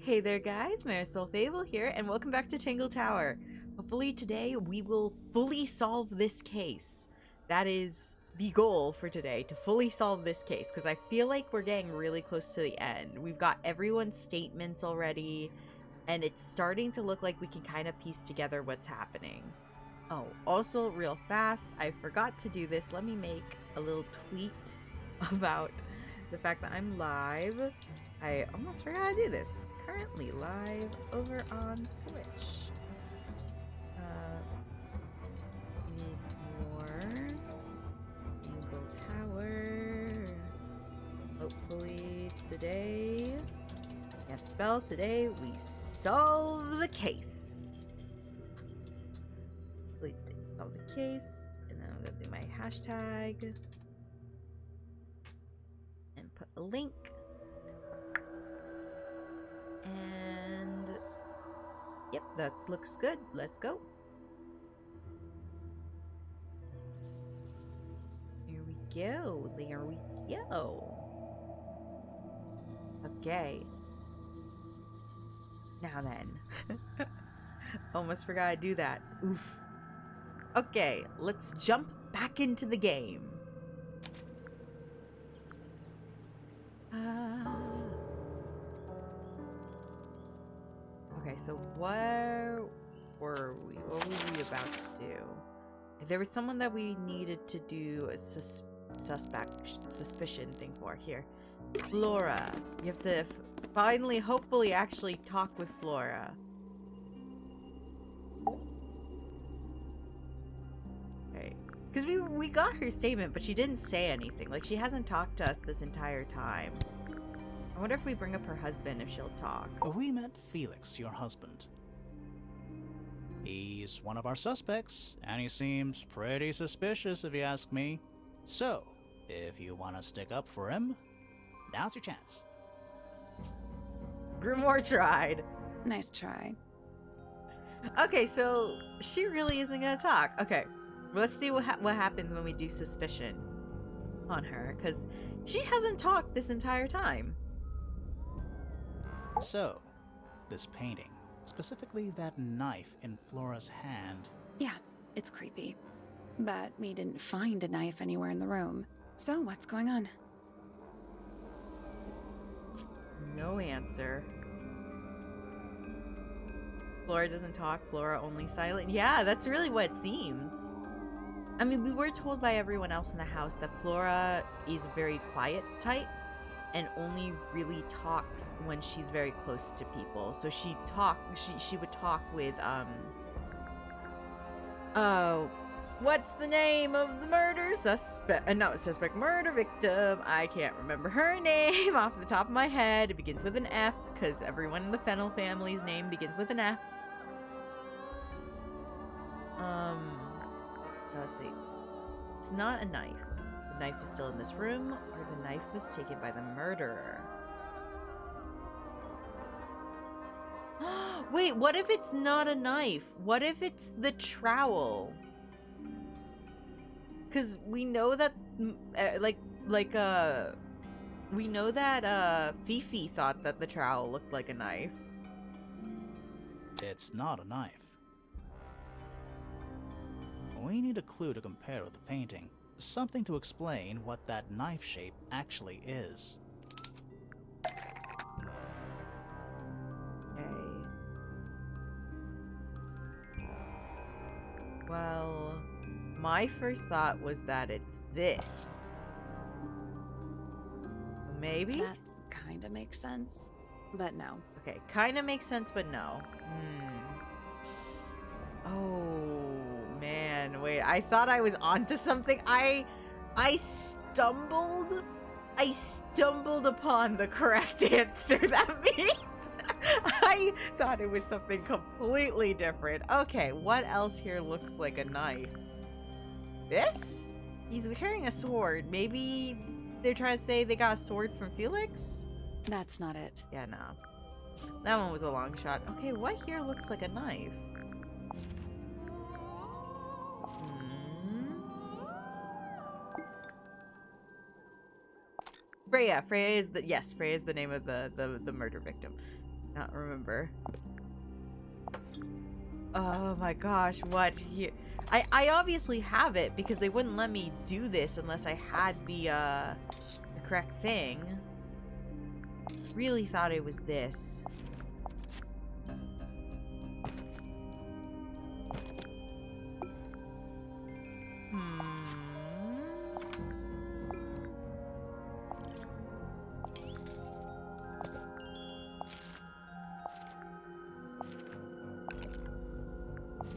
Hey there guys, Marisol Fable here, and welcome back to Tangle Tower. Hopefully today we will fully solve this case. That is the goal for today, to fully solve this case, because I feel like we're getting really close to the end. We've got everyone's statements already, and it's starting to look like we can kind of piece together what's happening. Oh, also real fast, I forgot to do this. Let me make a little tweet about the fact that I'm live. I almost forgot to do this. Currently live over on Twitch. Need more Tangle Tower. Hopefully today, can't spell, today we solve the case. Hopefully solve the case, and then I'm gonna do my hashtag and put a link. And yep, that looks good. Let's go. Here we go. There we go. Okay. Now then. Almost forgot to do that. Oof. Okay, let's jump back into the game. Okay, so where were we? What were we about to do? There was someone that we needed to do a suspicion thing for. Here. Flora. You have to finally, hopefully, actually talk with Flora. Okay. Because we got her statement, but she didn't say anything. Like, she hasn't talked to us this entire time. I wonder if we bring up her husband, if she'll talk. We met Felix, your husband. He's one of our suspects, and he seems pretty suspicious if you ask me. So, if you want to stick up for him, now's your chance. Grimoire tried. Nice try. Okay, so she really isn't gonna talk. Okay, let's see what happens when we do suspicion on her, because she hasn't talked this entire time. So, this painting, specifically that knife in Flora's hand. Yeah, it's creepy. But we didn't find a knife anywhere in the room. So what's going on? No answer. Flora doesn't talk, Flora only silent. Yeah, that's really what it seems. I mean, we were told by everyone else in the house that Flora is a very quiet type and only really talks when she's very close to people. So she would talk with what's the name of the murder suspect? Murder victim. I can't remember her name off the top of my head. It begins with an F, because everyone in the Fennel family's name begins with an F. Let's see. It's not a knife. The knife is still in this room, or the knife was taken by the murderer. Wait, what if it's not a knife? What if it's the trowel? Because we know that, we know that, Fifi thought that the trowel looked like a knife. It's not a knife. We need a clue to compare with the painting. Something to explain what that knife shape actually is. Okay. Well, my first thought was that it's this. Maybe? That kinda makes sense, but no. Okay, kinda makes sense, but no. Oh, man, wait, I thought I was onto something. I stumbled upon the correct answer. That means I thought it was something completely different. Okay, what else here looks like a knife? This? He's carrying a sword. Maybe they're trying to say they got a sword from Felix? That's not it. Yeah, no. That one was a long shot. Okay, what here looks like a knife? Freya. Freya is the name of the murder victim. not remember. Oh my gosh, what here? I obviously have it because they wouldn't let me do this unless I had the correct thing. Really thought it was this.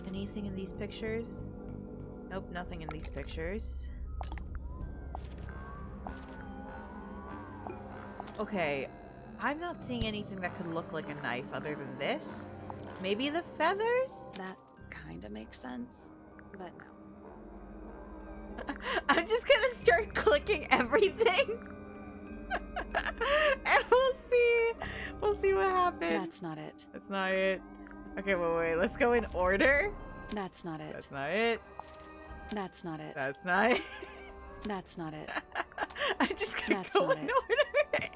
Anything in these pictures? Nope, nothing in these pictures. Okay, I'm not seeing anything that could look like a knife other than this. Maybe the feathers? That kind of makes sense, but no. I'm just gonna start clicking everything. And we'll see. We'll see what happens. That's not it. That's not it. Okay, wait. Let's go in order. That's not it. That's not it. That's not it. That's not it. That's not it. I'm just gonna That's go not in it. order.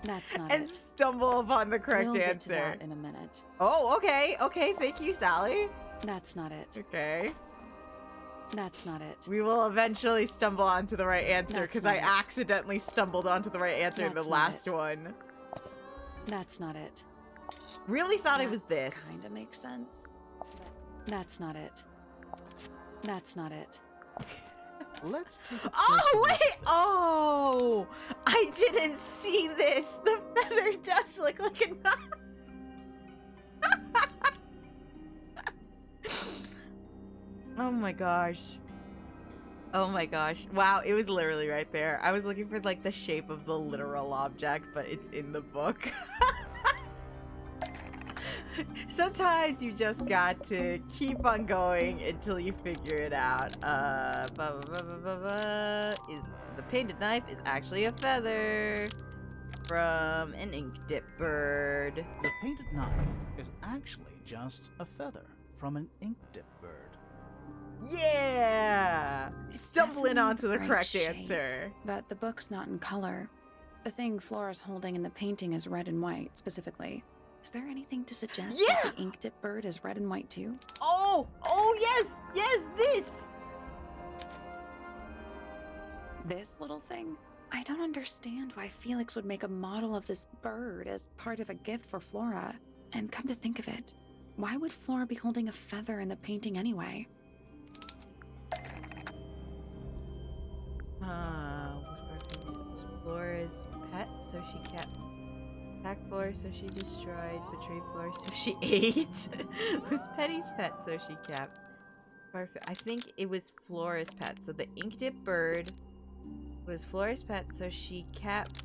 That's not and it. stumble upon the correct We'll get to answer. that in a minute. Oh, okay. Okay, thank you, Sally. That's not it. Okay. That's not it. We will eventually stumble onto the right answer That's because not I it. accidentally stumbled onto the right answer in the That's not last it. one. That's not it. Really thought it That was this. Kind of makes sense. That's not it. That's not it. Let's take a Oh, closer look wait! at this. Oh! I didn't see this! The feather does look like a knife! Oh my gosh. Oh my gosh. Wow, it was literally right there. I was looking for, like, the shape of the literal object, but it's in the book. Sometimes you just got to keep on going until you figure it out. Is the painted knife is actually a feather from an ink dip bird. The painted knife is actually just a feather from an ink dip bird. Yeah! It's Stumbling definitely onto the right correct shape. answer. But the book's not in color. The thing Flora's holding in the painting is red and white, specifically. Is there anything to suggest Yeah! that the ink dip bird is red and white too? Oh! Oh, yes! Yes, this! This little thing? I don't understand why Felix would make a model of this bird as part of a gift for Flora. And come to think of it, why would Flora be holding a feather in the painting anyway? Was Flora's pet, so she kept. Attacked Flora, so she destroyed. Betrayed Flora, so she ate. Was Petty's pet, so she kept. I think it was Flora's pet. So the ink dip bird was Flora's pet, so she kept.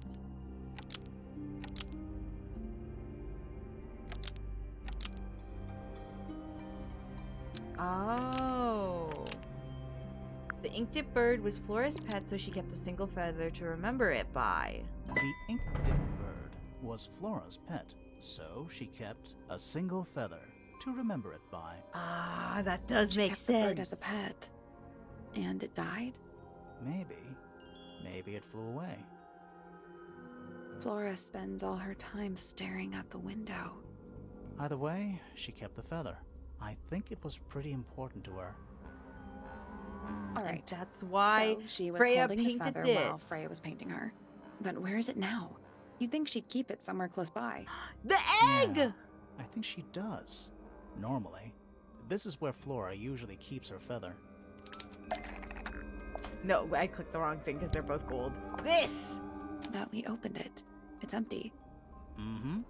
Oh. The ink dip bird was Flora's pet, so she kept a single feather to remember it by. The ink dip bird was Flora's pet, so she kept a single feather to remember it by. Ah, that does She make kept sense. the bird as a pet. And it died? Maybe it flew away. Flora spends all her time staring out the window. Either way, she kept the feather. I think it was pretty important to her. All And right. that's why So she was Freya holding the painted feather this. while Freya was painting her. But where is it now? You'd think she'd keep it somewhere close by. The egg! Yeah, I think she does. Normally. This is where Flora usually keeps her feather. No, I clicked the wrong thing because they're both gold. This! But we opened it. It's empty. Mm-hmm.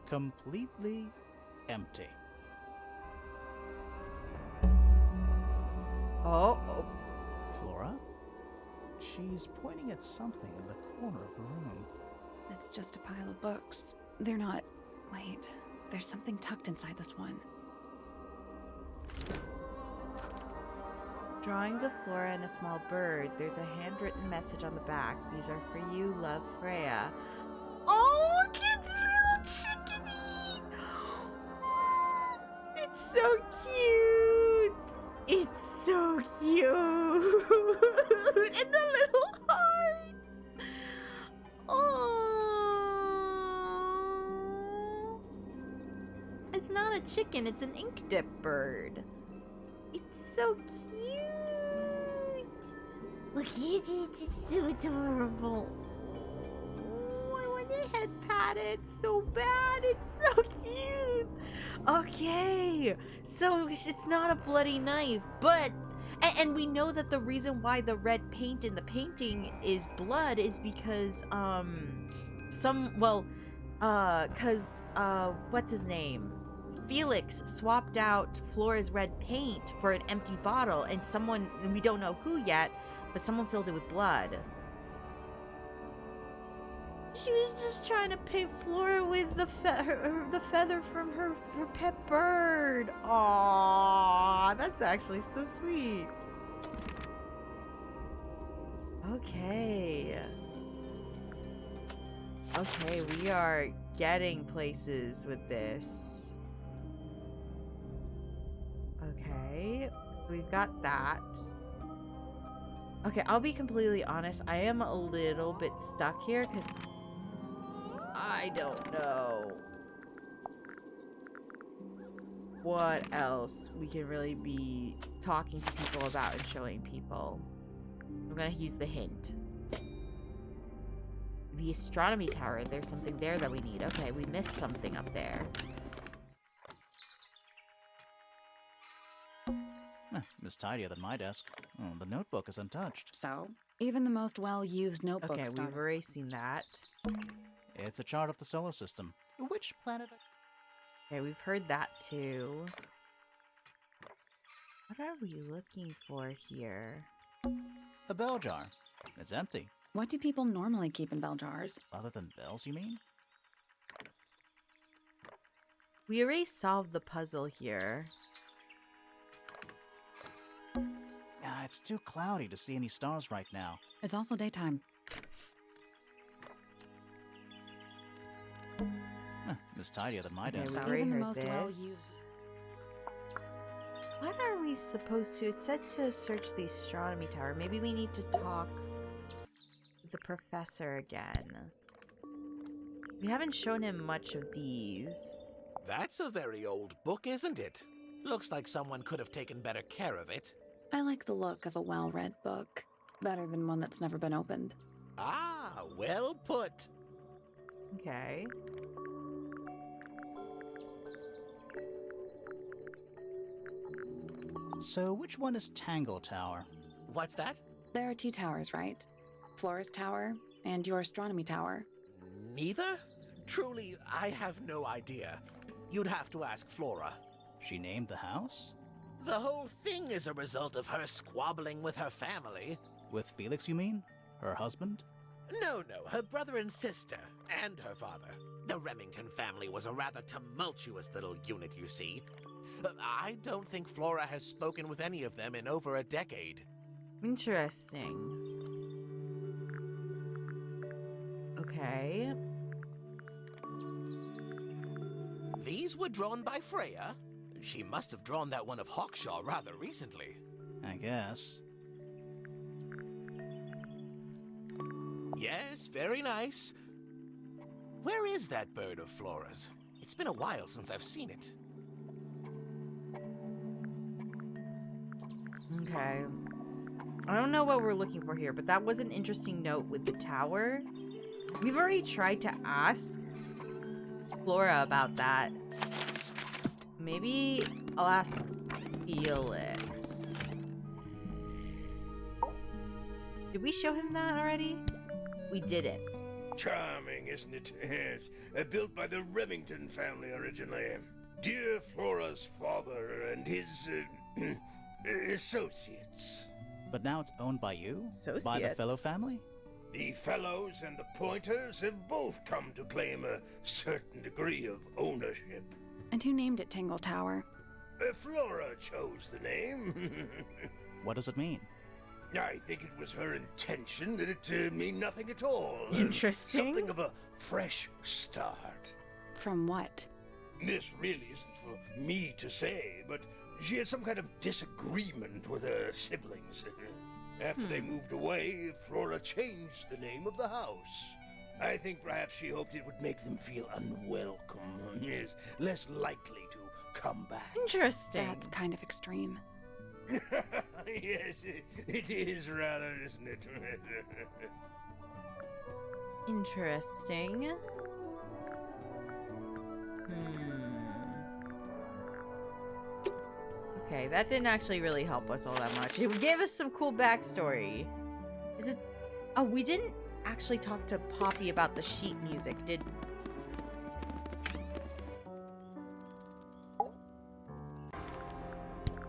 Completely empty. Oh. Flora? She's pointing at something in the corner of the room. It's just a pile of books. They're not... Wait. There's something tucked inside this one. Drawings of Flora and a small bird. There's a handwritten message on the back. These are for you, love, Freya. Oh, look at the little chickadee! It's so cute! It's so cute! And the little heart! Oh. It's not a chicken, it's an ink dip bird. It's so cute. Look at it, it's so adorable. Oh, I want to head pat it so bad. It's so cute. Okay, so it's not a bloody knife, but and we know that the reason why the red paint in the painting is blood is because what's his name? Felix swapped out Flora's red paint for an empty bottle, and someone, we don't know who yet, but someone filled it with blood. She was just trying to paint Flora with the feather from her pet bird. Aww, that's actually so sweet. Okay. Okay, we are getting places with this. Okay, so we've got that. Okay, I'll be completely honest. I am a little bit stuck here because I don't know what else we can really be talking to people about and showing people. I'm gonna use the hint. The astronomy tower, there's something there that we need. Okay, we missed something up there. It's tidier than my desk. Oh, the notebook is untouched. So, even the most well-used notebook Okay, started. we've already seen that. It's a chart of the solar system. Which planet? Okay, we've heard that too. What are we looking for here? A bell jar. It's empty. What do people normally keep in bell jars? Other than bells, you mean? We already solved the puzzle here. It's too cloudy to see any stars right now. It's also daytime. It's tidier than my Okay, desk. we already Even the heard most this. well-used. What are we supposed to? It said to search the astronomy tower. Maybe we need to talk with the professor again. We haven't shown him much of these. That's a very old book, isn't it? Looks like someone could have taken better care of it. I like the look of a well-read book. Better than one that's never been opened. Ah, well put. Okay. So, which one is Tangle Tower? What's that? There are two towers, right? Flora's tower and your astronomy tower. Neither? Truly, I have no idea. You'd have to ask Flora. She named the house? The whole thing is a result of her squabbling with her family. With Felix, you mean? Her husband? No, her brother and sister, and her father. The Remington family was a rather tumultuous little unit, you see. I don't think Flora has spoken with any of them in over a decade. Interesting. Okay. These were drawn by Freya. She must have drawn that one of Hawkshaw rather recently. I guess. Yes, very nice. Where is that bird of Flora's? It's been a while since I've seen it. Okay. I don't know what we're looking for here, but that was an interesting note with the tower. We've already tried to ask Flora about that. Maybe I'll ask Felix. Did we show him that already? We didn't. Charming, isn't it? Yes. Built by the Remington family originally. Dear Flora's father and his associates. But now it's owned by you? By the Associates. fellow family? The Fellows and the Pointers have both come to claim a certain degree of ownership. And who named it Tangle Tower? Flora chose the name. What does it mean? I think it was her intention that it mean nothing at all. Interesting. Something of a fresh start. From what? This really isn't for me to say, but she had some kind of disagreement with her siblings. After they moved away, Flora changed the name of the house. I think perhaps she hoped it would make them feel unwelcome, yes, less likely come back. Interesting. That's kind of extreme. Yes, it is rather, isn't it? Interesting. Okay, that didn't actually really help us all that much. It gave us some cool backstory. Is it? Oh, we didn't actually talk to Poppy about the sheet music, did?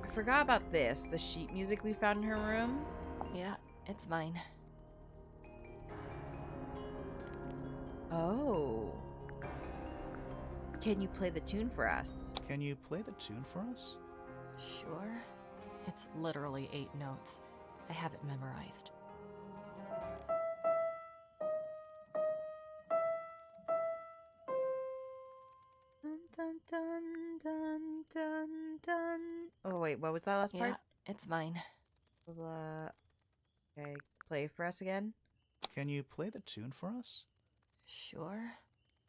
I forgot about this. The sheet music we found in her room. Yeah, it's mine. Oh. Can you play the tune for us? Can you play the tune for us? Sure. It's literally 8 notes. I have it memorized. Dun, dun, dun, dun, dun, dun. Oh, wait, what was that last Yeah, part? it's mine. Blah. Okay, play for us again. Can you play the tune for us? Sure.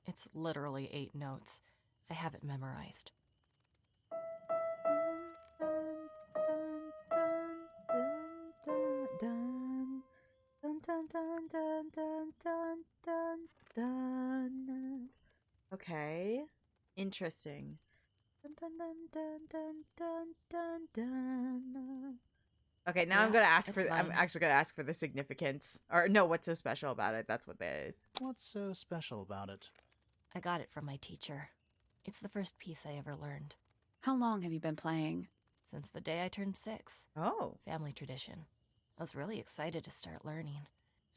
It's literally 8 notes. I have it memorized. Okay, interesting. Okay, now I'm Yeah, gonna ask it's for. I'm mine. actually gonna ask for the significance, or no, what's so special about it? That's what that is. What's so special about it? I got it from my teacher. It's the first piece I ever learned. How long have you been playing? Since the day I turned 6. Oh, Family tradition. I was really excited to start learning.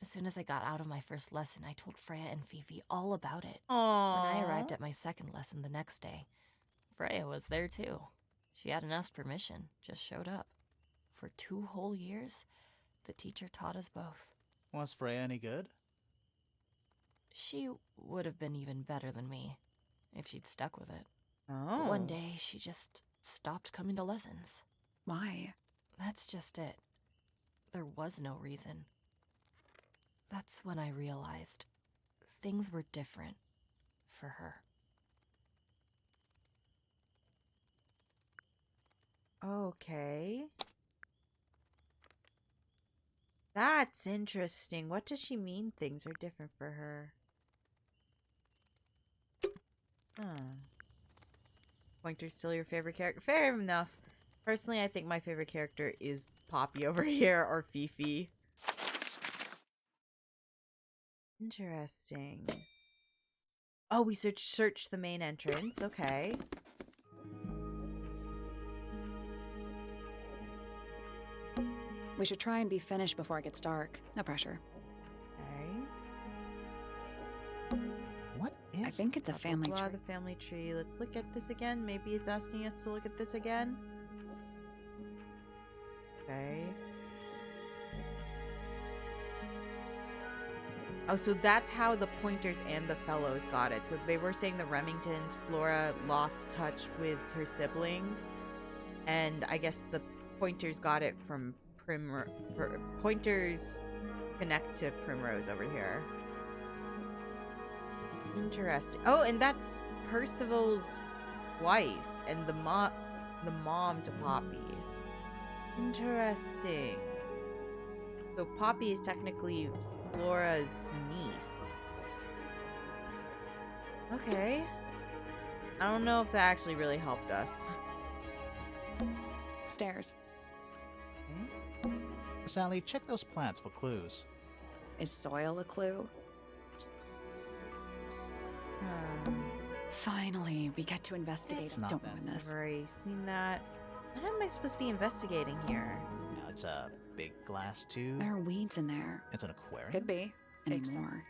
As soon as I got out of my first lesson, I told Freya and Fifi all about it. aww. When I arrived at my second lesson the next day, Freya was there too. She hadn't asked permission, just showed up. For 2 whole years, the teacher taught us both. Was Freya any good? She would have been even better than me if she'd stuck with it. Oh, But one day, she just stopped coming to lessons. Why? That's just it. There was no reason. That's when I realized things were different for her. Okay. That's interesting. What does she mean things are different for her? Huh. Pointer's still your favorite character? Fair enough. Personally, I think my favorite character is Poppy over here, or Fifi. Interesting. Oh, we searched the main entrance. Okay. We should try and be finished before it gets dark. No pressure. Okay. What is I think it's a family Blah, tree. the family tree. Let's look at this again. Maybe it's asking us to look at this again. Okay. Oh, so that's how the Pointers and the Fellows got it. So they were saying the Remingtons, Flora lost touch with her siblings. And I guess the Pointers got it from Pointers connect to Primrose over here. Interesting. Oh, and that's Percival's wife and the mom to Poppy. Interesting. So Poppy is technically Flora's niece. Okay. I don't know if that actually really helped us. Stairs. Sally, check those plants for clues. Is soil a clue? Finally, we get to investigate. It's not Don't that ruin this. I've already seen that. What am I supposed to be investigating here? Yeah, it's a big glass tube. There are weeds in there. It's an aquarium. Could be. Fix it. Anymore.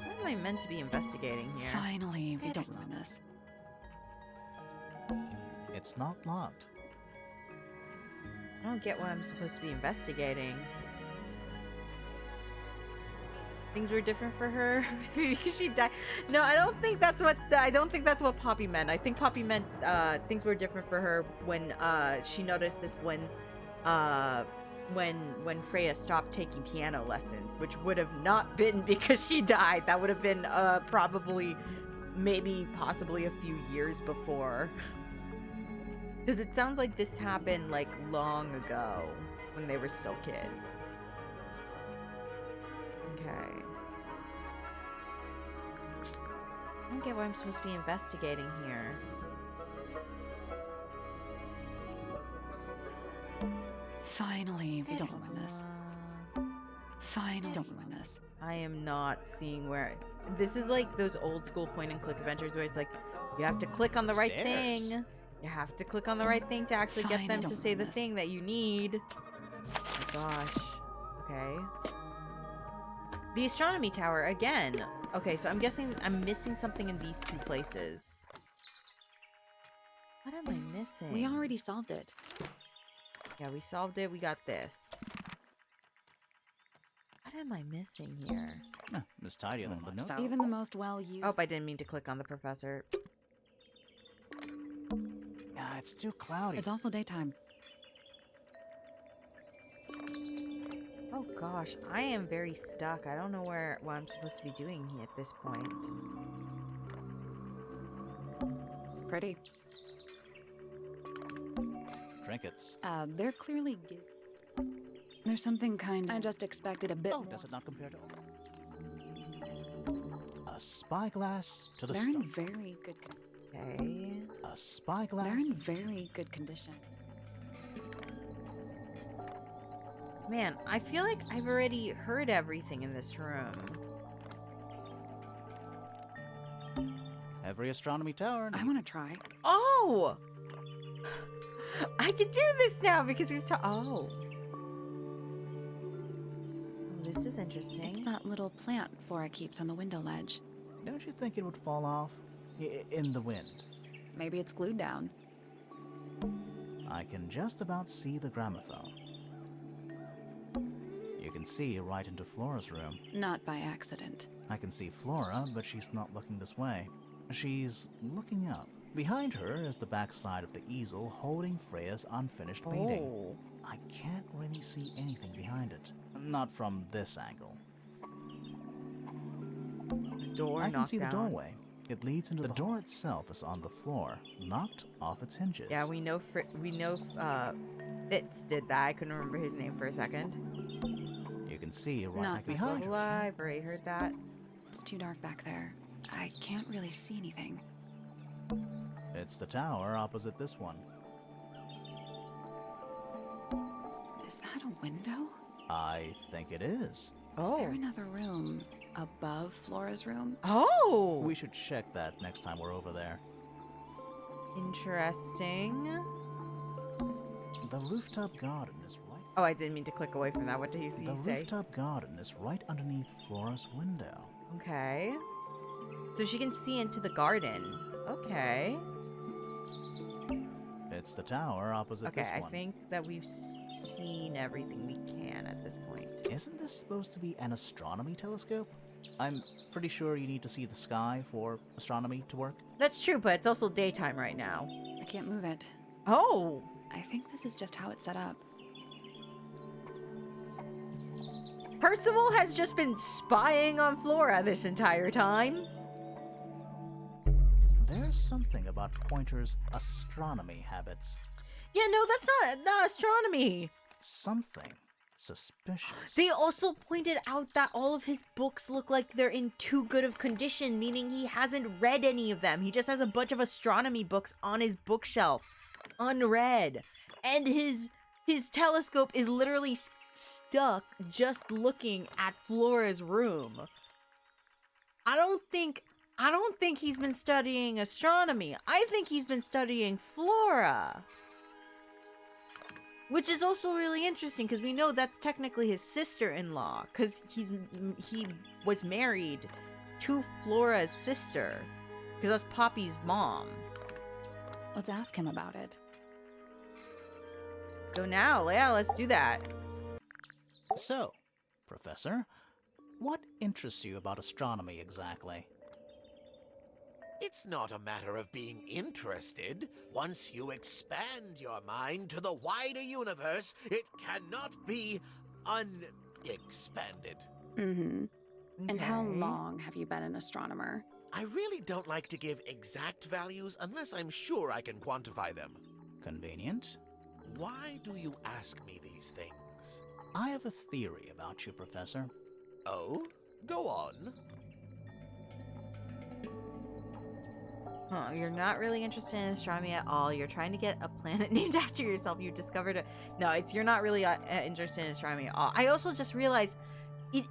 What am I meant to be investigating here? Finally, we It's don't ruin this. It's not locked. I don't get what I'm supposed to be investigating. Things were different for her because she died. No, I don't think that's what Poppy meant. I think Poppy meant things were different for her when she noticed this when when Freya stopped taking piano lessons, which would have not been because she died. That would have been probably, maybe, possibly a few years before. Because it sounds like this happened like long ago when they were still kids. Okay. I don't get why I'm supposed to be investigating here. Finally, we don't ruin this. Finally, don't ruin this. I am not seeing where... This is like those old school point and click adventures where it's like, you have to click on the right Stairs. thing. You have to click on the right thing to actually get Fine, them don't to say ruin the this. thing that you need. Oh my gosh. Okay. The astronomy tower, again. Okay, so I'm guessing I'm missing something in these two places. What am I missing? We already solved it. Yeah, we solved it. We got this. What am I missing here? Huh, it's tidier than the note. So, even the most well-used... Oh, I didn't mean to click on the professor. Ah, it's too cloudy. It's also daytime. Oh gosh, I am very stuck. I don't know what I'm supposed to be doing here at this point. Pretty. Trinkets. They're clearly... There's something kind... I just expected a bit Oh, more. does it not compare to a spyglass to the They're in star? very good... Okay. A spyglass? They're in very good condition. Man, I feel like I've already heard everything in this room. Every astronomy tower. I want to try. Oh! I can do this now because we've Oh, this is interesting. It's that little plant Flora keeps on the window ledge. Don't you think it would fall off? In the wind. Maybe it's glued down. I can just about see the gramophone. You can see right into Flora's room. Not by accident. I can see Flora, but she's not looking this way. She's looking up. Behind her is the backside of the easel holding Freya's unfinished painting. Oh. I can't really see anything behind it. Not from this angle. The door I can knocked see the down. doorway. It leads into the door itself is on the floor, knocked off its hinges. Yeah, we know Fitz did that. I couldn't remember his name for a second. You can see right Not behind her. Library, heard that. It's too dark back there. I can't really see anything. It's the tower opposite this one. Is that a window? I think it is. Is Oh. there another room above Flora's room? Oh! We should check that next time we're over there. Interesting. The rooftop garden is right. Oh, I didn't mean to click away from that. What did he The say? rooftop garden is right underneath Flora's window. Okay. So she can see into the garden. Okay. It's the tower opposite Okay, this I one. think that we've seen everything we can at this point. Isn't this supposed to be an astronomy telescope? I'm pretty sure you need to see the sky for astronomy to work. That's true, but it's also daytime right now. I can't move it. Oh! I think this is just how it's set up. Percival has just been spying on Flora this entire time. There's something about Pointer's astronomy habits. Yeah, no, that's not astronomy. Something suspicious. They also pointed out that all of his books look like they're in too good of condition, meaning he hasn't read any of them. He just has a bunch of astronomy books on his bookshelf, unread. And his telescope is literally stuck just looking at Flora's room. I don't think he's been studying astronomy. I think he's been studying Flora. Which is also really interesting because we know that's technically his sister-in-law because he was married to Flora's sister because that's Poppy's mom. Let's ask him about it. So now, yeah, let's do that. So, Professor, what interests you about astronomy exactly? It's not a matter of being interested. Once you expand your mind to the wider universe, it cannot be unexpanded. Mm-hmm. And how Okay. long have you been an astronomer? I really don't like to give exact values unless I'm sure I can quantify them. Convenient. Why do you ask me these things? I have a theory about you, Professor. Oh? Go on. Huh, you're not really interested in astronomy at all. You're trying to get a planet named after yourself. You discovered it. No, you're not really interested in astronomy at all. I also just realized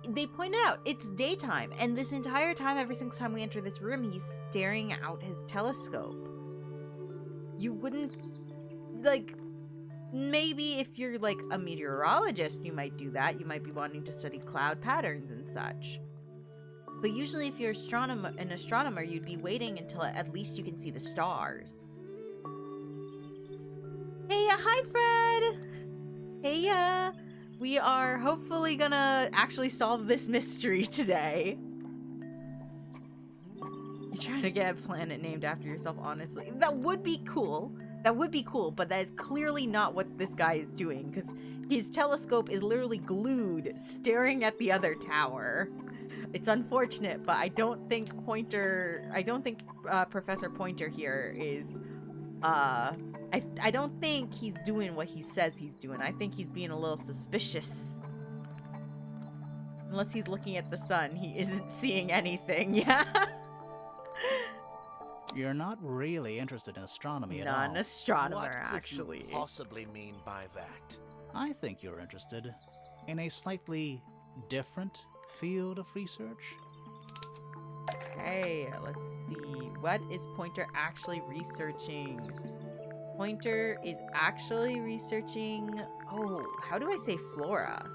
they pointed out it's daytime, and this entire time, every single time we enter this room, he's staring out his telescope. You wouldn't, like, maybe if you're like a meteorologist, you might do that. You might be wanting to study cloud patterns and such. But usually if you're an astronomer, you'd be waiting until at least you can see the stars. Hey, hi, Fred! Hey, we are hopefully gonna actually solve this mystery today. You're trying to get a planet named after yourself, honestly. That would be cool. That would be cool, but that is clearly not what this guy is doing, because his telescope is literally glued, staring at the other tower. It's unfortunate, but I don't think Professor Pointer here is, I don't think he's doing what he says he's doing. I think he's being a little suspicious. Unless he's looking at the sun, he isn't seeing anything, yeah? You're not really interested in astronomy at all. Not an astronomer, What could actually. you possibly mean by that? I think you're interested in a slightly different field of research. Okay, let's see. What is Pointer actually researching? Pointer is actually researching... Oh, how do I say flora?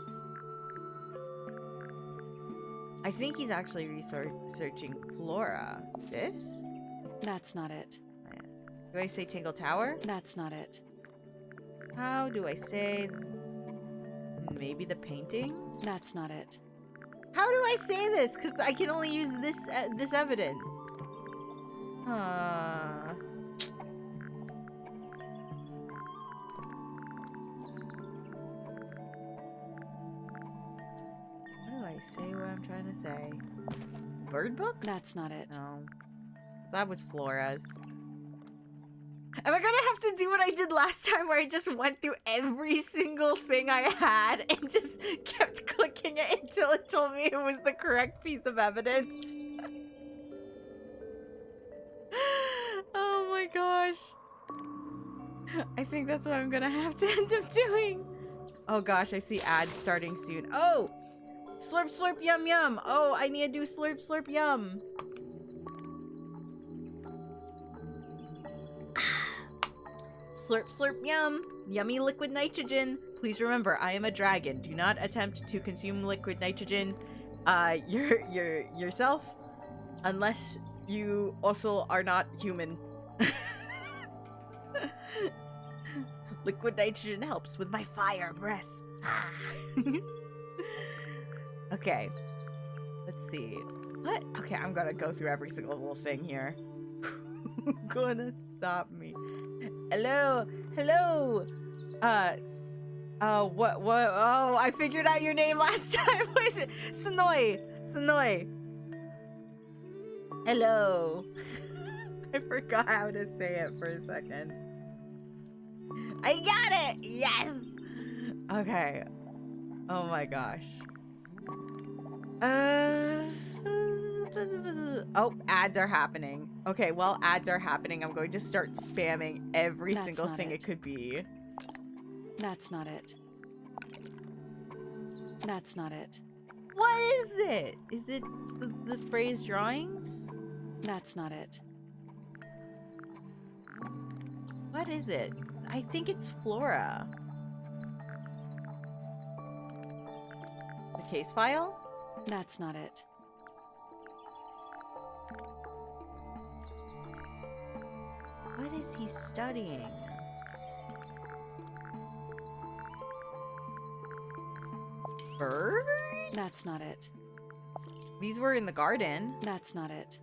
I think he's actually researching flora. This? That's not it. Do I say Tangle Tower? That's not it. How do I say... Maybe the painting? That's not it. How do I say this? Because I can only use this this evidence. What do I say what I'm trying to say? Bird book? That's not it. No. So that was Flora's. Am I gonna have to do what I did last time where I just went through every single thing I had and just kept clicking it until it told me it was the correct piece of evidence? Oh my gosh. I think that's what I'm gonna have to end up doing. Oh gosh, I see ads starting soon. Oh! Slurp slurp yum yum! Oh, I need to do slurp slurp yum. Slurp slurp yum. Yummy liquid nitrogen. Please remember, I am a dragon. Do not attempt to consume liquid nitrogen yourself unless you also are not human. Liquid nitrogen helps with my fire breath. Okay. Let's see. What? Okay, I'm gonna go through every single little thing here. Gonna stop me. Hello, hello. What? Oh, I figured out your name last time. What is it? Sonoy. Hello. I forgot how to say it for a second. I got it. Yes. Okay. Oh my gosh. Oh, ads are happening. Okay, well, ads are happening. I'm going to start spamming every That's single not thing it. it could be. That's not it. That's not it. What is it? Is it the phrase drawings? That's not it. What is it? I think it's Flora. The case file? That's not it. What is he studying? Birds? That's not it. These were in the garden. That's not it.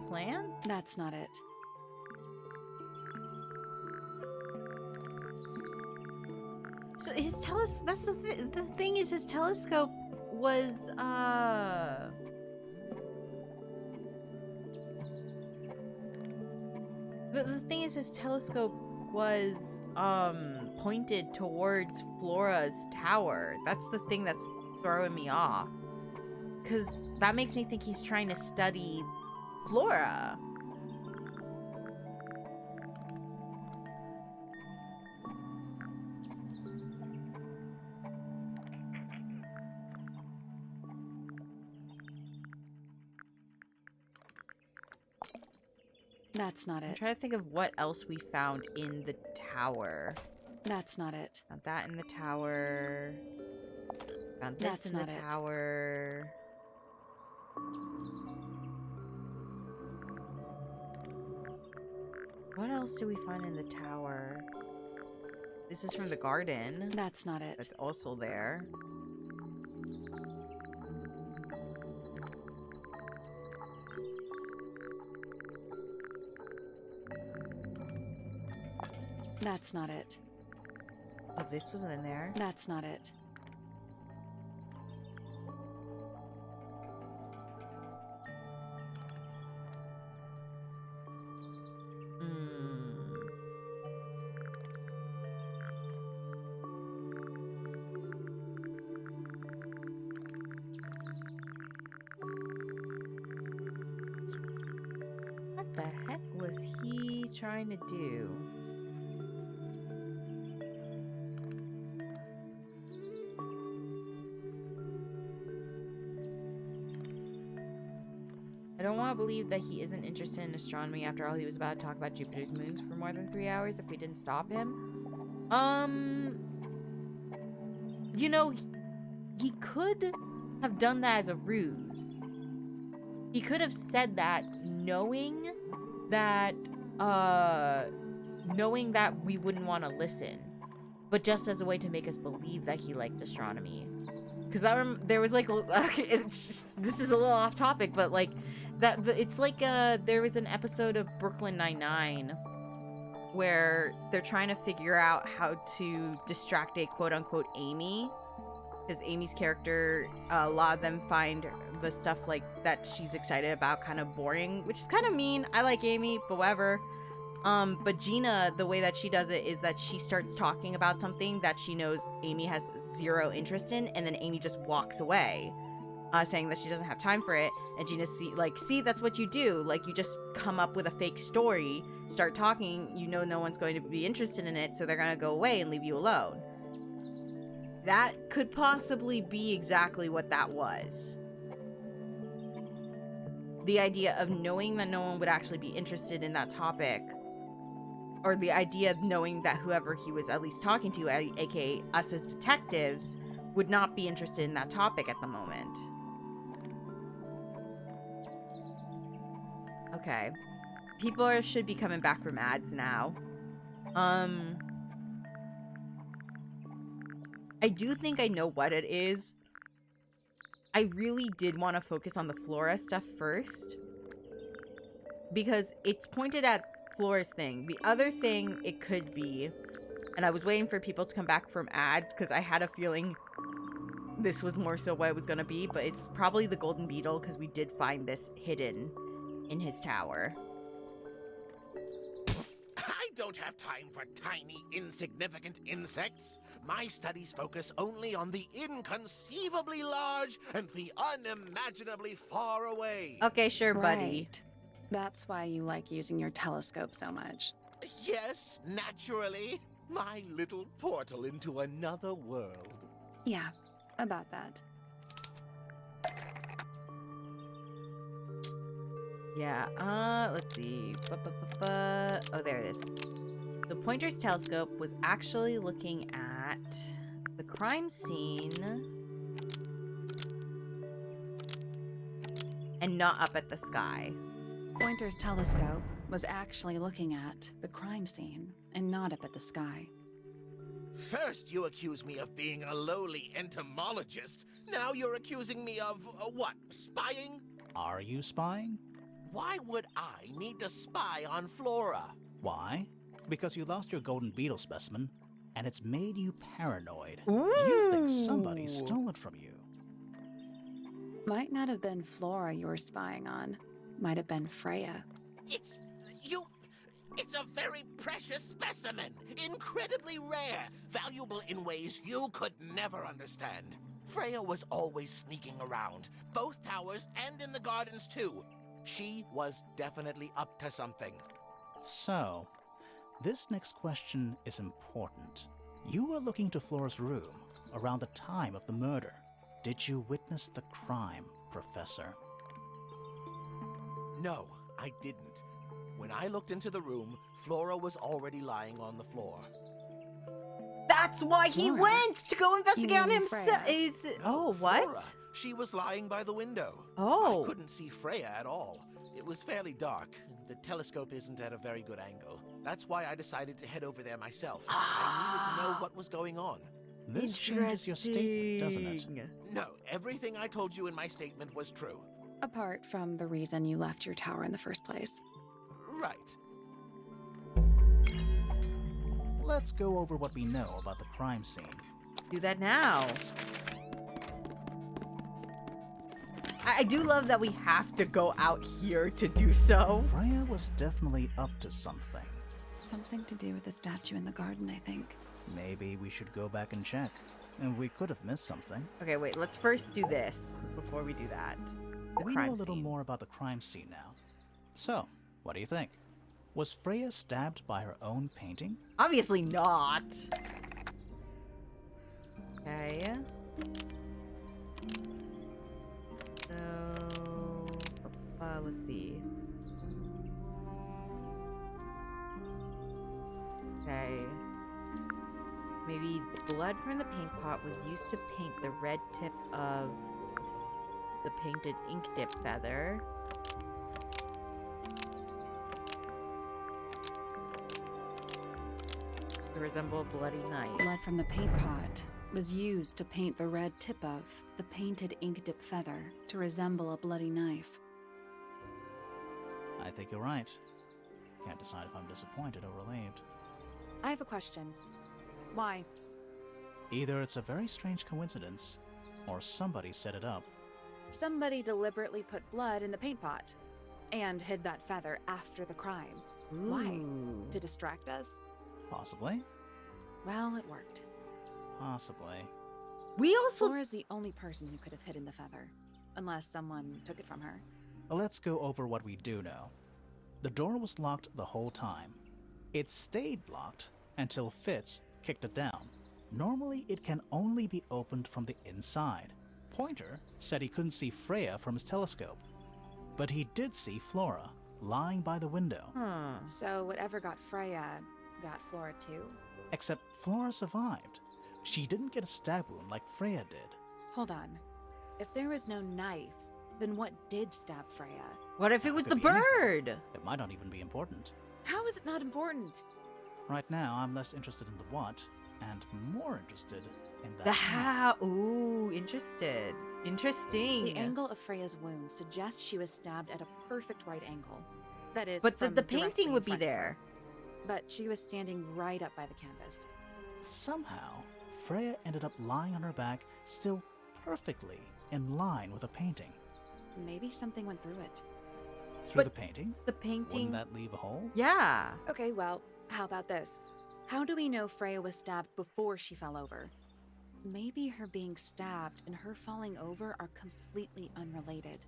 plant? That's not it. So his that's the thing is his telescope was the thing is his telescope was pointed towards Flora's tower. That's the thing that's throwing me off. 'Cause that makes me think he's trying to study Flora. That's not I'm it. trying to think of what else we found in the tower. That's not it. Found that in the tower. Found this That's in the not it. tower. What else do we find in the tower? This is from the garden. That's not it. That's also there. That's not it. Oh, this wasn't in there. That's not it. Hmm. What the heck was he trying to do? I don't want to believe that he isn't interested in astronomy. After all, he was about to talk about Jupiter's moons for more than 3 hours if we didn't stop him. You know, he could have done that as a ruse. He could have said that knowing that we wouldn't want to listen, but just as a way to make us believe that he liked astronomy. Because there was like, this is a little off topic, but like it's like there was an episode of Brooklyn Nine-Nine where they're trying to figure out how to distract a quote-unquote Amy, because Amy's character, a lot of them find the stuff like that she's excited about kind of boring, which is kind of mean. I like Amy, but whatever. But Gina, the way that she does it is that she starts talking about something that she knows Amy has zero interest in, and then Amy just walks away, saying that she doesn't have time for it. And Gina see, that's what you do. Like, you just come up with a fake story, start talking, you know no one's going to be interested in it, so they're gonna go away and leave you alone. That could possibly be exactly what that was. The idea of knowing that no one would actually be interested in that topic, or the idea of knowing that whoever he was at least talking to, aka us as detectives, would not be interested in that topic at the moment. Okay. People should be coming back from ads now. I do think I know what it is. I really did want to focus on the Flora stuff first, because it's pointed at Flora's thing. The other thing it could be, and I was waiting for people to come back from ads because I had a feeling this was more so what it was going to be, but it's probably the golden beetle, because we did find this hidden in his tower. I don't have time for tiny, insignificant insects. My studies focus only on the inconceivably large and the unimaginably far away. Okay, sure, buddy. Right. That's why you like using your telescope so much. Yes, naturally. My little portal into another world. Yeah, about that. Yeah, let's see. Oh, there it is. The Pointer's telescope was actually looking at the crime scene and not up at the sky. Pointer's telescope was actually looking at the crime scene and not up at the sky. First, you accuse me of being a lowly entomologist. Now you're accusing me of, what, spying? Are you spying? Why would I need to spy on Flora? Why? Because you lost your golden beetle specimen, and it's made you paranoid. Ooh. You think somebody stole it from you. Might not have been Flora you were spying on. Might have been Freya. It's... you... It's a very precious specimen. Incredibly rare. Valuable in ways you could never understand. Freya was always sneaking around. Both towers and in the gardens, too. She was definitely up to something. So, this next question is important. You were looking to Flora's room around the time of the murder. Did you witness the crime, Professor? No, I didn't. When I looked into the room, Flora was already lying on the floor. That's why he Flora? went to go investigate on mean himself. Freya? Is oh what? Flora. She was lying by the window. Oh. I couldn't see Freya at all. It was fairly dark. The telescope isn't at a very good angle. That's why I decided to head over there myself. I needed to know what was going on. This changes your statement, doesn't it? No, everything I told you in my statement was true. Apart from the reason you left your tower in the first place. Right. Let's go over what we know about the crime scene. Do that now. I do love that we have to go out here to do so. Freya was definitely up to something. Something to do with the statue in the garden, I think. Maybe we should go back and check. And we could have missed something. Okay, wait, let's first do this before we do that. The We crime know a little scene. more about the crime scene now. So, what do you think? Was Freya stabbed by her own painting? Obviously not. Okay. So, let's see. Okay. Maybe blood from the paint pot was used to paint the red tip of the painted ink dip feather. To resemble a bloody knife. Blood from the paint pot was used to paint the red tip of the painted ink dip feather to resemble a bloody knife. I think you're right. Can't decide if I'm disappointed or relieved. I have a question. Why? Either it's a very strange coincidence, or somebody set it up. Somebody deliberately put blood in the paint pot and hid that feather after the crime. Why? Ooh. To distract us? Possibly. Well, it worked. Possibly. We also Flora's the only person who could have hidden the feather, unless someone took it from her. Let's go over what we do know. The door was locked the whole time. It stayed locked until Fitz kicked it down. Normally, it can only be opened from the inside. Pointer said he couldn't see Freya from his telescope, but he did see Flora lying by the window. Huh. So whatever got Freya got Flora too? Except Flora survived. She didn't get a stab wound like Freya did. Hold on. If there was no knife, then what did stab Freya? What if it was Could the be anything. bird? It might not even be important. How is it not important? Right now, I'm less interested in the what, and more interested in The how? Ooh, interested. Interesting. The angle of Freya's wound suggests she was stabbed at a perfect right angle. That is, But the from painting directly would in be front of her. there. But she was standing right up by the canvas. Somehow, Freya ended up lying on her back, still perfectly in line with the painting. Maybe something went through it. Through But the painting? The painting. Wouldn't that leave a hole? Yeah. Okay, well, how about this? How do we know Freya was stabbed before she fell over? Maybe her being stabbed and her falling over are completely unrelated.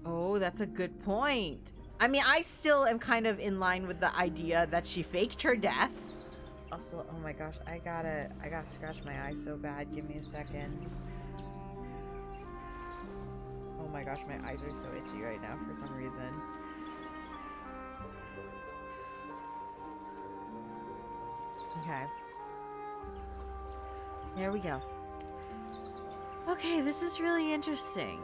Oh, that's a good point. I mean, I still am kind of in line with the idea that she faked her death. Also, oh my gosh, I gotta scratch my eye so bad. Give me a second. Oh my gosh, my eyes are so itchy right now for some reason. Okay. There we go. Okay, this is really interesting.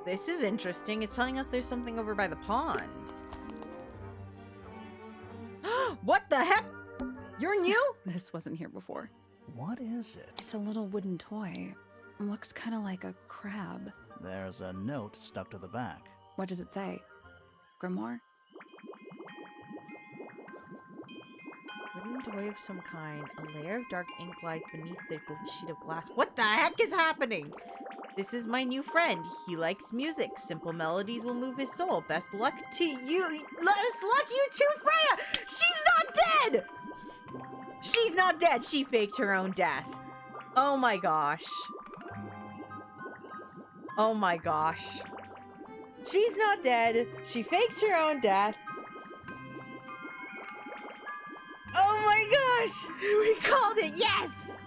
This is interesting. It's telling us there's something over by the pond. What the heck? You're new? This wasn't here before. What is it? It's a little wooden toy. Looks kind of like a crab. There's a note stuck to the back. What does it say? Grimoire? Wooden toy of some kind. A layer of dark ink lies beneath the sheet of glass. What the heck is happening? This is my new friend. He likes music. Simple melodies will move his soul. Best luck to you. Best luck you too, Freya! She's not dead! She's not dead. She faked her own death. Oh my gosh. Oh my gosh. She's not dead. She faked her own death. Oh my gosh! We called it, yes!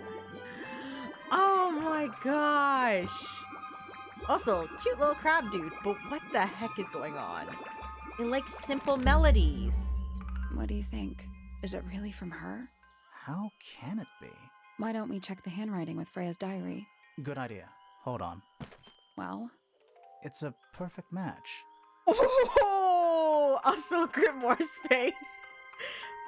Oh my gosh! Also, cute little crab dude, but what the heck is going on? It likes simple melodies. What do you think? Is it really from her? How can it be? Why don't we check the handwriting with Freya's diary? Good idea. Hold on. Well, It's a perfect match. Oh! Also, Grimoire's face.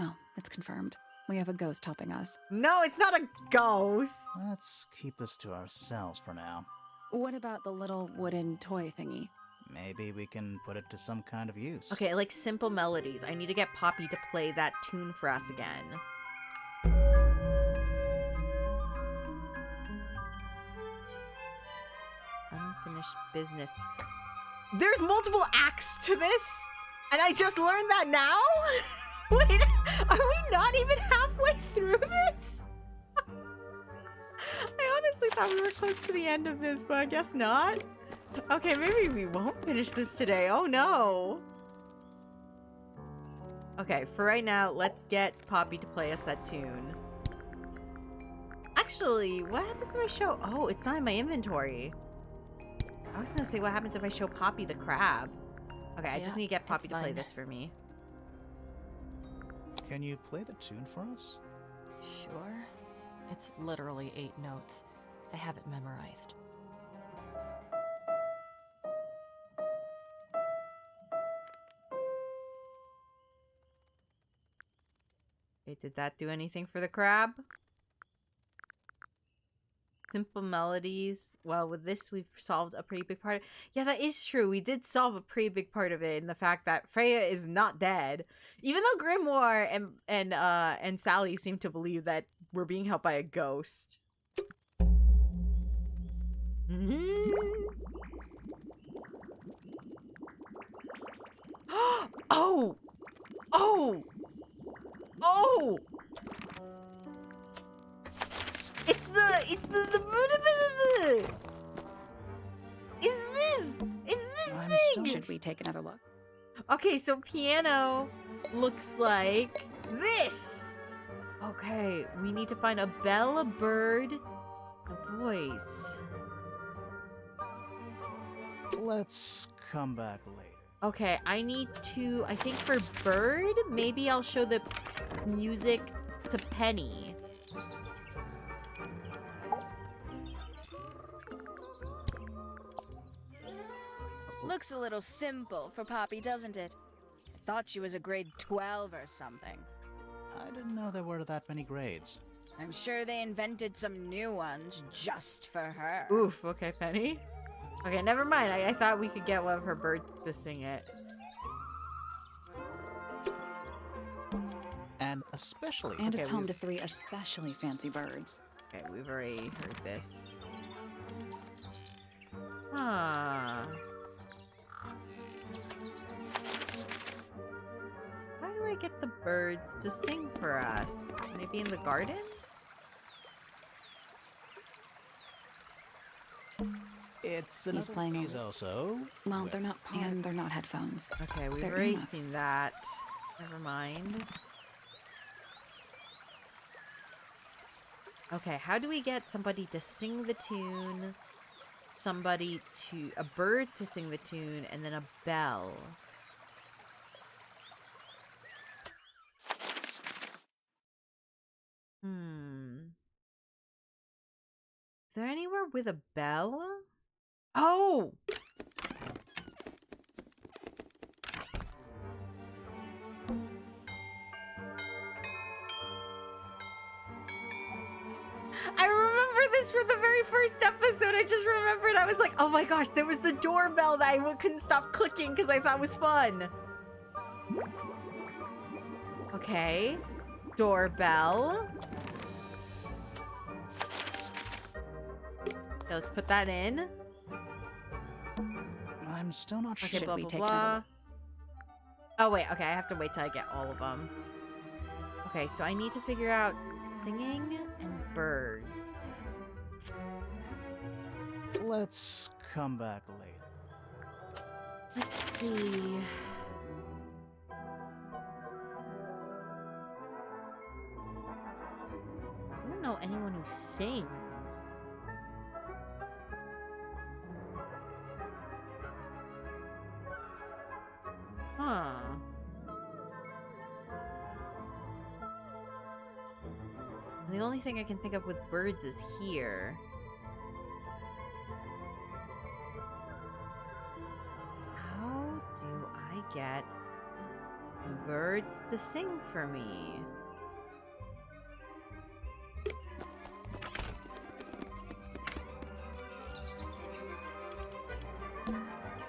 well, it's confirmed. We have a ghost helping us. No, it's not a ghost. Let's keep this to ourselves for now. What about the little wooden toy thingy? Maybe we can put it to some kind of use. Okay, like simple melodies. I need to get Poppy to play that tune for us again. Unfinished business. There's multiple acts to this? And I just learned that now? Wait, are we not even halfway through this? I honestly thought we were close to the end of this, but I guess not. Okay, maybe we won't finish this today. Oh no. Okay, for right now, let's get Poppy to play us that tune. Actually, what happens if I show... Oh, it's not in my inventory. I was gonna say, what happens if I show Poppy the crab? Okay, I just need to get Poppy to play fine. this for me. Can you play the tune for us? Sure. It's literally 8 notes. I have it memorized. Okay, did that do anything for the crab? Simple melodies. Well, with this, we've solved a pretty big part. Yeah, that is true. We did solve a pretty big part of it in the fact that Freya is not dead. Even though Grimoire and Sally seem to believe that we're being helped by a ghost. Oh! Oh! Oh! It's this I'm thing! still- Should we take another look? Okay, so piano looks like this! Okay, we need to find a bell, a bird, a voice. Let's come back later. Okay, I need to, I think for bird, maybe I'll show the music to Penny. Looks a little simple for Poppy, doesn't it? I thought she was a grade 12 or something. I didn't know there were that many grades. I'm sure they invented some new ones just for her. Oof, okay, Penny. Okay, never mind. I thought we could get one of her birds to sing it. And especially... And Okay, it's home we've- to 3 especially fancy birds. Okay, we've already heard this. Huh. How do I get the birds to sing for us? Maybe in the garden? It's He's another playing piece on- also. Well, they're not and they're not headphones. Okay, we've They're already earmuffs. seen that. Never mind. Okay, how do we get somebody to sing the tune, a bird to sing the tune, and then a bell? Is there anywhere with a bell? Oh! I remember remember this from the very first episode. I just remembered. I was like, oh my gosh, there was the doorbell that I couldn't stop clicking because I thought was fun. Okay. Doorbell. Okay, let's put that in. I'm still not Okay, sure. blah, we blah, take blah. Oh, wait. Okay, I have to wait till I get all of them. Okay, so I need to figure out singing and birds. Let's come back later. Let's see. I don't know anyone who sings. Huh. The only thing I can think of with birds is here. How do I get birds to sing for me?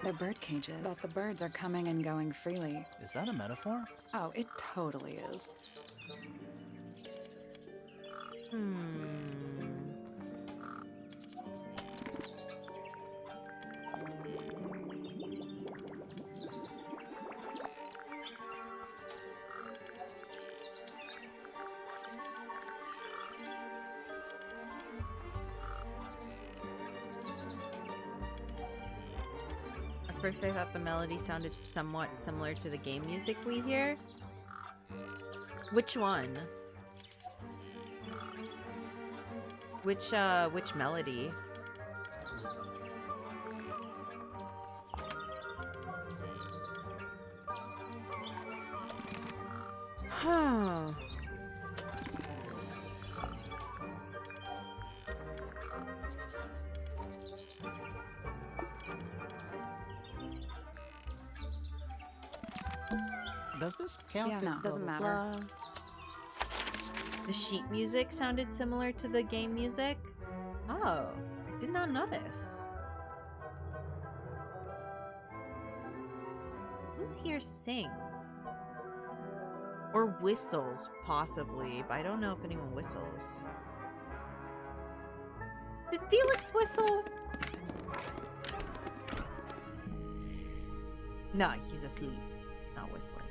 They're bird cages, but the birds are coming and going freely. Is that a metaphor? Oh, it totally is. At first I thought the melody sounded somewhat similar to the game music we hear. Which one? Which melody? Huh. Does this count? Yeah, no, doesn't Blah, matter. blah, blah. The sheet music sounded similar to the game music. Oh, I did not notice. Who here sing? Or whistles, possibly, but I don't know if anyone whistles. Did Felix whistle? No, he's asleep, not whistling.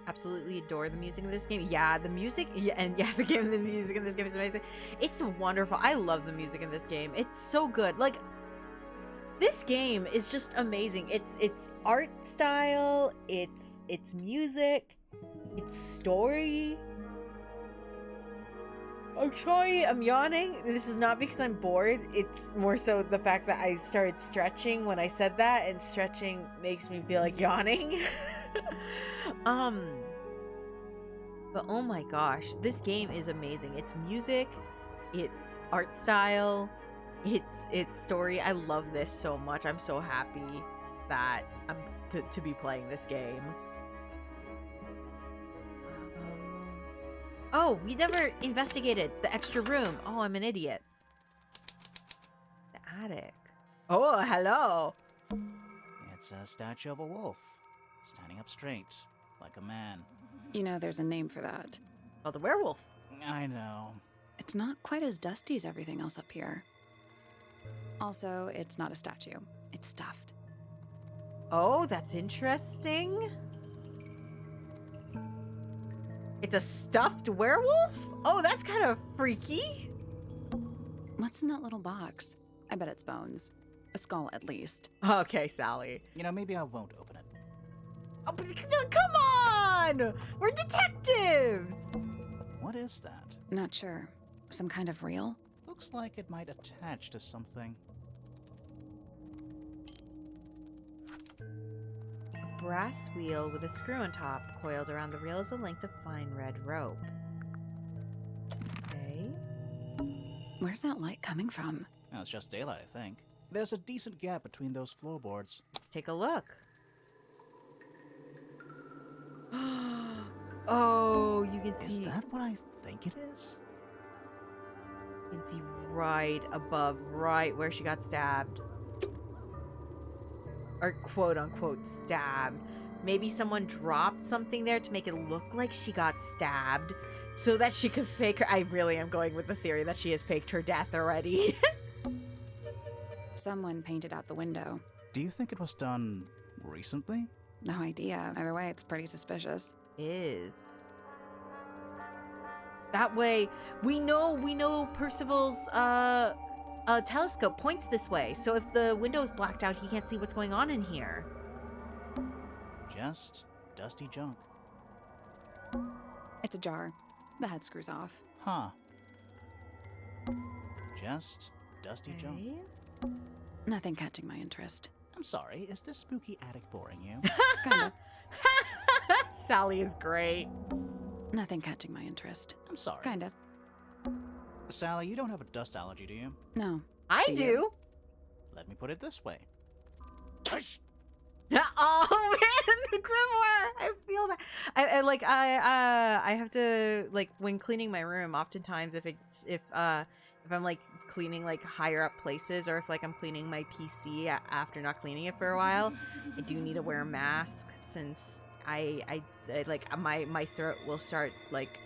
Absolutely adore the music in this game. Yeah, the music, the music in this game is amazing. It's wonderful. I love the music in this game. It's so good. Like, this game is just amazing. It's art style, it's music, it's story. I'm sorry, I'm yawning. This is not because I'm bored. It's more so the fact that I started stretching when I said that, and stretching makes me feel like yawning. But oh my gosh, this game is amazing. It's music, it's art style, it's story. I love this so much. I'm so happy that I'm to be playing this game. Oh, we never investigated the extra room. Oh, I'm an idiot. The attic. Oh, hello. It's a statue of a wolf, standing up straight, like a man. You know, there's a name for that. Oh, the werewolf. I know. It's not quite as dusty as everything else up here. Also, it's not a statue. It's stuffed. Oh, that's interesting. It's a stuffed werewolf? Oh, that's kind of freaky. What's in that little box? I bet it's bones. A skull, at least. Okay, Sally. You know, maybe I won't open it. Oh, but come on! We're detectives! What is that? Not sure. Some kind of reel? Looks like it might attach to something. A brass wheel with a screw on top. Coiled around the reel is a length of fine red rope. Okay. Where's that light coming from? Well, it's just daylight, I think. There's a decent gap between those floorboards. Let's take a look. Oh, you can see. Is that what I think it is? You can see right above, right where she got stabbed. Or quote unquote stabbed. Maybe someone dropped something there to make it look like she got stabbed so that she could fake her. I really am going with the theory that she has faked her death already. Someone painted out the window. Do you think it was done recently? No idea. Either way, it's pretty suspicious. Is. That way, we know Percival's telescope points this way. So if the window is blacked out, he can't see what's going on in here. Just dusty junk. It's ajar. The head screws off. Huh. Just dusty junk. Okay. Nothing catching my interest. I'm sorry, is this spooky attic boring you? Kinda. Sally is great. Nothing catching my interest. I'm sorry. Kinda. Sally, you don't have a dust allergy, do you? No. I Do do. you? Let me put it this way. Oh man, Grimoire! I feel that. I have to, like, when cleaning my room. Oftentimes, if I'm like cleaning like higher up places, or if like I'm cleaning my PC after not cleaning it for a while, I do need to wear a mask since I like my throat will start like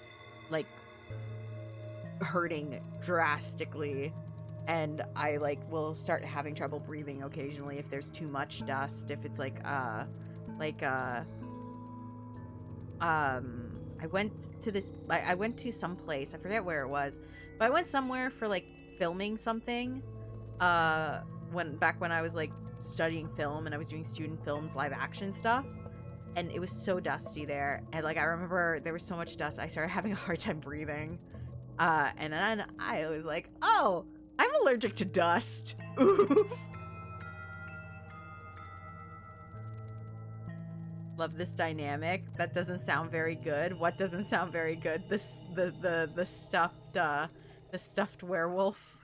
hurting drastically. And I will start having trouble breathing occasionally if there's too much dust. If it's I went to some place, I forget where it was, but I went somewhere for like filming something. Back when I was like studying film and I was doing student films, live action stuff, and it was so dusty there. And like I remember there was so much dust, I started having a hard time breathing. And then I was like, oh, I'm allergic to dust. Love this dynamic. That doesn't sound very good. What doesn't sound very good? The stuffed werewolf.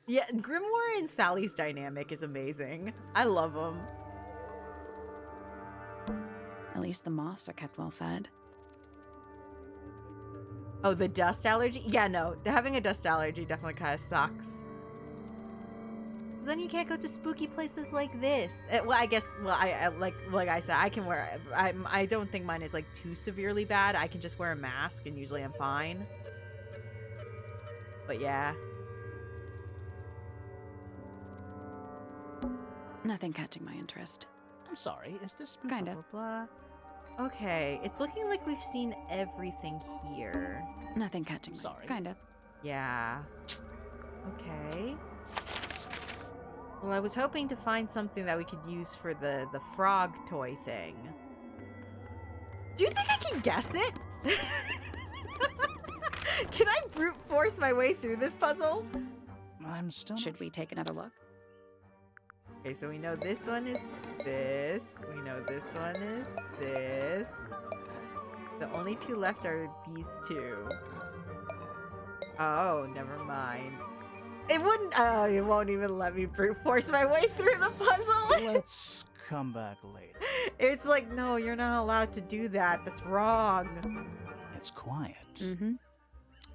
Yeah, Grimoire and Sally's dynamic is amazing. I love them. At least the moths are kept well fed. Oh, the dust allergy? Yeah, no. Having a dust allergy definitely kind of sucks. Then you can't go to spooky places like this. Well, I guess, I like I said, I can wear, I don't think mine is like too severely bad. I can just wear a mask and usually I'm fine. But yeah. Nothing catching my interest. I'm sorry, is this spooky? Kinda. Blah, blah, blah. Okay, it's looking like we've seen everything here. Nothing catching my Sorry. Kinda. Yeah. Okay. Well, I was hoping to find something that we could use for the frog toy thing. Do you think I can guess it? Can I brute force my way through this puzzle? I'm still... Should we take another look? Okay, so we know this one is this. We know this one is this. The only two left are these two. Oh, never mind. It wouldn't. It won't even let me brute force my way through the puzzle. Let's come back later. It's like, no, you're not allowed to do that. That's wrong. It's quiet. Mm-hmm.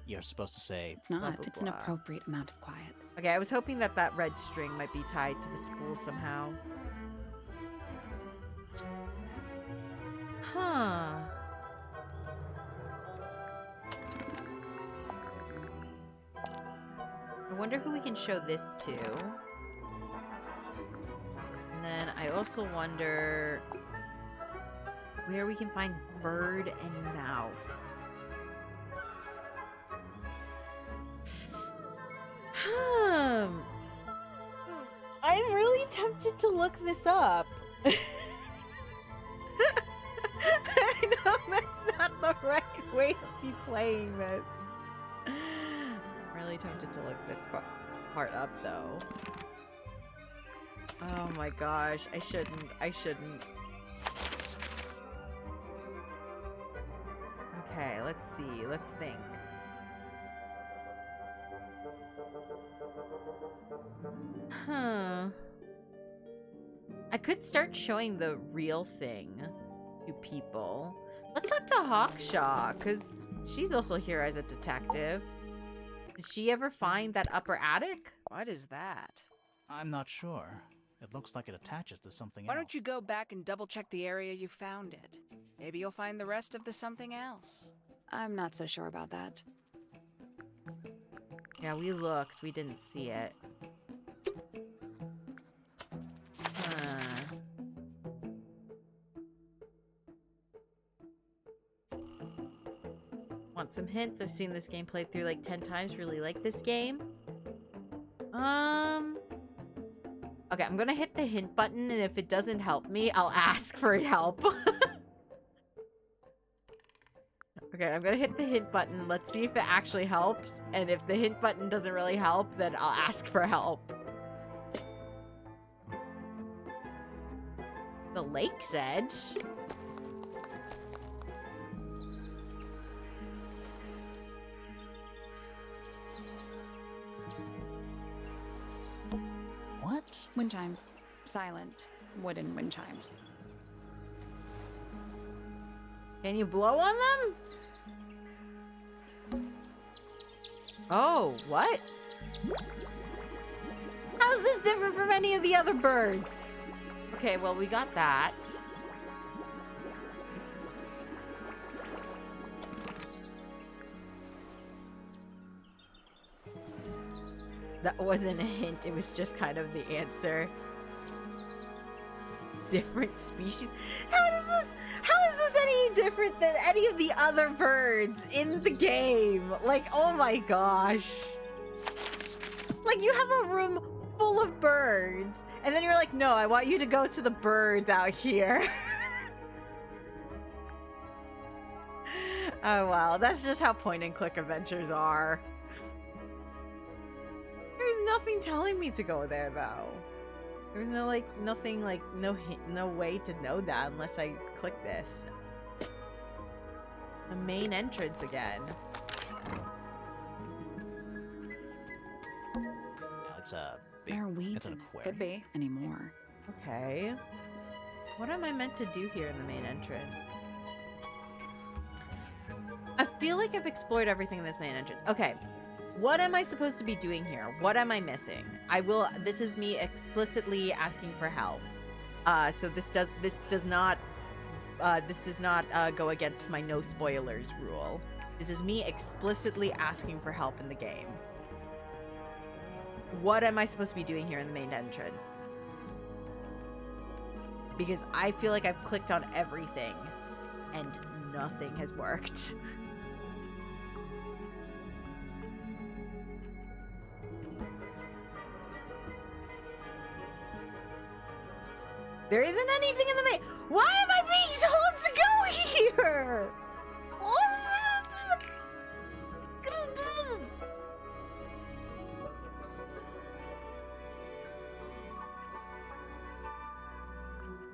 You're supposed to say... It's not. Blah, blah, It's an blah. appropriate amount of quiet. Okay, I was hoping that that red string might be tied to the spool somehow. Huh. I wonder who we can show this to. And then I also wonder where we can find bird and mouth. I'm really tempted to look this up. I know that's not the right way to be playing this. I'm really tempted to look this part up, though. Oh my gosh, I shouldn't. Okay, let's see. Let's think. Huh. I could start showing the real thing to people. Let's talk to Hawkshaw, because she's also here as a detective. Did she ever find that upper attic? What is that? I'm not sure. It looks like it attaches to something Why else. don't you go back and double check the area you found it? Maybe you'll find the rest of the something else. I'm not so sure about that. Yeah, we looked. We didn't see it. Huh. Want some hints? I've seen this game played through like 10 times. Really like this game. Okay, I'm gonna hit the hint button, and if it doesn't help me, I'll ask for help. Okay, I'm gonna hit the hint button. Let's see if it actually helps. And if the hint button doesn't really help, then I'll ask for help. The lake's edge? What? Wind chimes. Silent. Wooden wind chimes. Can you blow on them? Oh, what? How's this different from any of the other birds? Okay, well, we got that. That wasn't a hint, it was just kind of the answer. Different species? How is this any different than any of the other birds in the game? Like, oh my gosh. Like, you have a room full of birds, and then you're like, no, I want you to go to the birds out here. Oh wow, that's just how point-and-click adventures are. There's nothing telling me to go there, though. There's no, like, nothing, like, no way to know that unless I click this. The main entrance again. Yeah, it's a big, There are weeds it's an in it. aquarium. Could be anymore. Okay. What am I meant to do here in the main entrance? I feel like I've explored everything in this main entrance. Okay. What am I supposed to be doing here? What am I missing? This is me explicitly asking for help. So this does not go against my no spoilers rule. This is me explicitly asking for help in the game. What am I supposed to be doing here in the main entrance? Because I feel like I've clicked on everything and nothing has worked. There isn't anything in the main. Why am I being told to go here?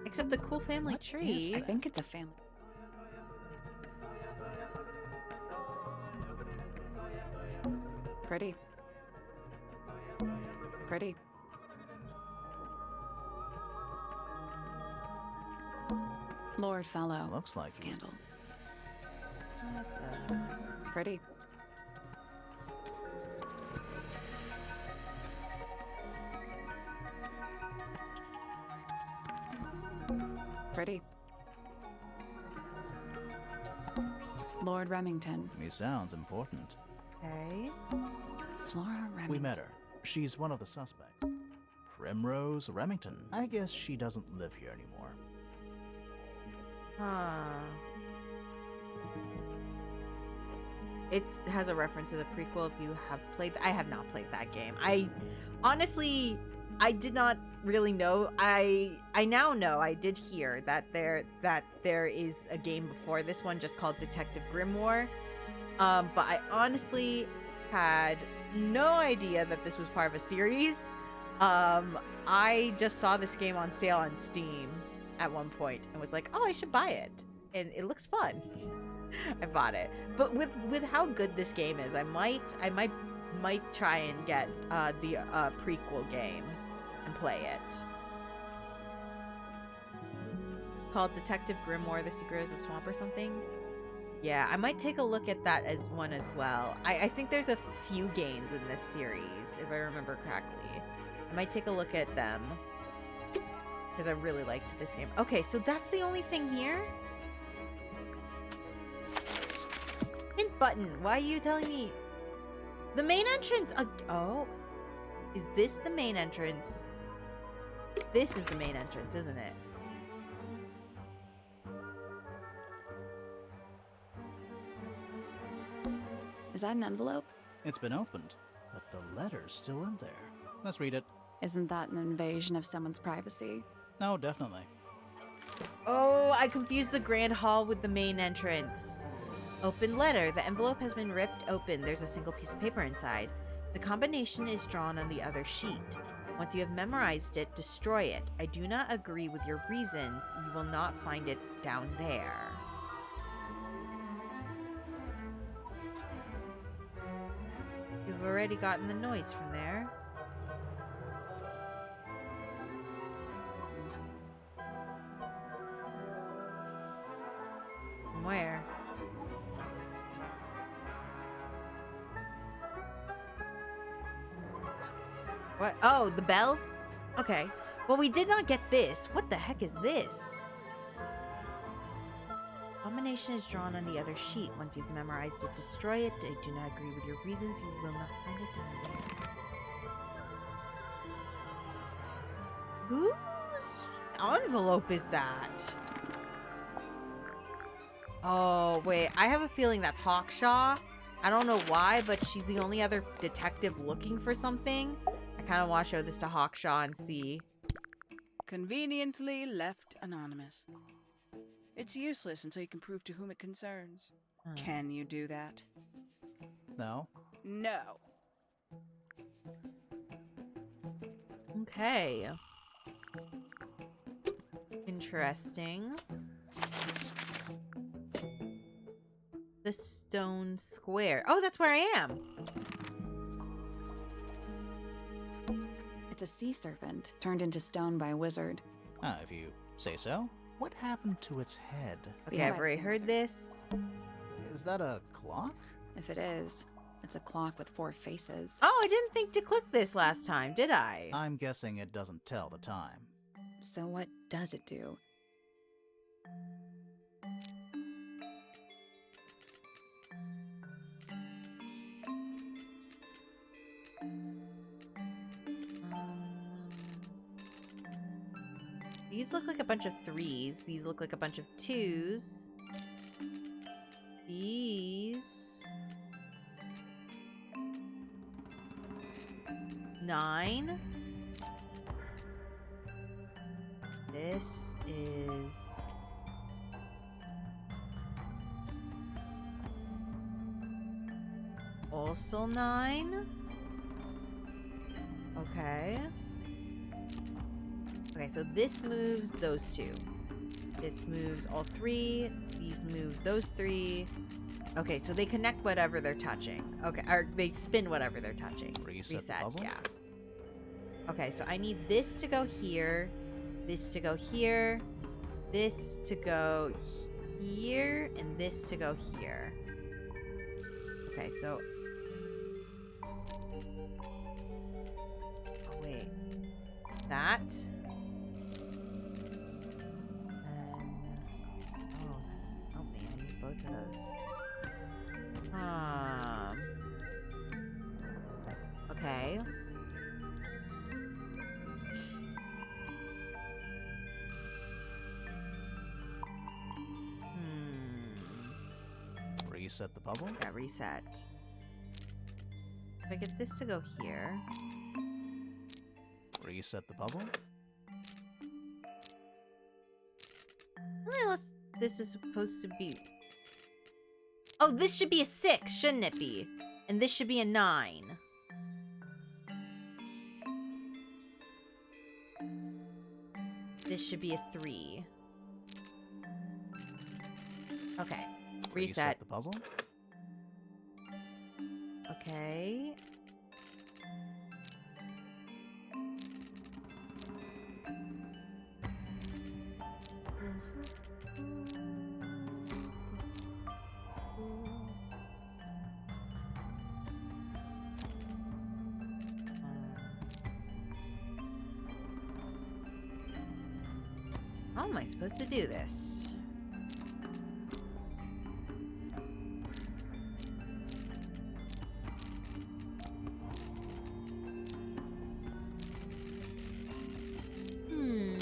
Except the cool family What tree. is I think it's a family. Pretty. Pretty. Lord Fellow. Looks like it. Scandal. What the- Pretty. Pretty. Lord Remington. He sounds important. Okay. Flora Remington. We met her. She's one of the suspects. Primrose Remington. I guess she doesn't live here anymore. Huh. It has a reference to the prequel if you have played. I have not played that game. I honestly, I did not really know. I now know. I did hear that there is a game before this one just called Detective Grimoire. But I honestly had no idea that this was part of a series. I just saw this game on sale on Steam at one point and was like, oh, I should buy it. And it looks fun. I bought it. But with how good this game is, I might might try and get the prequel game and play it. Called Detective Grimoire: The Secret of the Swamp or something. Yeah, I might take a look at that as one as well. I think there's a few games in this series, if I remember correctly. I might take a look at them because I really liked this game. Okay, so that's the only thing here? Hint button. Why are you telling me? The main entrance. Oh. Is this the main entrance? This is the main entrance, isn't it? Is that an envelope? It's been opened, but the letter's still in there. Let's read it. Isn't that an invasion of someone's privacy? No, definitely. Oh, I confused the grand hall with the main entrance. Open letter. The envelope has been ripped open. There's a single piece of paper inside. The combination is drawn on the other sheet. Once you have memorized it, destroy it. I do not agree with your reasons. You will not find it down there. You've already gotten the noise from there. From where? What? Oh, the bells? Okay. Well, we did not get this. What the heck is this? Combination is drawn on the other sheet. Once you've memorized it, destroy it. I do not agree with your reasons. You will not find it down there. Whose envelope is that? Oh, wait. I have a feeling that's Hawkshaw. I don't know why, but she's the only other detective looking for something. I kind of want to show this to Hawkshaw and see. Conveniently left anonymous. It's useless until you can prove to whom it concerns. Can you do that? No. No. Okay. Interesting. The stone square. Oh, that's where I am. It's a sea serpent turned into stone by a wizard. If you say so. What happened to its head? Okay, Yeah, I've already it's heard this. Is that a clock? If it is, it's a clock with 4 faces. Oh, I didn't think to click this last time, did I? I'm guessing it doesn't tell the time. So what does it do? These look like a bunch of 3s. These look like a bunch of 2s. These... 9. This is... also 9. Okay. Okay, so this moves those 2. This moves all 3. These move those 3. Okay, so they connect whatever they're touching. Okay, or they spin whatever they're touching. Reset the puzzle? Yeah. Okay, so I need this to go here, this to go here, this to go here, and this to go here. Okay, so... wait. That... oh man, I need both of those. Okay. Reset the puzzle? Yeah, reset. If I get this to go here. Reset the puzzle? Unless this is supposed to be... oh, this should be a 6, shouldn't it be? And this should be a 9. This should be a 3. Okay. Reset. The puzzle? Okay. How am I supposed to do this?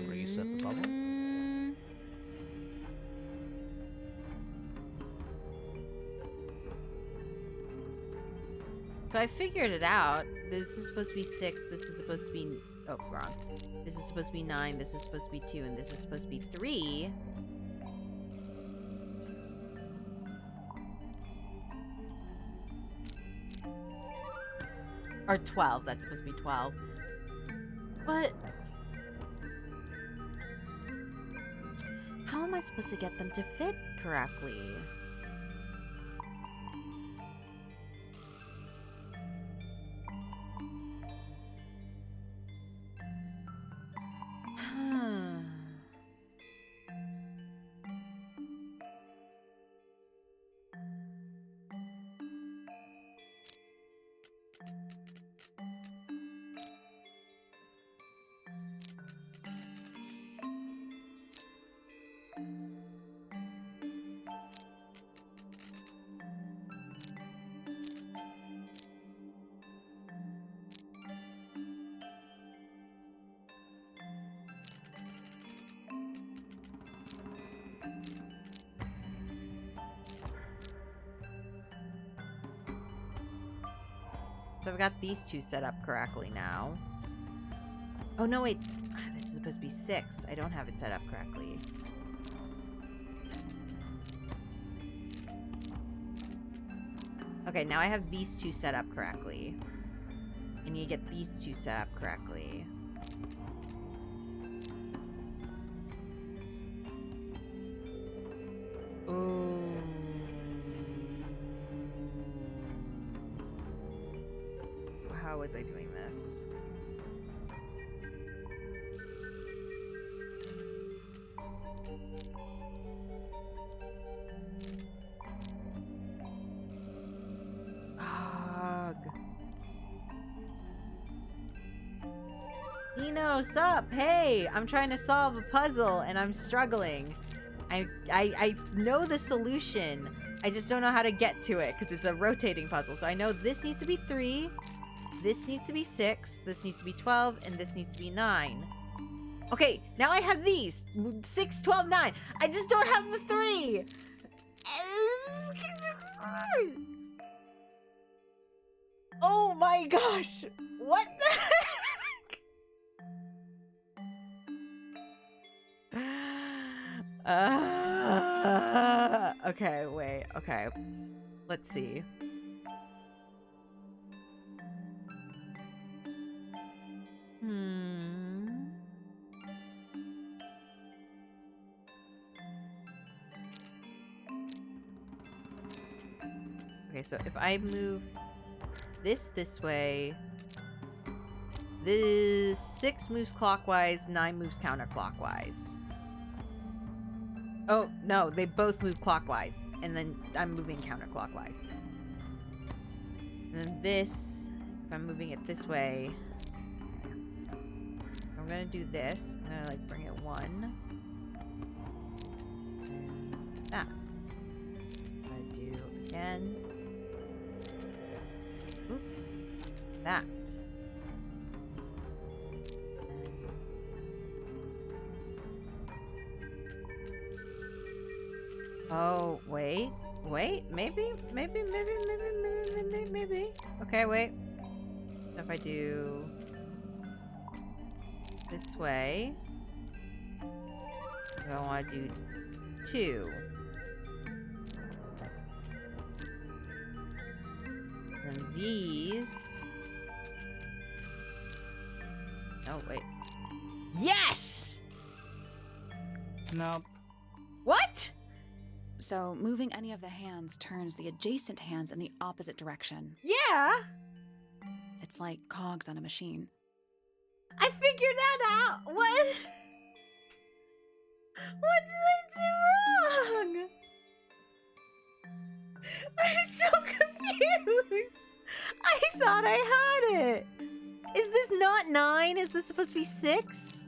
Reset the puzzle. So I figured it out. This is supposed to be 6. This is supposed to be... Oh, wrong. This is supposed to be 9. This is supposed to be 2. And this is supposed to be 3. Or 12. That's supposed to be 12. But... how am I supposed to get them to fit correctly? So I've got these two set up correctly now. Oh, no, wait. This is supposed to be 6. I don't have it set up correctly. Okay, now I have these two set up correctly. And you get these two set up correctly. How was I doing this? Ugh. Dino, sup? Hey, I'm trying to solve a puzzle and I'm struggling. I know the solution. I just don't know how to get to it because it's a rotating puzzle. So I know this needs to be 3. This needs to be 6, this needs to be 12, and this needs to be 9. Okay, now I have these. 6, 12, 9. I just don't have the 3. Oh my gosh. What the heck? Okay, wait. Okay. Let's see. Okay, so if I move this way, this 6 moves clockwise, 9 moves counterclockwise. Oh, no, they both move clockwise, and then I'm moving counterclockwise. And then this, if I'm moving it this way, I'm gonna do this. I'm gonna like bring it 1. And that. I'm gonna do again. Oop. That. Oh, wait. Wait, maybe. Okay, wait. So if I do this way, I want to do 2. And these. Oh, wait. Yes! No. What? So moving any of the hands turns the adjacent hands in the opposite direction. Yeah! It's like cogs on a machine. I figured that out! What? What did I do wrong? I'm so confused! I thought I had it! Is this not 9? Is this supposed to be 6?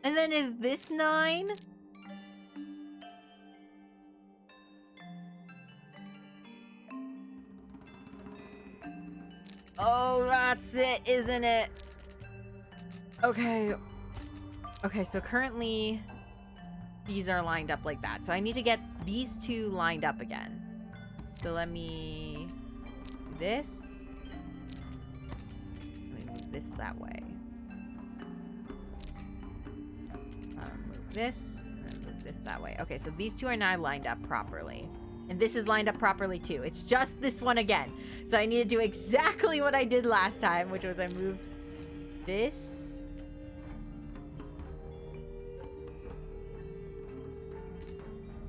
And then is this 9? Oh, that's it, isn't it? Okay. Okay, so currently these are lined up like that. So I need to get these two lined up again. So let me do this. Let me move this that way. Move this, and move this that way. Okay, so these two are now lined up properly. And this is lined up properly too. It's just this one again. So I need to do exactly what I did last time, which was I moved this.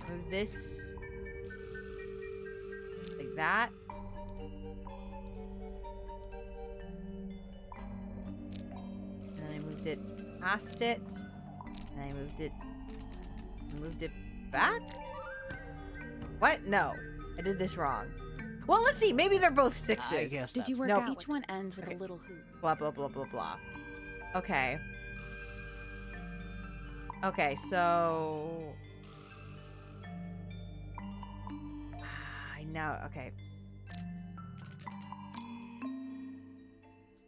Move this like that. And then I moved it past it. And I moved it back? What? No. I did this wrong. Well, let's see. Maybe they're both 6s. I guess Did you that's- work Nope. out? Each one ends with Okay. a little hoop. Blah, blah, blah, blah, blah. Okay. Okay, so... I know. Okay.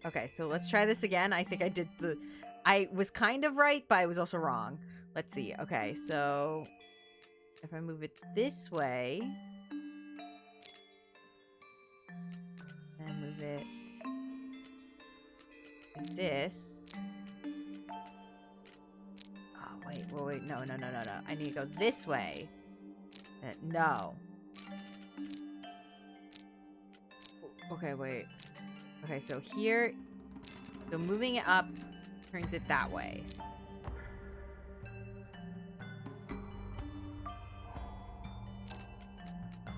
Okay, so let's try this again. I think I did the... I was kind of right, but I was also wrong. Let's see. Okay, so... If I move it this way... And move it... like this... Oh, wait. No. I need to go this way. No. Okay, wait. Okay, so here... So moving it up turns it that way.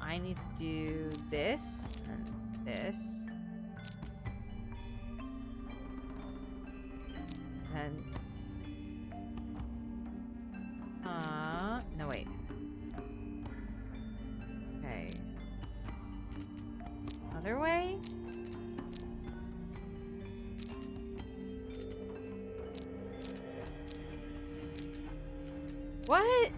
I need to do this and this. And... no, wait. Okay. Other way? What?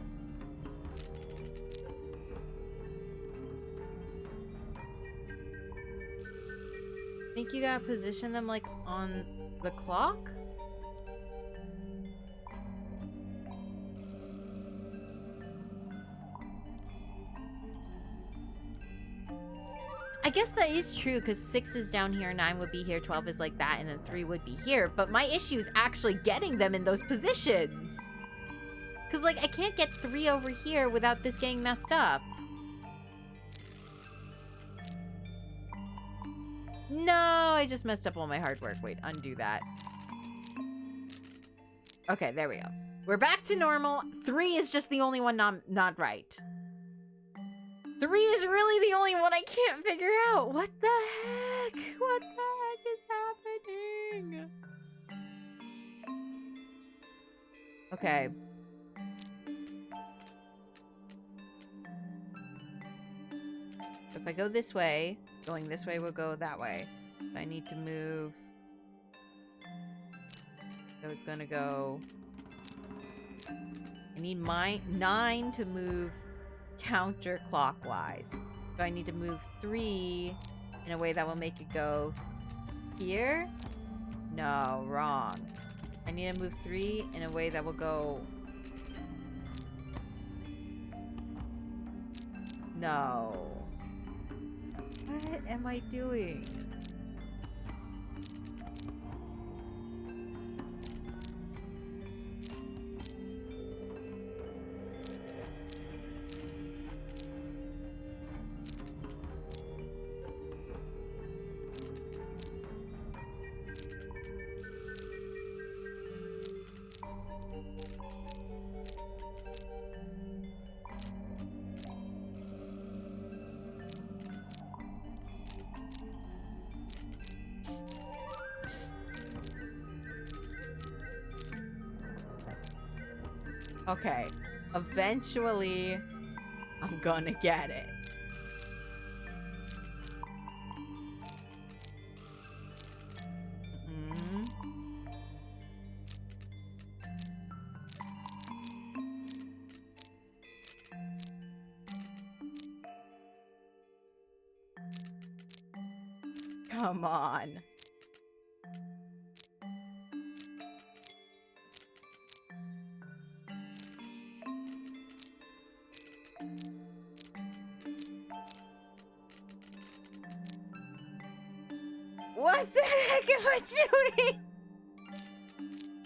Think you gotta position them like on the clock? I guess that is true, because 6 is down here, 9 would be here, 12 is like that, and then 3 would be here. But my issue is actually getting them in those positions. Because, like, I can't get 3 over here without this getting messed up. No, I just messed up all my hard work. Wait, undo that. Okay, there we go. We're back to normal. 3 is just the only one not right. 3 is really the only one I can't figure out. What the heck? What the heck is happening? Okay. If I go this way, going this way will go that way. I need to move. So it's gonna go... I need my 9 to move counterclockwise. So I need to move 3 in a way that will make it go here? No, wrong. I need to move 3 in a way that will go... No. What am I doing? Okay, eventually, I'm gonna get it. Come on. What the heck am I doing?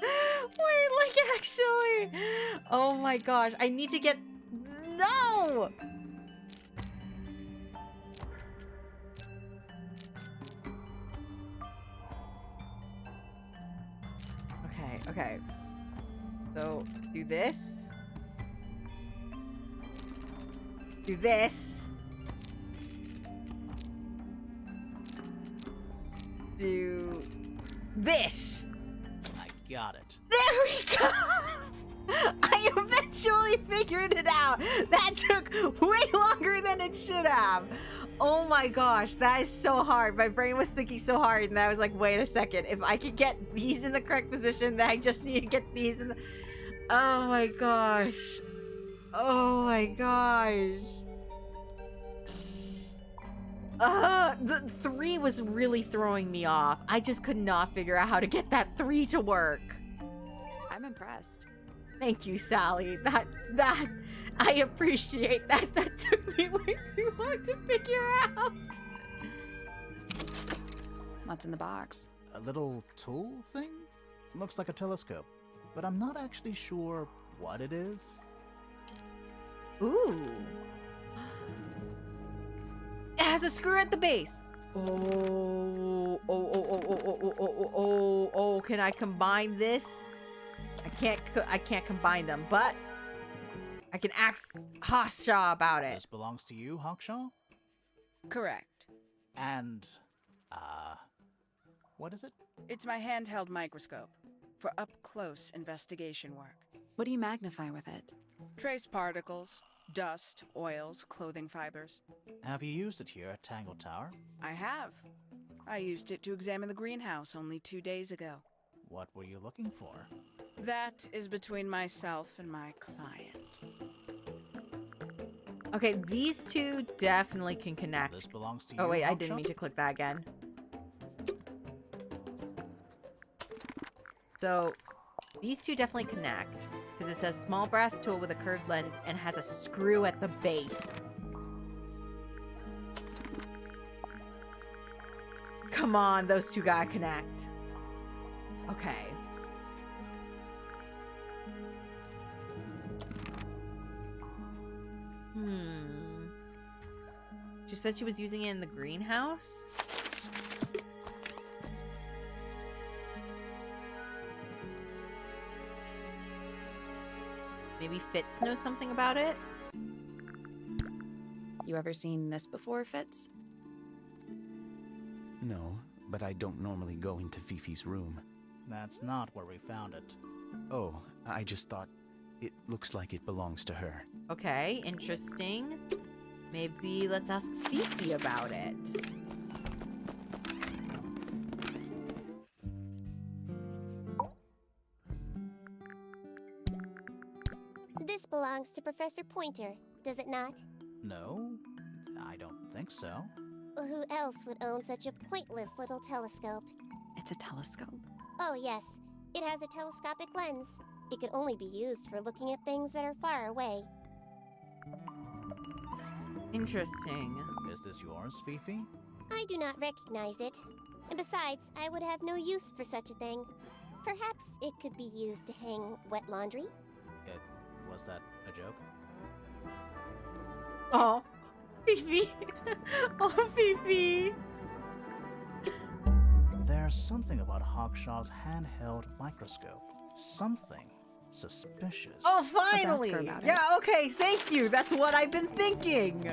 Wait, like actually. Oh my gosh, I need to get... No! Okay. So, do this. Do this. Do this. I got it. There we go! I eventually figured it out! That took way longer than it should have! Oh my gosh, that is so hard. My brain was thinking so hard, and I was like, wait a second. If I could get these in the correct position, then I just need to get these in the... Oh my gosh. Oh my gosh. The 3 was really throwing me off. I just could not figure out how to get that 3 to work. I'm impressed. Thank you, Sally. That I appreciate that. That took me way too long to figure out. What's in the box? A little tool thing? Looks like a telescope, but I'm not actually sure what it is. Ooh. It has a screw at the base. Oh, can I combine this? I can't combine them, but I can ask Hawkshaw about it. This belongs to you, Hawkshaw? Correct. And, what is it? It's my handheld microscope for up-close investigation work. What do you magnify with it? Trace particles, dust, oils, clothing fibers. Have you used it here at Tangle Tower? I have. I used it to examine the greenhouse only 2 days ago. What were you looking for? That is between myself and my client. Okay, these two definitely can connect. This belongs to you, Oh wait, I Hawkshaw? didn't mean to click that again. So, these two definitely connect. Because it says small brass tool with a curved lens and has a screw at the base. Come on, those two gotta connect. Okay. She said she was using it in the greenhouse? Maybe Fitz knows something about it? You ever seen this before, Fitz? No, but I don't normally go into Fifi's room. That's not where we found it. Oh, I just thought it looks like it belongs to her. Okay, interesting. Maybe let's ask Fifi about it. This belongs to Professor Pointer, does it not? No, I don't think so. Who else would own such a pointless little telescope? It's a telescope. Oh yes, it has a telescopic lens. It can only be used for looking at things that are far away. Interesting. Is this yours, Fifi? I do not recognize it. And besides, I would have no use for such a thing. Perhaps it could be used to hang wet laundry? Was that a joke? Oh, Fifi. Oh, Fifi. There's something about Hawkshaw's handheld microscope. Something suspicious. Oh, Let's ask finally. her about it. Yeah, okay, thank you. That's what I've been thinking.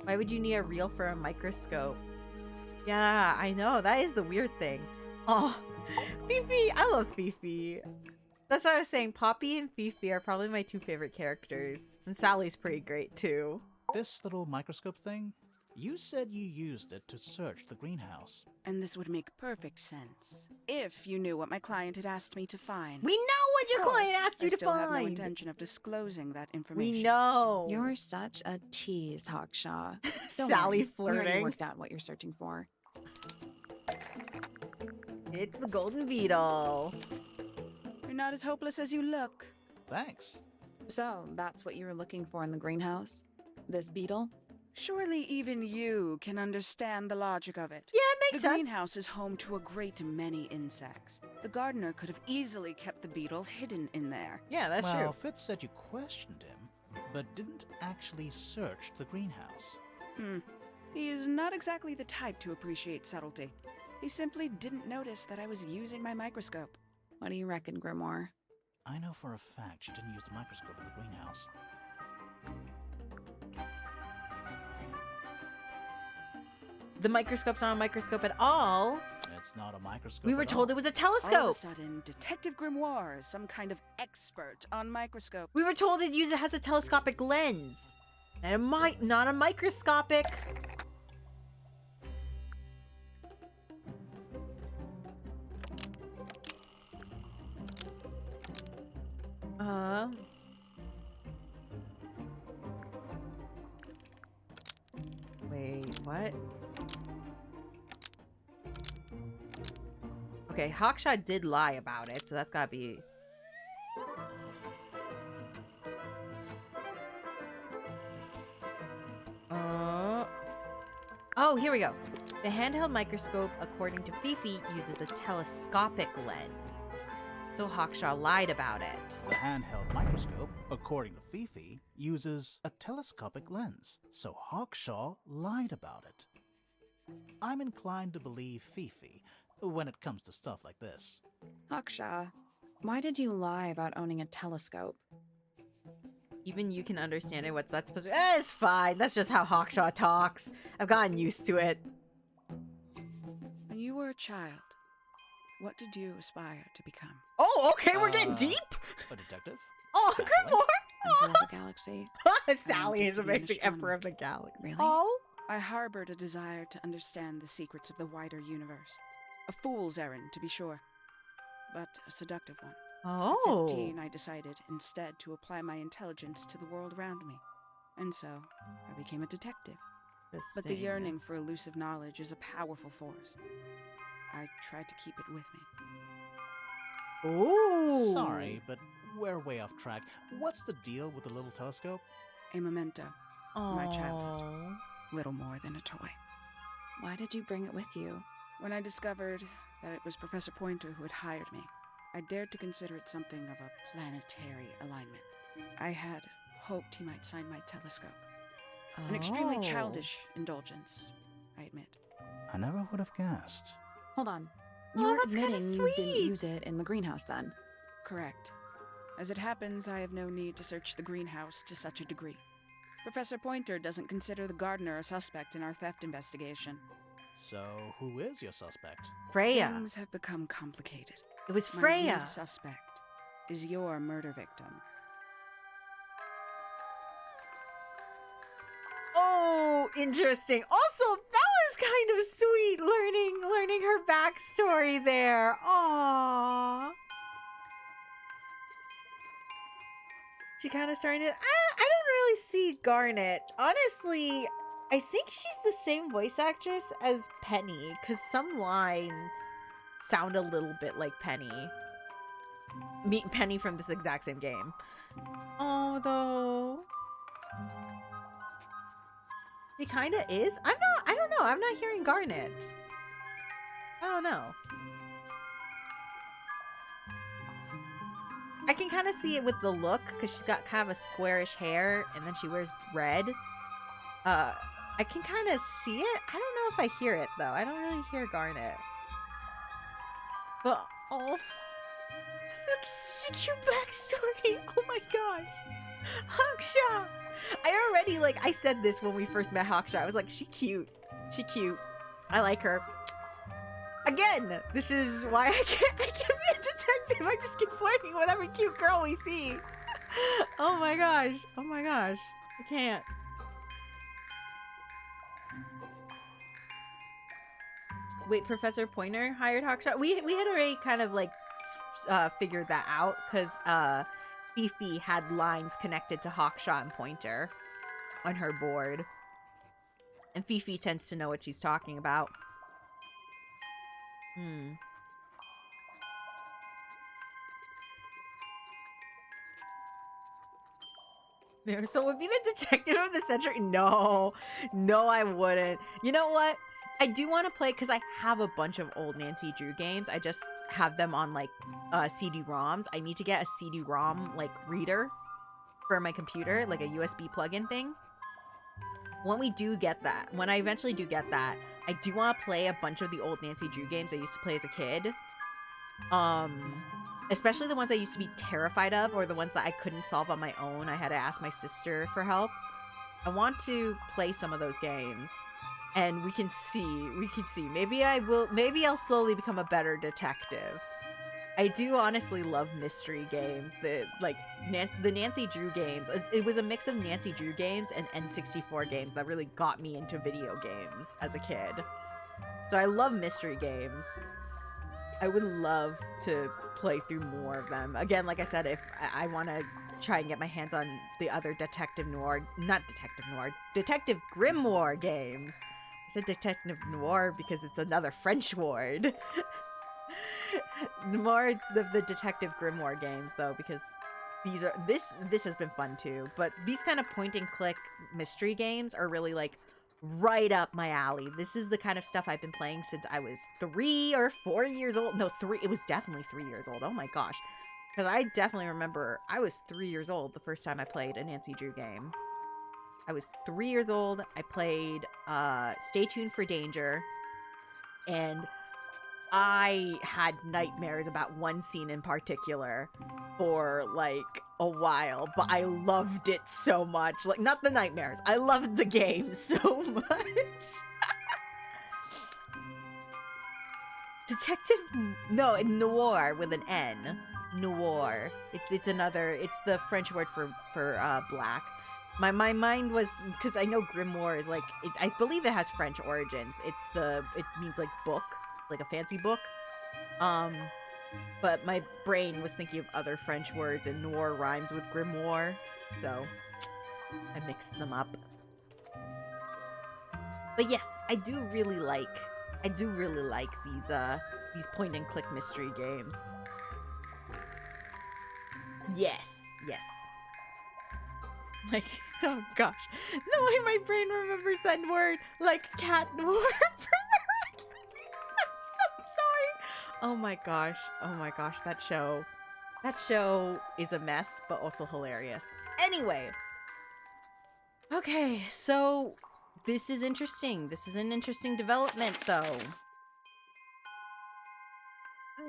Why would you need a reel for a microscope? Yeah, I know. That is the weird thing. Oh, Fifi. I love Fifi. That's what I was saying. Poppy and Fifi are probably my two favorite characters. And Sally's pretty great, too. This little microscope thing? You said you used it to search the greenhouse. And this would make perfect sense if you knew what my client had asked me to find. We know what your Of course, client asked you I to still have no find. intention of disclosing that information. We know. You're such a tease, Hawkshaw. Don't Sally worry. We already flirting. worked out what you're searching for. It's the golden beetle. You're not as hopeless as you look. Thanks. So, that's what you were looking for in the greenhouse? This beetle? Surely even you can understand the logic of it. Yeah, it makes The sense. greenhouse is home to a great many insects. The gardener could have easily kept the beetle hidden in there. Yeah, that's well, true. Fitz said you questioned him, but didn't actually search the greenhouse. He is not exactly the type to appreciate subtlety. He simply didn't notice that I was using my microscope. What do you reckon, Grimoire? I know for a fact she didn't use the microscope in the greenhouse. The microscope's not a microscope at all. It's not a microscope. We were at told all. it was a All of telescope. a sudden, Detective Grimoire is some kind of expert on microscopes. We were told it has a telescopic lens. And not a microscopic. Wait, what? Okay, Hawkshot did lie about it, so that's gotta be... Oh, here we go. The handheld microscope, according to Fifi, uses a telescopic lens. So Hawkshaw lied about it. The handheld microscope, according to Fifi, uses a telescopic lens, so Hawkshaw lied about it. I'm inclined to believe Fifi when it comes to stuff like this. Hawkshaw, why did you lie about owning a telescope? Even you can understand it. What's that supposed to be? It's fine. That's just how Hawkshaw talks. I've gotten used to it. When you were a child, what did you aspire to become? Oh, okay, we're getting deep. A detective? Oh, Definitely. Grimoire. Emperor of the Galaxy? Sally is to be an amazing astronomer. Emperor of the Galaxy. Really? Oh. I harbored a desire to understand the secrets of the wider universe. A fool's errand, to be sure, but a seductive one. Oh. At 15, I decided instead to apply my intelligence to the world around me. And so, I became a detective. But the Interesting. yearning for elusive knowledge is a powerful force. I tried to keep it with me. Ooh. Sorry, but we're way off track. What's the deal with the little telescope? A memento, my childhood. Aw. Little more than a toy. Why did you bring it with you? When I discovered that it was Professor Pointer who had hired me, I dared to consider it something of a planetary alignment. I had hoped he might sign my telescope. An extremely Oh. childish indulgence, I admit. I never would have guessed. Hold on. Oh, You're that's kinda admitting you didn't sweet. use it in the greenhouse then? Correct. As it happens, I have no need to search the greenhouse to such a degree. Professor Pointer doesn't consider the gardener a suspect in our theft investigation. So, who is your suspect? Freya. Things have become complicated. It was My Freya. lead suspect is your murder victim. Oh, interesting. Also, that was kind of sweet learning her backstory there. Aww. She kind of starting to... I don't really see Garnet. Honestly, I think she's the same voice actress as Penny, because some lines sound a little bit like Penny. Penny from this exact same game. Oh, though. He kind of is. I don't know. I'm not hearing Garnet. I don't know. I can kind of see it with the look because she's got kind of a squarish hair and then she wears red. I can kind of see it. I don't know if I hear it though. I don't really hear Garnet. But oh, this is such a cute backstory. Oh my gosh, Hawkshaw. I already I said this when we first met Hawkshaw. I was like, she cute. She cute. I like her. Again, this is why I can't be a detective. I just keep flirting with every cute girl we see. Oh my gosh. Oh my gosh. I can't. Wait, Professor Pointer hired Hawkshaw? We had already kind of figured that out because Fifi had lines connected to Hawkshaw and Pointer on her board. And Fifi tends to know what she's talking about. Marisol would be the detective of the century. No, no, I wouldn't. You know what? I do want to play because I have a bunch of old Nancy Drew games. I just have them on like CD-ROMs. I need to get a CD-ROM like reader for my computer, like a USB plug-in thing. When we do get that, when I eventually do get that, I do want to play a bunch of the old Nancy Drew games I used to play as a kid. Especially the ones I used to be terrified of, or the ones that I couldn't solve on my own. I had to ask my sister for help. I want to play some of those games, and we can see. Maybe I'll slowly become a better detective. I do honestly love mystery games. The Nancy Drew games. It was a mix of Nancy Drew games and N64 games that really got me into video games as a kid. So I love mystery games. I would love to play through more of them. Again, like I said, if I want to try and get my hands on the other Detective Grimoire games. I said Detective Noir because it's another French word. More the Detective Grimoire games, though, because this has been fun too. But these kind of point and click mystery games are really like right up my alley. This is the kind of stuff I've been playing since I was 3 or 4 years old. No, 3. It was definitely 3 years old. Oh my gosh. Because I definitely remember I was 3 years old the first time I played a Nancy Drew game. I was 3 years old. I played Stay Tuned for Danger. And I had nightmares about one scene in particular for like a while, but I loved it so much. Like, not the nightmares. I loved the game so much. Noir with an N. Noir. It's the French word for black. My mind was, because I know grimoire is like, I believe it has French origins. It means like book. Like a fancy book. But my brain was thinking of other French words, and noir rhymes with grimoire, so I mixed them up. But yes, I do really like these point and click mystery games. Yes. Like, oh gosh, the way my brain remembers that word, like cat noir. Oh my gosh, that show is a mess, but also hilarious. Anyway, okay, so this is interesting. This is an interesting development, though.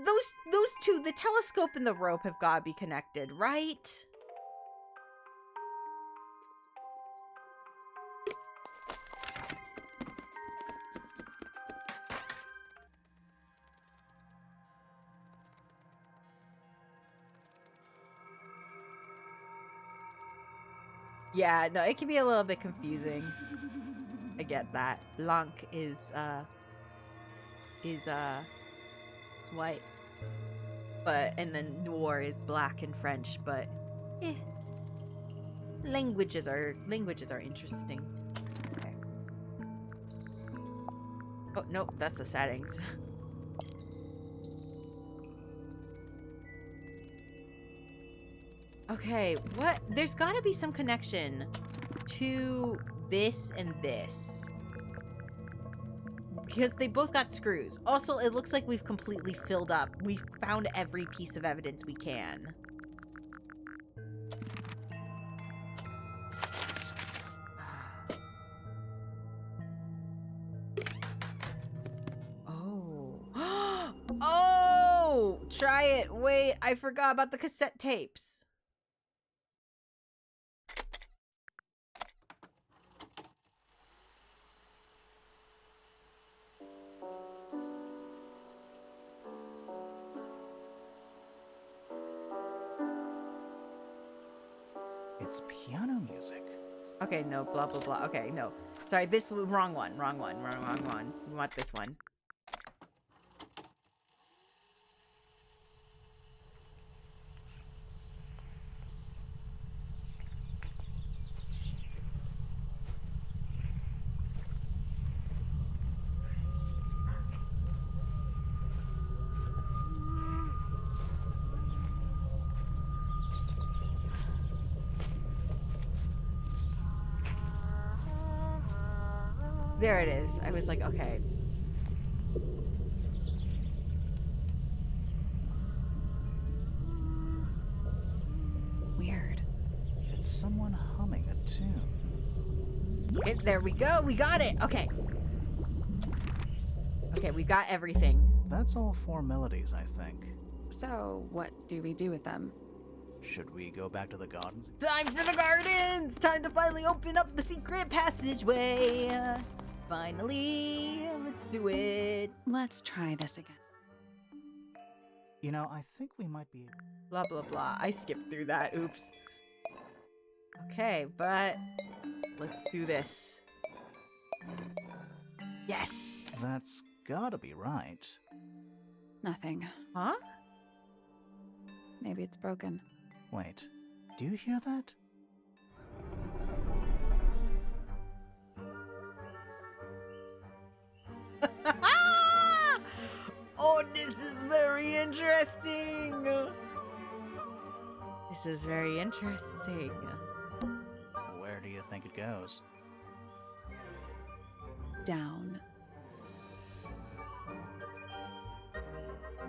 Those two, the telescope and the rope, have got to be connected, right? Yeah, no, it can be a little bit confusing. I get that. Blanc is it's white. But, and then noir is black in French, but languages are interesting. Okay. Oh, nope, that's the settings. Okay, what? There's gotta be some connection to this and this. Because they both got screws. Also, it looks like we've completely filled up. We've found every piece of evidence we can. Oh. Oh! Try it. Wait, I forgot about the cassette tapes. It's piano music. Okay, no, blah, blah, blah. Okay, no. Sorry, this was wrong one. Wrong one. We want this one. There it is. I was like, okay. Weird. It's someone humming a tune. Okay, there we go. We got it. Okay. Okay, we got everything. That's all 4 melodies, I think. So, what do we do with them? Should we go back to the gardens? Time for the gardens! Time to finally open up the secret passageway. Finally, let's do it. Let's try this again. You know, I think we might be... Blah, blah, blah. I skipped through that. Oops. Okay, but let's do this. Yes! That's gotta be right. Nothing. Huh? Maybe it's broken. Wait, do you hear that? Oh, this is very interesting. This is very interesting. Where do you think it goes? Down.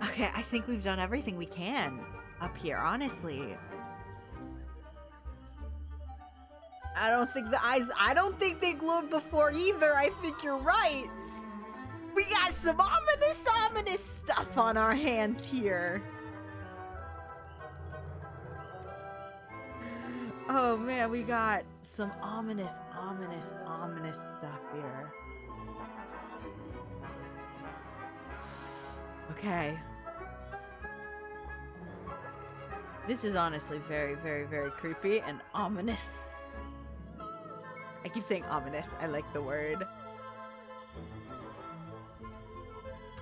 Okay, I think we've done everything we can up here, honestly. I don't think the eyes, I don't think they glowed before either. I think you're right. We got some ominous stuff on our hands here. Oh man, we got some ominous stuff here. Okay. This is honestly very creepy and ominous. I keep saying ominous. I like the word.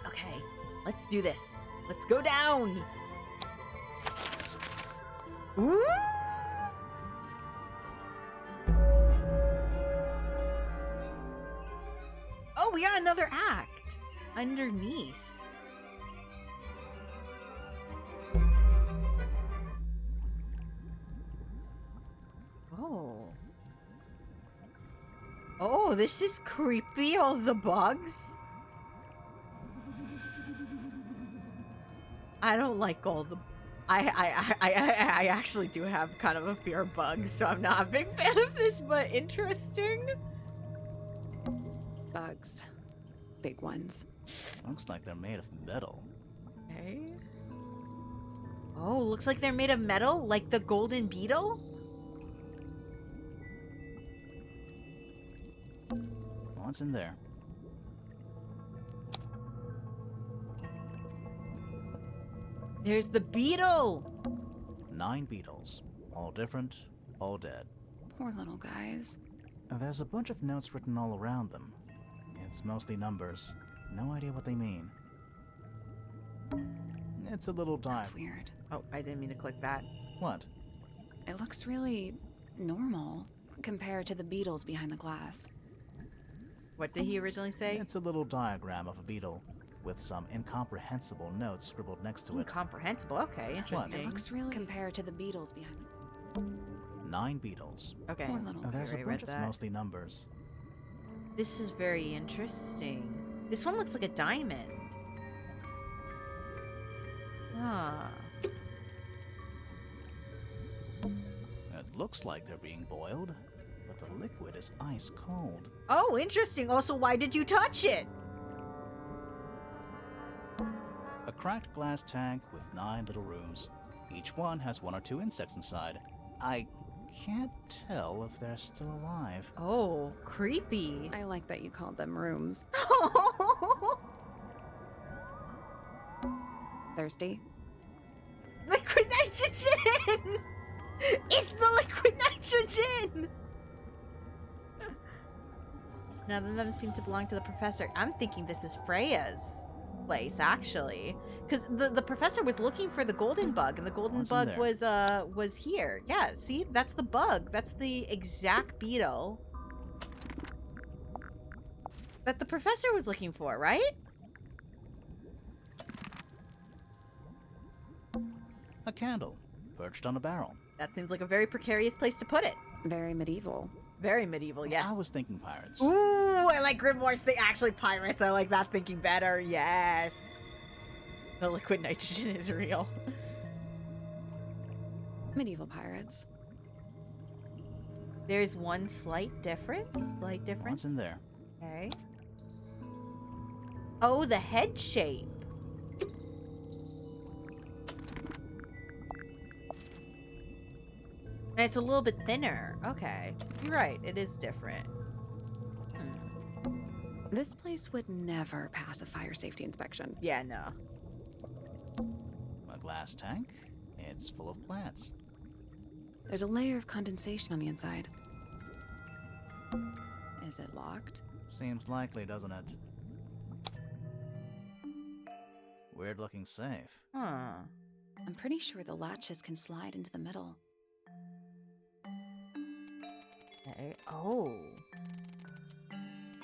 Okay, let's do this. Let's go down. Ooh! Oh, we got another act underneath. Oh. Oh, this is creepy, all the bugs. I don't like all the... I actually do have kind of a fear of bugs, so I'm not a big fan of this, but interesting. Bugs. Big ones. Looks like they're made of metal. Okay. Oh, looks like they're made of metal, like the golden beetle? What's in there? There's the beetle! 9 beetles. All different, all dead. Poor little guys. There's a bunch of notes written all around them. It's mostly numbers. No idea what they mean. It's a little dark. That's weird. Oh, I didn't mean to click that. What? It looks really normal compared to the beetles behind the glass. What did he originally say? It's a little diagram of a beetle, with some incomprehensible notes scribbled next to it. Incomprehensible? Okay, interesting. It looks really compared to the beetles behind the... 9 beetles. Okay. Poor little There's a I bunch read of that. mostly numbers. This is very interesting. This one looks like a diamond. Ah. It looks like they're being boiled, but the liquid is ice cold. Oh, interesting. Also, why did you touch it? A cracked glass tank with 9 little rooms. Each one has 1 or 2 insects inside. I can't tell if they're still alive. Oh, creepy. I like that you called them rooms. Thirsty? Liquid nitrogen! It's the liquid nitrogen! None of them seem to belong to the professor. I'm thinking this is Freya's place, actually. Because the professor was looking for the golden bug, and the golden What's in bug there? was here. Yeah, see? That's the bug. That's the exact beetle that the professor was looking for, right? A candle, perched on a barrel. That seems like a very precarious place to put it. Very medieval. Very medieval, yes. I was thinking pirates. Ooh, I like grimoires. They actually pirates. I like that thinking better. Yes. The liquid nitrogen is real. Medieval pirates. There's one slight difference. Slight difference. What's in there? Okay. Oh, the head shape. And it's a little bit thinner. Okay. You're right. It is different. This place would never pass a fire safety inspection. Yeah, no. A glass tank? It's full of plants. There's a layer of condensation on the inside. Is it locked? Seems likely, doesn't it? Weird looking safe. Huh. I'm pretty sure the latches can slide into the middle. Okay. Oh.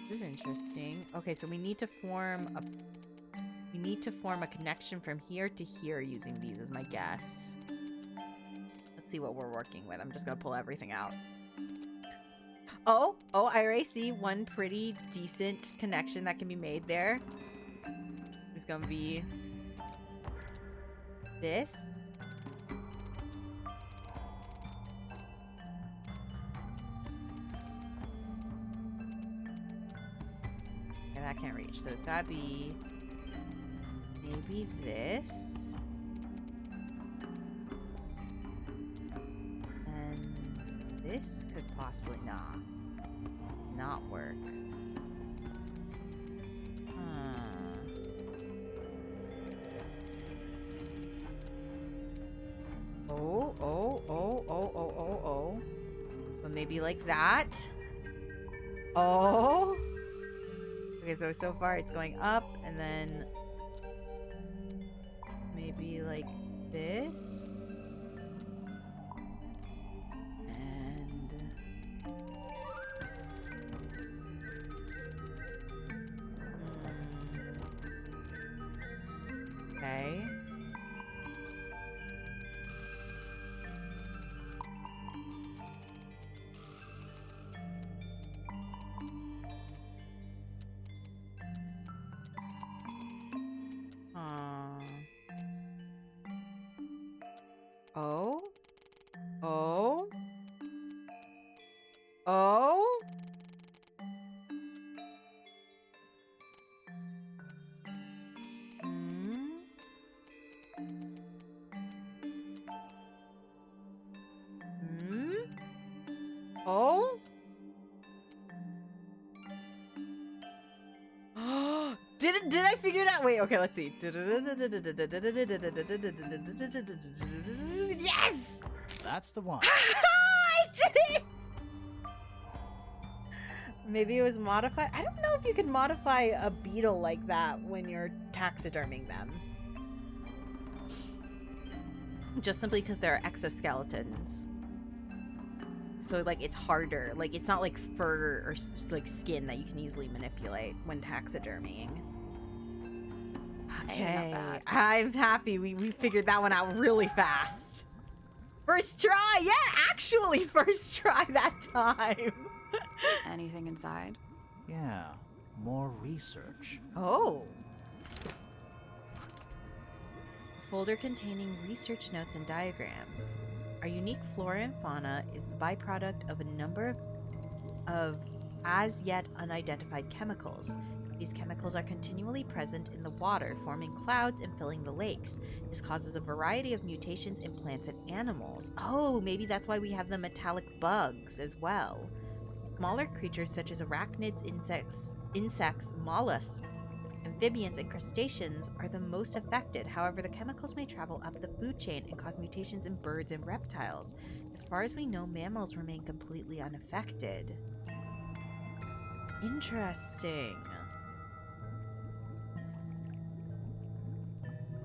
This is interesting. Okay, so we need to form a connection from here to here using these is my guess. Let's see what we're working with. I'm just gonna pull everything out. Oh, I already see one pretty decent connection that can be made there. It's gonna be this. And that can't reach, so it's gotta be maybe this. And this could possibly not work. Oh. But maybe like that. Oh. Okay, so far it's going up, and then maybe like this. And okay. Oh. Oh. Did I figure it out? Wait, okay, let's see. Yes! That's the one. I did it! Maybe it was modified. I don't know if you can modify a beetle like that when you're taxiderming them. Just simply because they're exoskeletons. So, like, it's harder. Like, it's not like fur or, like, skin that you can easily manipulate when taxidermying. Okay. I'm happy we figured that one out really fast. First try! Yeah, actually first try that time. Anything inside? Yeah, more research. Oh. A folder containing research notes and diagrams. Our unique flora and fauna is the byproduct of a number of as yet unidentified chemicals. These chemicals are continually present in the water, forming clouds and filling the lakes. This causes a variety of mutations in plants and animals. Oh, maybe that's why we have the metallic bugs as well. Smaller creatures such as arachnids, insects, mollusks, amphibians, and crustaceans are the most affected. However, the chemicals may travel up the food chain and cause mutations in birds and reptiles. As far as we know, mammals remain completely unaffected. Interesting.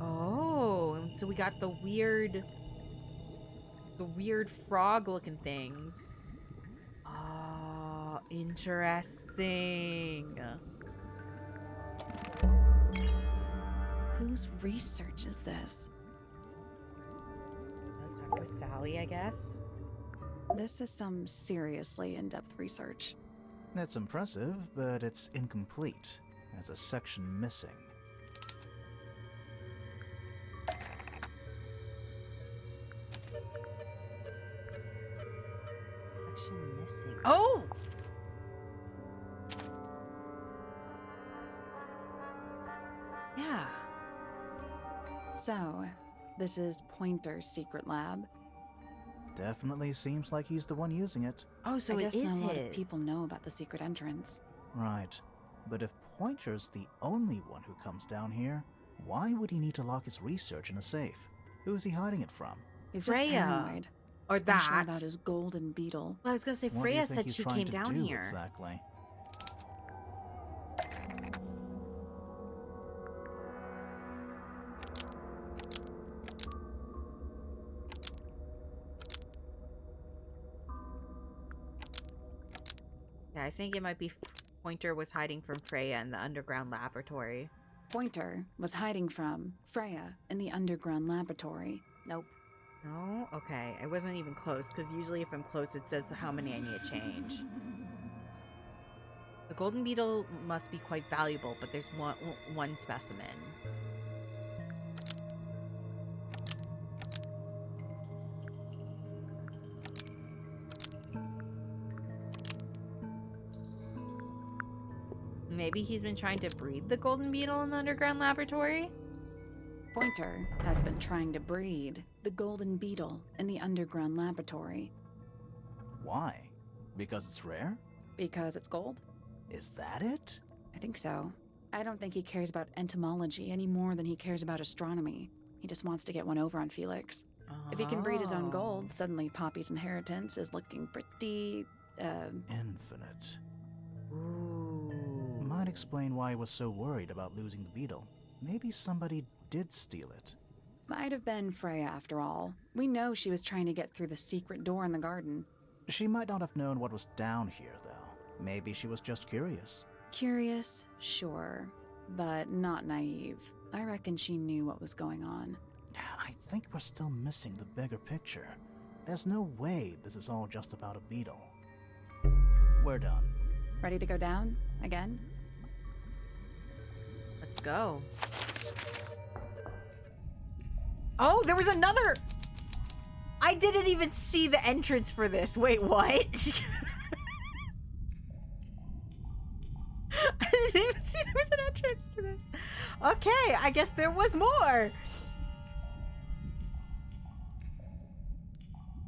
Oh, so we got the weird frog-looking things. Oh, interesting. Whose research is this? Let's talk with Sally, I guess. This is some seriously in-depth research. It's impressive, but it's incomplete. There's a section missing. Section missing. Oh! Yeah. So, this is Pointer's secret lab. Definitely seems like he's the one using it. Oh, so I it guess is not a lot his. of people know about the secret entrance. Right. But if Pointer's the only one who comes down here, why would he need to lock his research in a safe? Who is he hiding it from? He's just Freya. paranoid. Or especially that. about his golden beetle. Well, I was gonna say, What do you Freya think said he's she trying came to down do here. Exactly. Yeah, I think it might be Pointer was hiding from Freya in the underground laboratory. Pointer was hiding from Freya in the underground laboratory. Nope. No? Okay, I wasn't even close, because usually if I'm close it says how many I need to change. The golden beetle must be quite valuable, but there's one specimen. Maybe he's been trying to breed the golden beetle in the underground laboratory? Pointer has been trying to breed the golden beetle in the underground laboratory. Why? Because it's rare? Because it's gold? Is that it? I think so. I don't think he cares about entomology any more than he cares about astronomy. He just wants to get one over on Felix. If he can breed his own gold, suddenly Poppy's inheritance is looking pretty, Infinite. Ooh. Might explain why he was so worried about losing the beetle. Maybe somebody did steal it. Might have been Freya after all. We know she was trying to get through the secret door in the garden. She might not have known what was down here, though. Maybe she was just curious. Curious, sure, but not naive. I reckon she knew what was going on. I think we're still missing the bigger picture. There's no way this is all just about a beetle. We're done. Ready to go down? Again? Let's go. Oh, there was another! I didn't even see the entrance for this. Wait, what? I didn't even see there was an entrance to this. Okay, I guess there was more.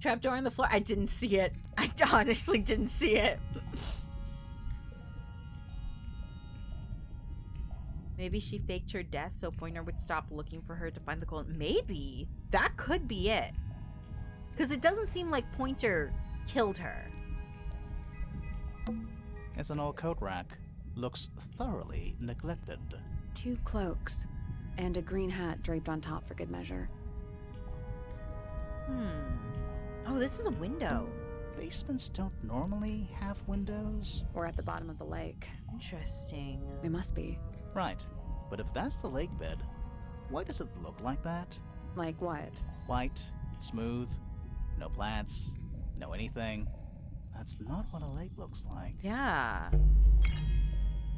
Trapdoor on the floor. I didn't see it. I honestly didn't see it. Maybe she faked her death so Pointer would stop looking for her to find the gold. Maybe. That could be it. Because it doesn't seem like Pointer killed her. It's an old coat rack. Looks thoroughly neglected. 2 cloaks, and a green hat draped on top for good measure. Oh, this is a window. Basements don't normally have windows. We're at the bottom of the lake. Interesting. It must be. Right. But if that's the lake bed, why does it look like that? Like what? White, smooth, no plants, no anything. That's not what a lake looks like. Yeah.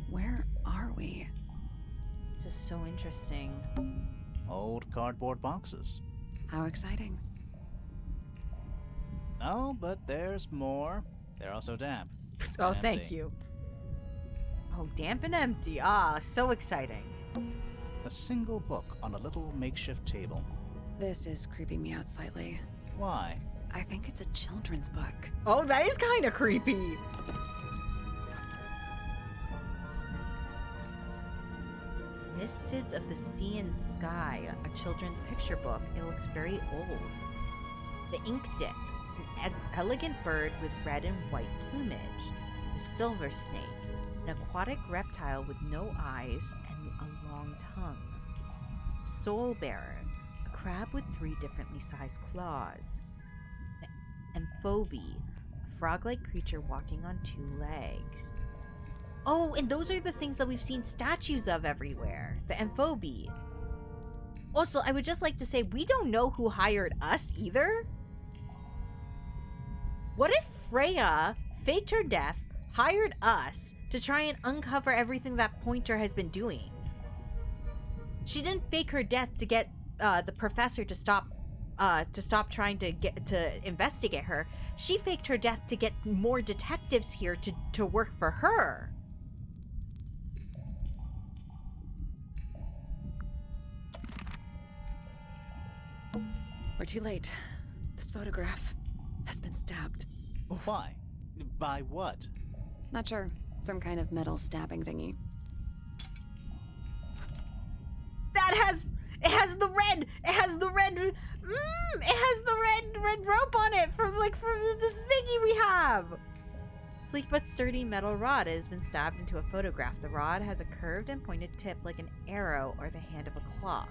Where are we? This is so interesting. Old cardboard boxes. How exciting. Oh, but there's more. They're also damp. Oh, and thank empty. you. Oh, damp and empty. Ah, so exciting. A single book on a little makeshift table. This is creeping me out slightly. Why? I think it's a children's book. Oh, that is kind of creepy. Mistids of the Sea and Sky, a children's picture book. It looks very old. The Ink Dip, an elegant bird with red and white plumage. The silver snake, an aquatic reptile with no eyes and a long tongue. Soul Bearer, a crab with 3 differently sized claws. Amphobe, a frog-like creature walking on 2 legs. Oh, and those are the things that we've seen statues of everywhere. The Amphobe. Also, I would just like to say, we don't know who hired us either. What if Freya faked her death, hired us to try and uncover everything that Pointer has been doing. She didn't fake her death to get the professor to stop trying to investigate her. She faked her death to get more detectives here to work for her. We're too late. This photograph has been stabbed. Why? By what? Not sure. Some kind of metal stabbing thingy. It has the red rope on it for the thingy we have. Sleek but sturdy metal rod has been stabbed into a photograph. The rod has a curved and pointed tip like an arrow or the hand of a clock.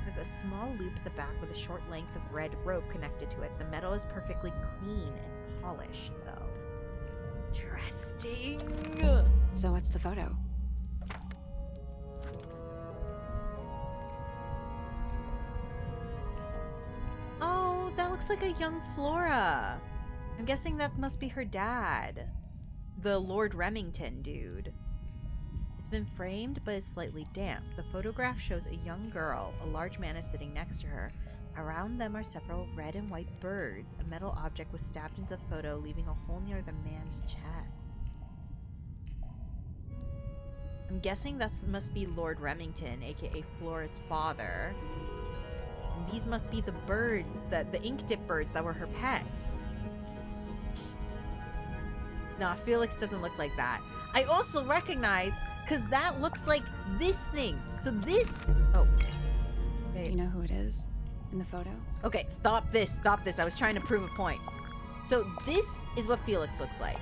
There's a small loop at the back with a short length of red rope connected to it. The metal is perfectly clean and polished, though. Interesting. So what's the photo? Oh, that looks like a young Flora. I'm guessing that must be her dad. The Lord Remington dude. It's been framed, but is slightly damp. The photograph shows a young girl. A large man is sitting next to her. Around them are several red and white birds. A metal object was stabbed into the photo, leaving a hole near the man's chest. I'm guessing that must be Lord Remington, aka Flora's father. And these must be the birds, the ink dip birds that were her pets. Nah, Felix doesn't look like that. I also recognize, because that looks like this thing. So this... Oh. Okay. Do you know who it is in the photo? Okay, stop this. I was trying to prove a point. So this is what Felix looks like.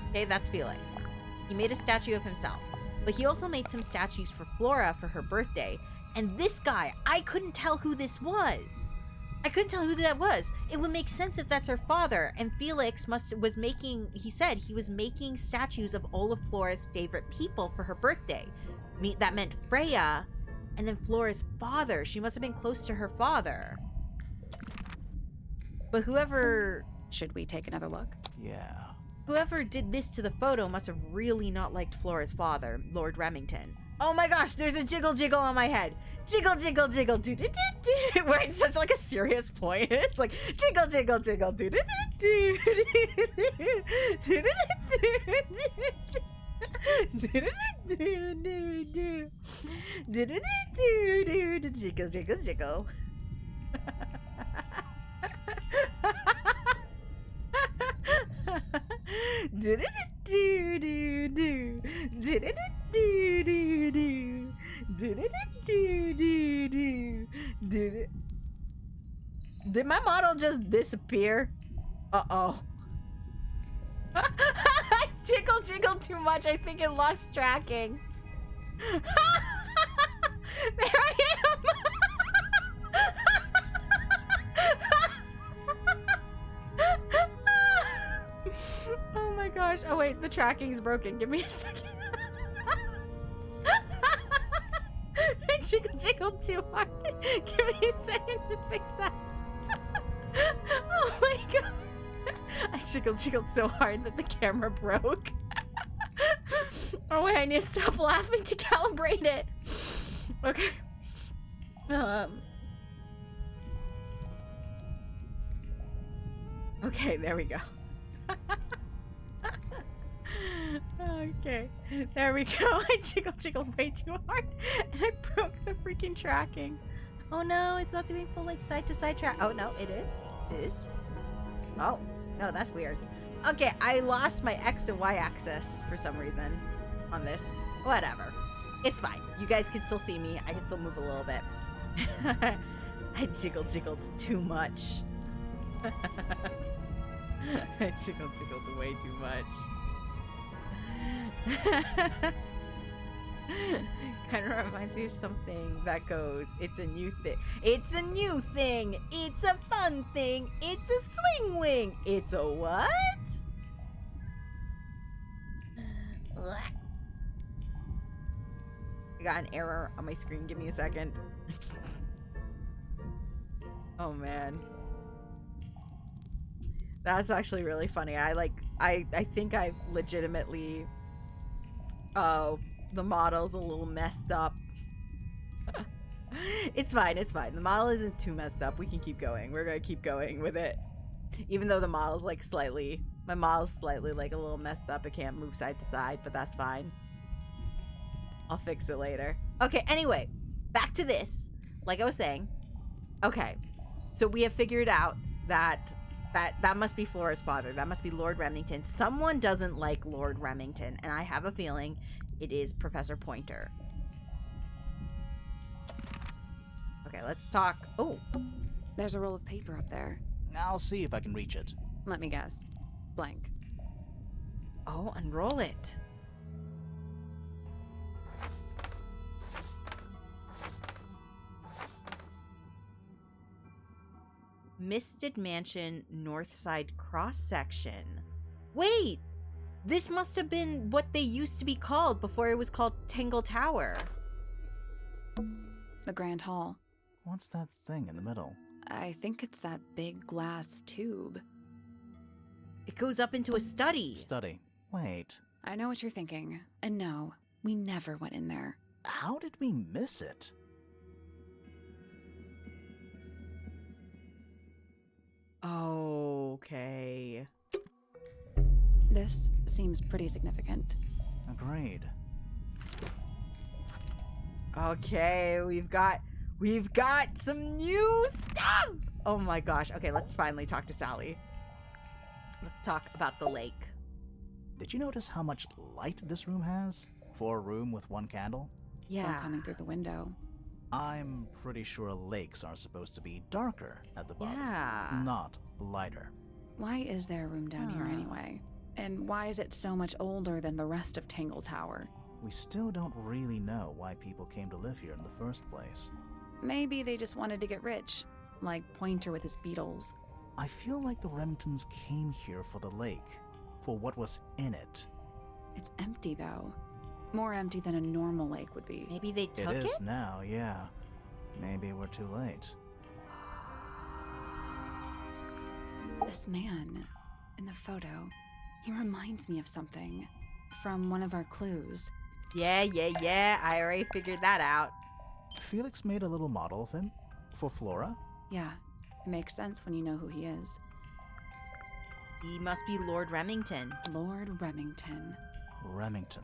Okay, that's Felix. He made a statue of himself. But he also made some statues for Flora for her birthday. And this guy, I couldn't tell who this was. I couldn't tell who that was. It would make sense if that's her father. And Felix he said he was making statues of all of Flora's favorite people for her birthday. That meant Freya, and then Flora's father. She must have been close to her father. But whoever... Should we take another look? Yeah. Whoever did this to the photo must have really not liked Flora's father, Lord Remington. Oh my gosh, there's a jiggle jiggle on my head. Jiggle jiggle jiggle do do do do. We're in such like a serious point. It's like jiggle jiggle jiggle do do do do do jiggle jiggle jiggle. Do do do do do do do do do do do do do do. Did my model just disappear? Uh-oh. I jiggle too much. I think it lost tracking. There I am. Oh my gosh. Oh wait, the tracking's broken. Give me a second. I jiggled too hard. Give me a second to fix that. Oh my gosh. I jiggled so hard that the camera broke. Oh wait, I need to stop laughing to calibrate it. Okay. Okay, there we go. Okay, there we go. I jiggled way too hard and I broke the freaking tracking. Oh no, it's not doing full like side to side track. Oh no, it is. It is. Oh, no, that's weird. Okay, I lost my X and Y axis for some reason on this. Whatever. It's fine. You guys can still see me. I can still move a little bit. I jiggled too much. I jiggled way too much. Kind of reminds me of something that goes, it's a new thing. It's a new thing. It's a fun thing. It's a swing wing. It's a what? I got an error on my screen. Give me a second. Oh man. That's actually really funny. I think I've legitimately... Oh, the model's a little messed up. It's fine, it's fine. The model isn't too messed up. We can keep going. We're gonna keep going with it. Even though the model's like slightly... My model's slightly like a little messed up. It can't move side to side, but that's fine. I'll fix it later. Okay, anyway. Back to this. Like I was saying. Okay. So we have figured out that must be Flora's father. That must be Lord Remington. Someone doesn't like Lord Remington, and I have a feeling it is Professor Pointer. Okay, let's talk. Oh, There's a roll of paper up there. I'll see if I can reach it. Let me guess. Blank. oh, unroll it. Misted Mansion North Side cross section. Wait, this must have been what they used to be called before it was called Tangle Tower. The Grand Hall. What's that thing in the middle? I think it's that big glass tube. It goes up into a study. Study. Wait, I know what you're thinking. And no, we never went in there. how did we miss it? Okay. This seems pretty significant. Agreed. Okay, we've got some new stuff. Oh my gosh. Okay, let's finally talk to Sally. Let's talk about the lake. Did you notice how much light this room has? For a room with one candle? It's all Yeah. coming through the window. I'm pretty sure lakes are supposed to be darker at the bottom, Yeah. not lighter. Why is there a room down here Huh. anyway? And why is it so much older than the rest of Tangle Tower? We still don't really know why people came to live here in the first place. Maybe they just wanted to get rich, like Pointer with his beetles. I feel like the Remingtons came here for the lake, for what was in it. It's empty though. More empty than a normal lake would be. Maybe they took It it? is now, yeah. Maybe we're too late. This man in the photo, he reminds me of something from one of our clues. Yeah. I already figured that out. Felix made a little model of him for Flora. Yeah, it makes sense when you know who he is. He must be Lord Remington. Lord Remington. Remington.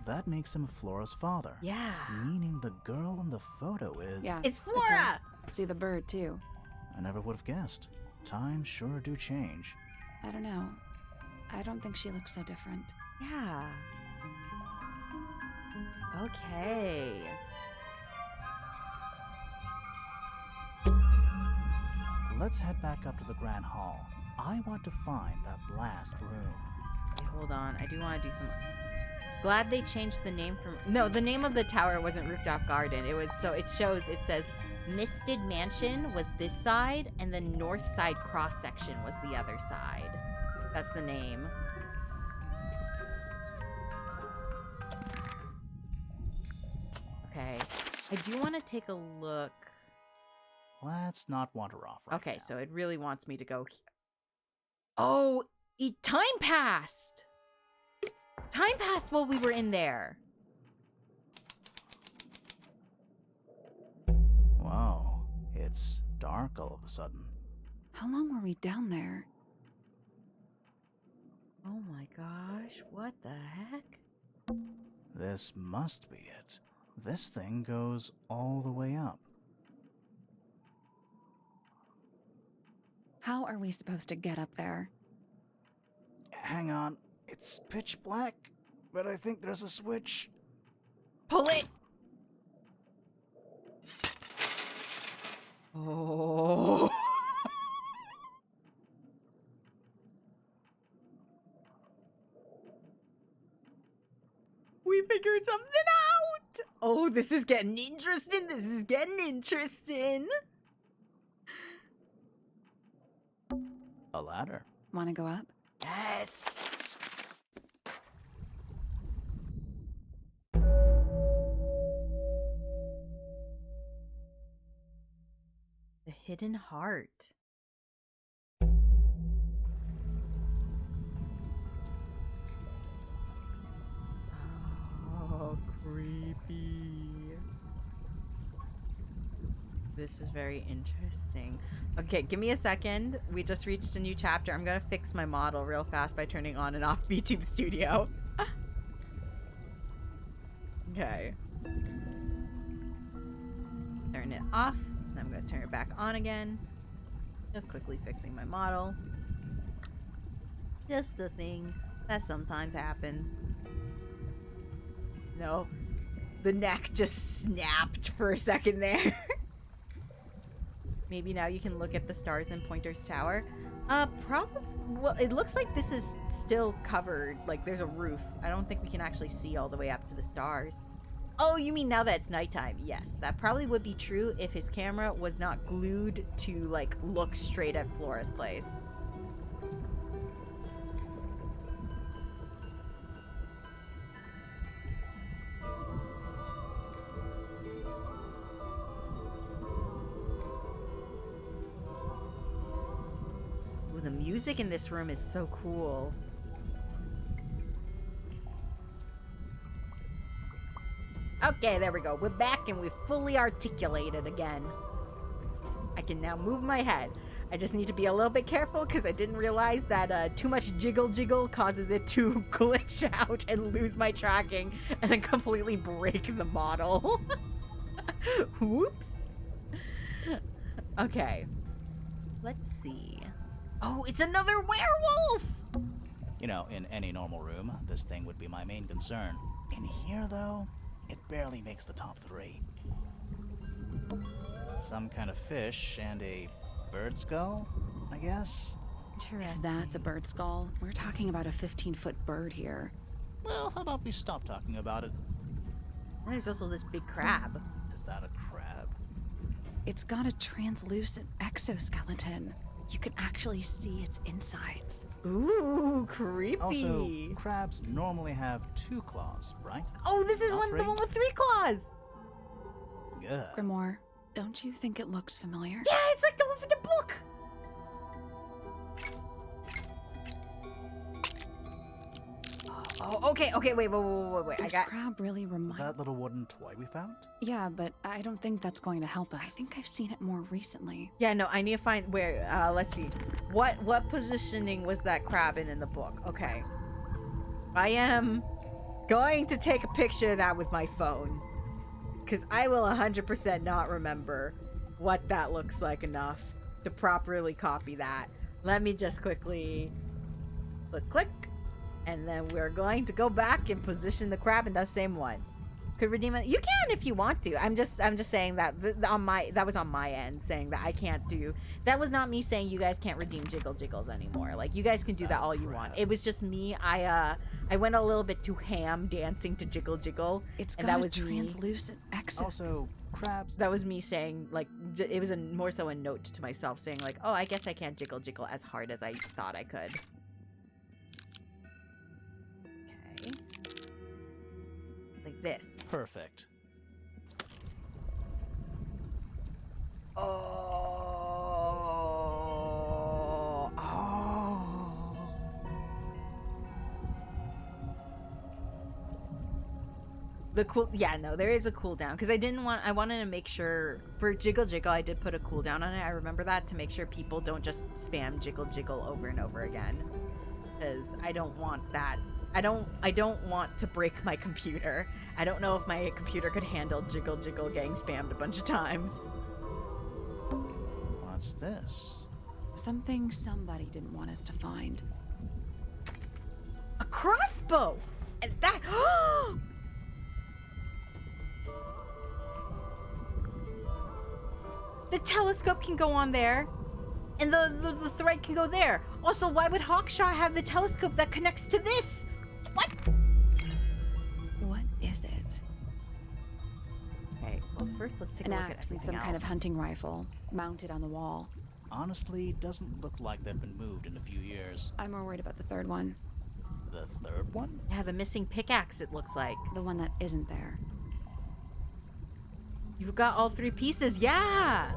That makes him Flora's father. Yeah. Meaning the girl in the photo is... Yeah. It's her. Flora! See the bird too. I never would have guessed. Times sure do change. I don't know. I don't think she looks so different. Yeah. Okay. Let's head back up to the Grand Hall. I want to find that last room. Okay, hold on. I do want to do some... Glad they changed the name from... No, the name of the tower wasn't Rooftop Garden. It was... So it shows... It says Misted Mansion was this side, and the North Side cross section was the other side. That's the name. Okay. I do want to take a look... Let's not wander off right Okay, now. so it really wants me to go... Oh, time passed! Time passed while we were in there. Wow, it's dark all of a sudden. How long were we down there? Oh my gosh, what the heck? This must be it. This thing goes all the way up. How are we supposed to get up there? Hang on, it's pitch black, but I think there's a switch. Pull it! Oh. We figured something out! Oh, this is getting interesting. This is getting interesting. A ladder. Want to go up? Yes. The hidden heart. creepy. This is very interesting. Okay, give me a second. We just reached a new chapter. I'm gonna fix my model real fast by turning on and off VTube Studio. Okay. Turn it off. I'm gonna turn it back on again. Just quickly fixing my model. Just a thing that sometimes happens. No. The neck just snapped for a second there. Maybe now you can look at the stars in Pointer's Tower. Probably. Well, it looks like this is still covered. Like, there's a roof. I don't think we can actually see all the way up to the stars. Oh, you mean now that it's nighttime? Yes, that probably would be true if his camera was not glued to, like, look straight at Flora's place. Ooh, the music in this room is so cool. Okay, there we go. We're back and we're fully articulated again. I can now move my head. I just need to be a little bit careful because I didn't realize that too much jiggle causes it to glitch out and lose my tracking and then completely break the model. Whoops. Okay. Let's see. Oh, it's another werewolf! You know, in any normal room, this thing would be my main concern. In here, though, it barely makes the top 3. Some kind of fish and a bird skull, I guess? If that's a bird skull, we're talking about a 15-foot bird here. Well, how about we stop talking about it? And there's also this big crab. Is that a crab? It's got a translucent exoskeleton. You can actually see its insides. Ooh, creepy. Also, crabs normally have 2 claws, right? Oh, this is Not the 3? one with 3 claws. Ugh. Grimoire, don't you think it looks familiar? Yeah, it's like the one from the book. Oh, okay, wait. This crab really reminds... That little wooden toy we found? Yeah, but I don't think that's going to help us. I think I've seen it more recently. Yeah, no, I need to find where, let's see. What positioning was that crab in the book? Okay. I am going to take a picture of that with my phone. Because I will 100% not remember what that looks like enough to properly copy that. Let me just quickly click. And then we're going to go back and position the crab in that same one. Could redeem it. You can if you want to. I'm just saying that that was on my end, saying that I can't do. That was not me saying you guys can't redeem jiggles anymore. Like, you guys can do that all you want. It was just me. I went a little bit too ham dancing to jiggle. It's and got that was a translucent exoskeleton. Also, crabs. That was me saying, like, it was more so a note to myself saying, like, oh, I guess I can't jiggle as hard as I thought I could. Okay. Like this. Perfect. Oh. The cool, yeah, no, there is a cooldown because I wanted to make sure for jiggle I did put a cooldown on it. I remember that to make sure people don't just spam jiggle over and over again, because I don't want that. I don't want to break my computer. I don't know if my computer could handle jiggle getting spammed a bunch of times. What's this? Something somebody didn't want us to find. A crossbow! And that... The telescope can go on there. And the thread can go there. Also, why would Hawkshaw have the telescope that connects to this? What? What is it? Okay, well, first let's take a An look at axe and everything some kind of else. hunting rifle mounted on the wall. Honestly, doesn't look like they've been moved in a few years. I'm more worried about the third one. The third one? Yeah, the missing pickaxe, it looks like. The one that isn't there. You've got all 3 pieces, yeah!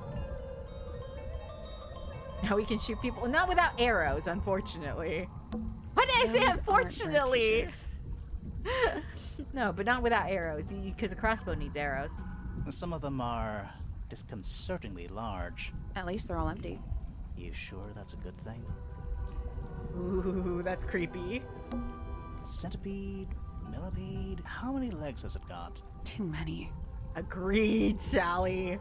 Now we can shoot people, not without arrows, unfortunately. Why did I say Those aren't bird unfortunately? pictures. No, but not without arrows, because a crossbow needs arrows. Some of them are disconcertingly large. At least they're all empty. You sure that's a good thing? Ooh, that's creepy. Centipede? Millipede? How many legs has it got? Too many. Agreed, Sally.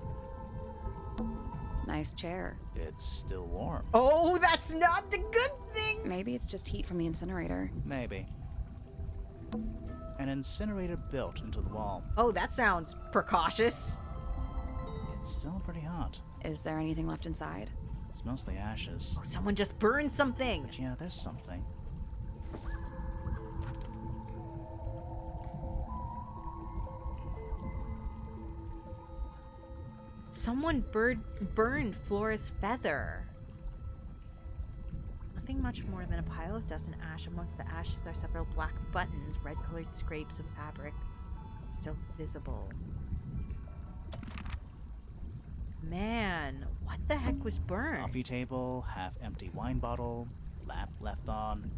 Nice chair. It's still warm. Oh, that's not the good thing! Maybe it's just heat from the incinerator. Maybe. An incinerator built into the wall. Oh, that sounds precautious. It's still pretty hot. Is there anything left inside? It's mostly ashes. Oh, someone just burned something. But yeah, there's something. Someone burned Flora's feather. Nothing much more than a pile of dust and ash. Amongst the ashes are several black buttons, red-colored scrapes of fabric still visible. Man, what the heck was burned? Coffee table, half-empty wine bottle, lamp left on.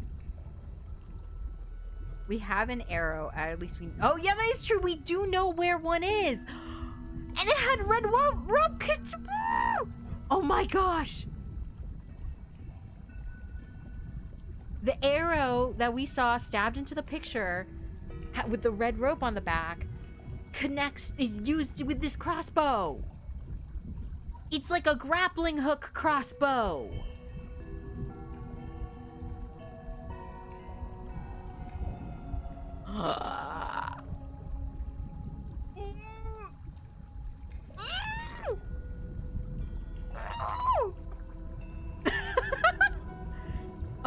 We have an arrow, at least we... Oh, yeah, that is true. We do know where one is. And it had red rope. Oh my gosh. The arrow that we saw stabbed into the picture with the red rope on the back is used with this crossbow. It's like a grappling hook crossbow.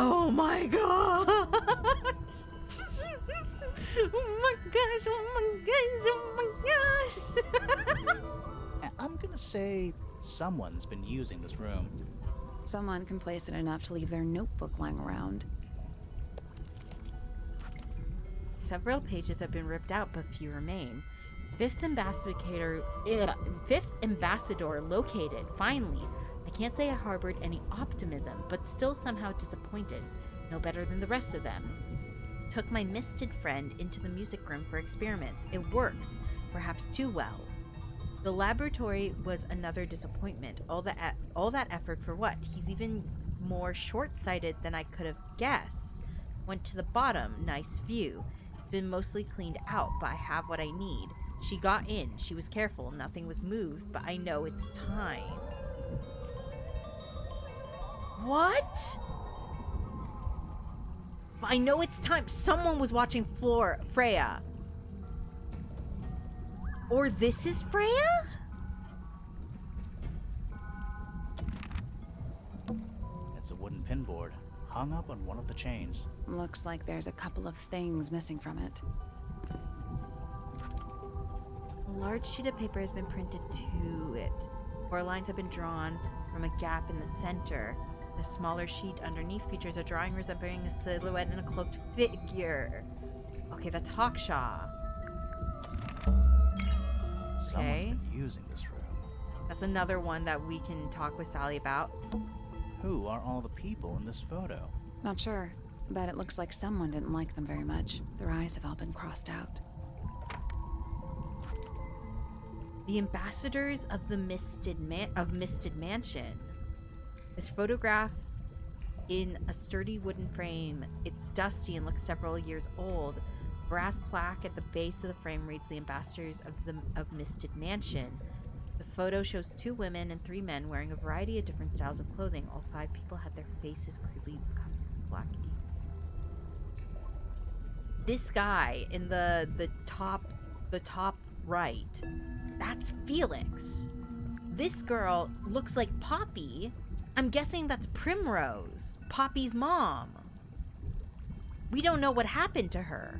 Oh my gosh! Oh my gosh! Oh my gosh! Oh my gosh! I'm gonna say someone's been using this room. Someone complacent enough to leave their notebook lying around. Several pages have been ripped out, but few remain. Fifth ambassador located, finally. I can't say I harbored any optimism, but still somehow disappointed. No better than the rest of them. Took my misted friend into the music room for experiments. It works, perhaps too well. The laboratory was another disappointment. All that effort for what? He's even more short-sighted than I could have guessed. Went to the bottom, nice view. It's been mostly cleaned out, but I have what I need. She got in, she was careful, nothing was moved, but I know it's time. What? I know it's time. Someone was watching Freya. Or this is Freya? It's a wooden pinboard, hung up on one of the chains. Looks like there's a couple of things missing from it. A large sheet of paper has been printed to it. 4 lines have been drawn from a gap in the center. The smaller sheet underneath features a drawing resembling a silhouette and a cloaked figure. Okay, that's Hawkshaw. Okay. Someone's been using this room. That's another one that we can talk with Sally about. Who are all the people in this photo? Not sure, but it looks like someone didn't like them very much. Their eyes have all been crossed out. The ambassadors of the Misted Mansion. This photograph in a sturdy wooden frame. It's dusty and looks several years old. Brass plaque at the base of the frame reads the ambassadors of Misted Mansion. The photo shows 2 women and 3 men wearing a variety of different styles of clothing. All 5 people had their faces crudely covered in black ink. This guy in the top right, that's Felix. This girl looks like Poppy. I'm guessing that's Primrose, Poppy's mom. We don't know what happened to her.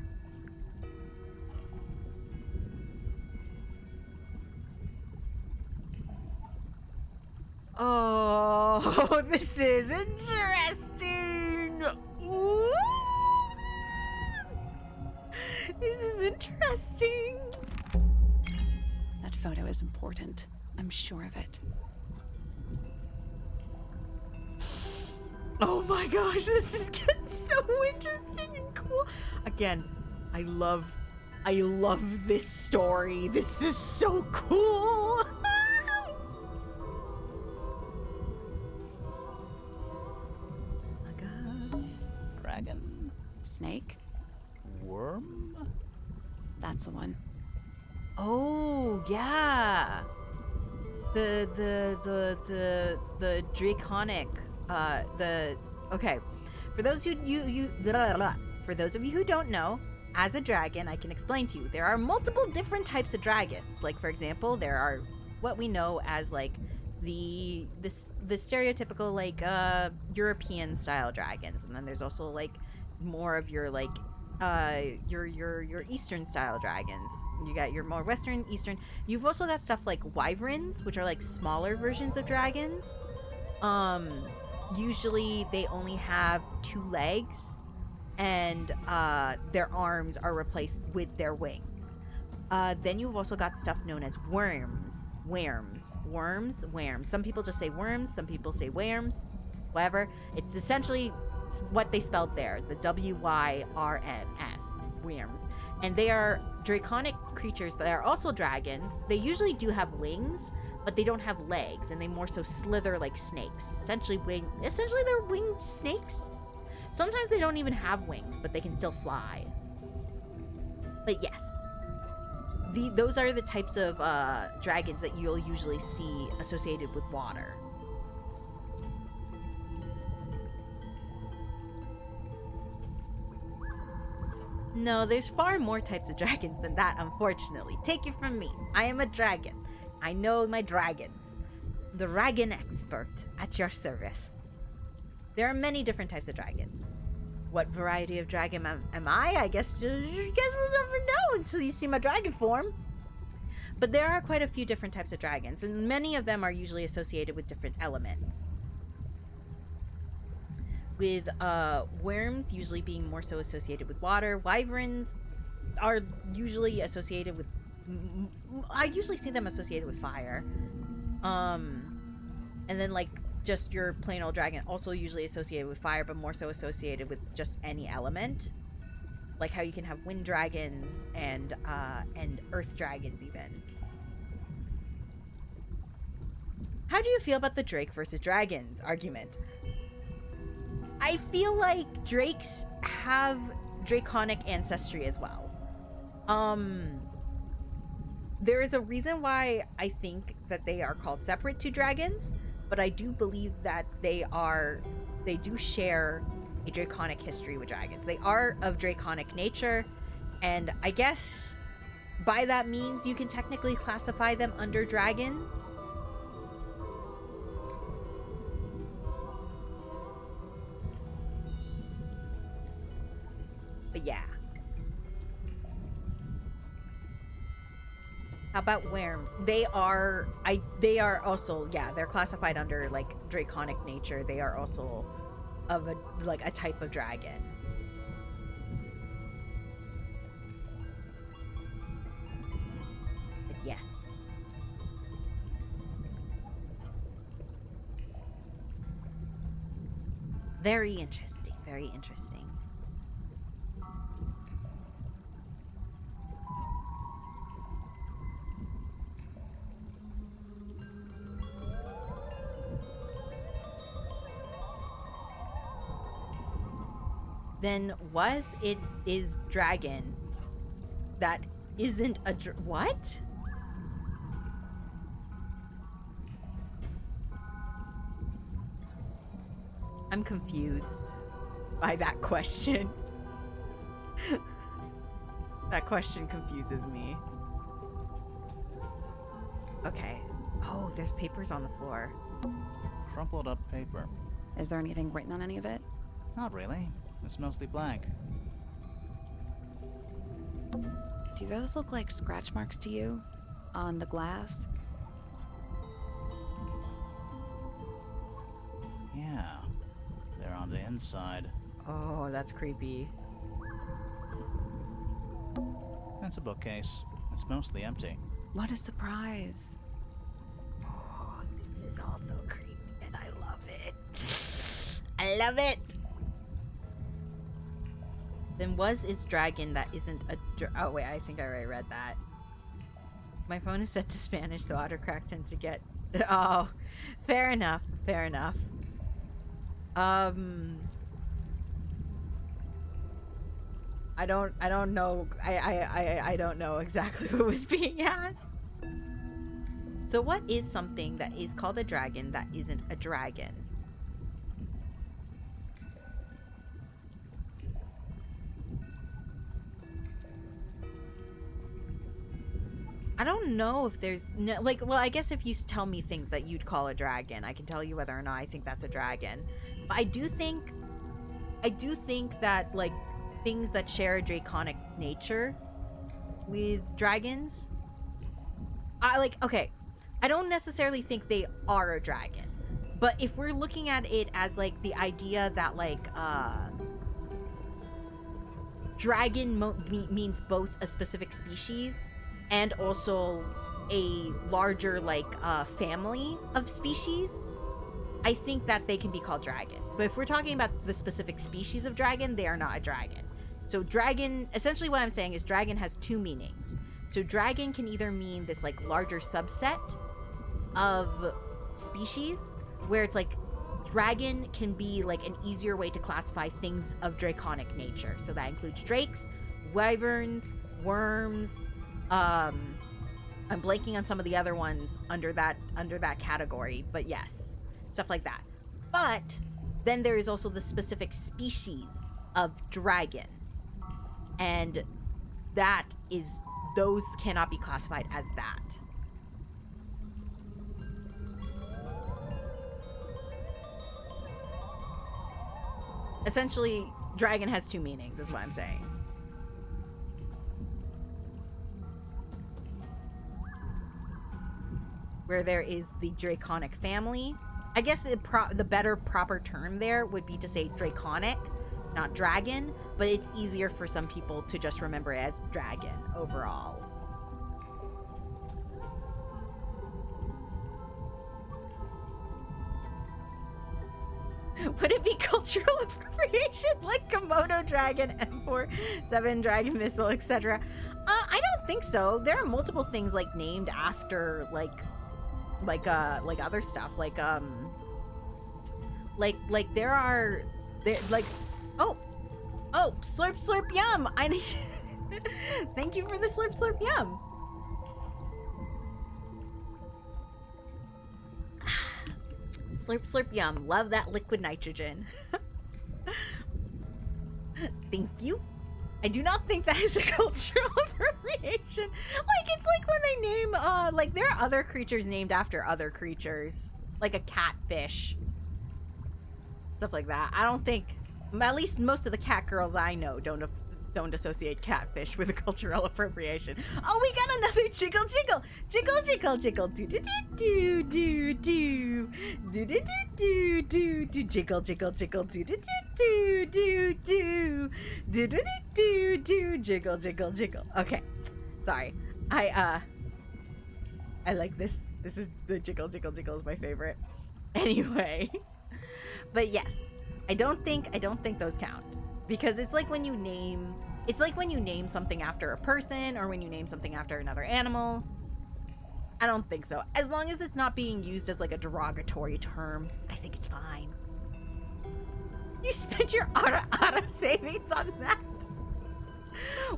Oh, this is interesting. Ooh. This is interesting. That photo is important. I'm sure of it. Oh my gosh, this is getting so interesting and cool. Again, I love I love this story. This is so cool. My gosh. Dragon? Snake? Worm? That's the one. Oh, yeah. The draconic okay. For those who for those of you who don't know, as a dragon, I can explain to you. There are multiple different types of dragons. Like, for example, there are what we know as like the stereotypical like European style dragons, and then there's also like more of your like your Eastern style dragons. You got your more Western, Eastern. You've also got stuff like wyverns, which are like smaller versions of dragons. Usually they only have 2 legs, and their arms are replaced with their wings. Then you've also got stuff known as worms. Worms. Some people just say worms, some people say worms. Whatever. It's essentially what they spelled there, the WYRMS, worms. And they are draconic creatures that are also dragons. They usually do have wings, but they don't have legs, and they more so slither like snakes. Essentially they're winged snakes. Sometimes they don't even have wings, but they can still fly. But yes, those are the types of dragons that you'll usually see associated with water. No, there's far more types of dragons than that, unfortunately. Take it from me. I am a dragon. I know my dragons. The dragon expert at your service. There are many different types of dragons. What variety of dragon am I? I guess you guys will never know until you see my dragon form. But there are quite a few different types of dragons, and many of them are usually associated with different elements. With worms usually being more so associated with water. Wyverns are usually associated with... I usually see them associated with fire. And then like just your plain old dragon, also usually associated with fire, but more so associated with just any element. Like how you can have wind dragons and earth dragons even. How do you feel about the Drake versus dragons argument? I feel like drakes have draconic ancestry as well. There is a reason why I think that they are called separate to dragons, but I do believe that they do share a draconic history with dragons. They are of draconic nature, and I guess by that means you can technically classify them under dragon. But yeah. How about worms? They are also, yeah, they're classified under like draconic nature. They are also of a type of dragon. But yes. Very interesting, very interesting. Then is dragon that isn't a what? I'm confused by that question. That question confuses me. Okay. Oh, there's papers on the floor. Crumpled up paper. Is there anything written on any of it? Not really. It's mostly blank. Do those look like scratch marks to you? On the glass? Yeah. They're on the inside. Oh, that's creepy. That's a bookcase. It's mostly empty. What a surprise. Oh, this is also creepy, and I love it. I love it. Then is dragon that isn't a oh wait, I think I already read that. My phone is set to Spanish, so autocorrect tends to get oh, fair enough, fair enough. I don't know. I don't know exactly what was being asked. So what is something that is called a dragon that isn't a dragon? I don't know if there's no, like, well, I guess if you tell me things that you'd call a dragon, I can tell you whether or not I think that's a dragon. But I do think that, like, things that share a draconic nature with dragons, okay, I don't necessarily think they are a dragon. But if we're looking at it as, like, the idea that, like, dragon means both a specific species and also a larger, like, family of species, I think that they can be called dragons. But if we're talking about the specific species of dragon, they are not a dragon. So dragon, essentially what I'm saying is dragon has two meanings. So dragon can either mean this, like, larger subset of species, where it's like dragon can be like an easier way to classify things of draconic nature. So that includes drakes, wyverns, worms, I'm blanking on some of the other ones under that category, but yes, stuff like that. But then there is also the specific species of dragon, and those cannot be classified as that. Essentially, dragon has two meanings, is what I'm saying. Where there is the draconic family. I guess the better proper term there would be to say draconic, not dragon, but it's easier for some people to just remember it as dragon overall. Would it be cultural appropriation like Komodo dragon, M47 dragon missile, etc.? I don't think so. There are multiple things like named after like other stuff, like slurp slurp yum. I need thank you for the slurp slurp yum. Slurp slurp yum. Love that liquid nitrogen. Thank you. I do not think that is a cultural appropriation. Like, it's like when they name, like, there are other creatures named after other creatures. Like a catfish. Stuff like that. I don't think, at least most of the cat girls I know don't associate catfish with a cultural appropriation. Oh, we got another jiggle jiggle. Jiggle jiggle jiggle. Do do do do do do do do do do do jiggle jiggle jiggle do do do do do do do do do jiggle jiggle jiggle. Okay, sorry. I like this. This is the jiggle jiggle jiggle is my favorite. Anyway, but yes, I don't think those count. Because it's like when you name something after a person or when you name something after another animal. I don't think so. As long as it's not being used as like a derogatory term, I think it's fine. You spent your auto savings on that?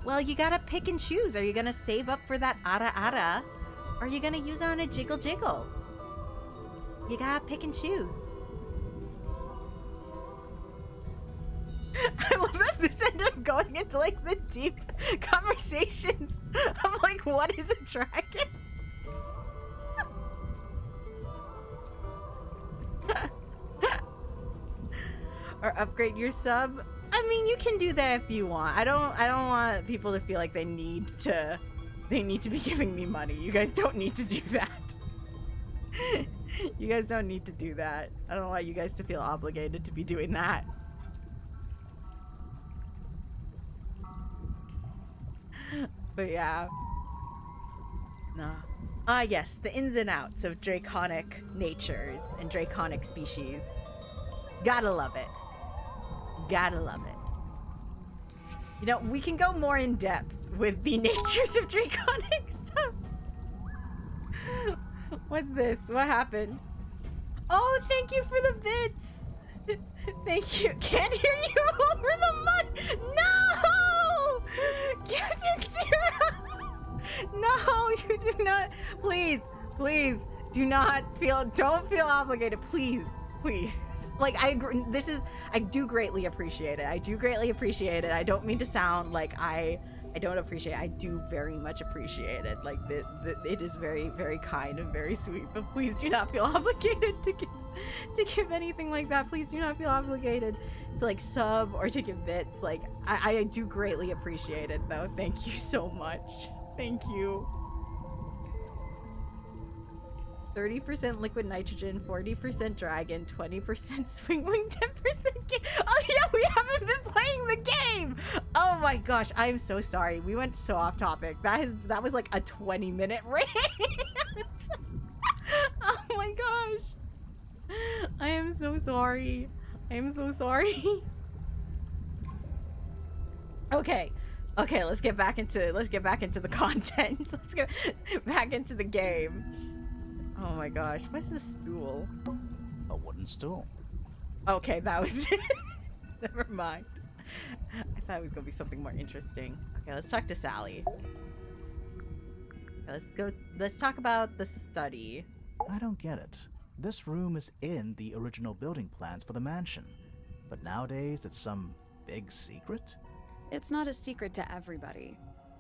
Well, you gotta pick and choose. Are you gonna save up for that ara? Or are you gonna use it on a jiggle jiggle? You gotta pick and choose. I love that this ended up going into like the deep conversations of like, what is a dragon? Or upgrade your sub. I mean, you can do that if you want. I don't want people to feel like they need to be giving me money. You guys don't need to do that. You guys don't need to do that. I don't want you guys to feel obligated to be doing that. But yeah. No. Ah, yes, the ins and outs of draconic natures and draconic species. Gotta love it. Gotta love it. You know, we can go more in depth with the natures of draconic stuff. What's this? What happened? Oh, thank you for the bits. Thank you. Can't hear you over the mud. No! Captain Sarah! No, you do not. Please, please, don't feel obligated. Please, please. Like, I agree. I do greatly appreciate it. I do greatly appreciate it. I don't mean to sound like I don't appreciate it. I do very much appreciate it. Like, it is very, very kind and very sweet. But please do not feel obligated to give anything like that. Please do not feel obligated to, like, sub or to give bits. Like, I do greatly appreciate it, though. Thank you so much. Thank you. 30% liquid nitrogen, 40% dragon, 20% swing wing, 10% game. Oh yeah, we haven't been playing the game. Oh my gosh, I'm so sorry. We went so off topic. That was like a 20-minute rant. Oh my gosh. I am so sorry. I am so sorry. Okay. Okay, let's get back into the content. Let's get back into the game. Oh my gosh, what's this stool? A wooden stool. Okay, that was it. Never mind. I thought it was gonna be something more interesting. Okay, let's talk to Sally. Okay, let's talk about the study. I don't get it. This room is in the original building plans for the mansion, but nowadays it's some big secret? It's not a secret to everybody.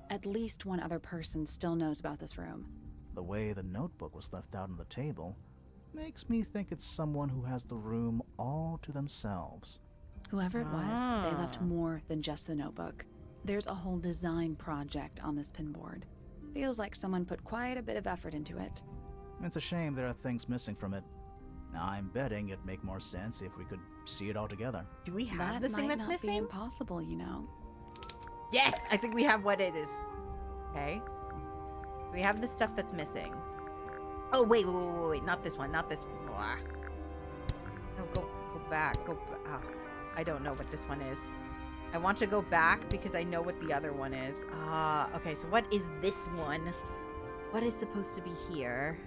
At least one other person still knows about this room. The way the notebook was left out on the table makes me think it's someone who has the room all to themselves. Whoever it was, they left more than just the notebook. There's a whole design project on this pinboard. Feels like someone put quite a bit of effort into it. It's a shame there are things missing from it. I'm betting it'd make more sense if we could see it all together. Do we have the thing that's missing? That might not be impossible, you know. Yes! I think we have what it is. Okay. We have the stuff that's missing. Oh, wait. Not this one. Not this one. No, go back. I don't know what this one is. I want to go back because I know what the other one is. Okay, so what is this one? What is supposed to be here?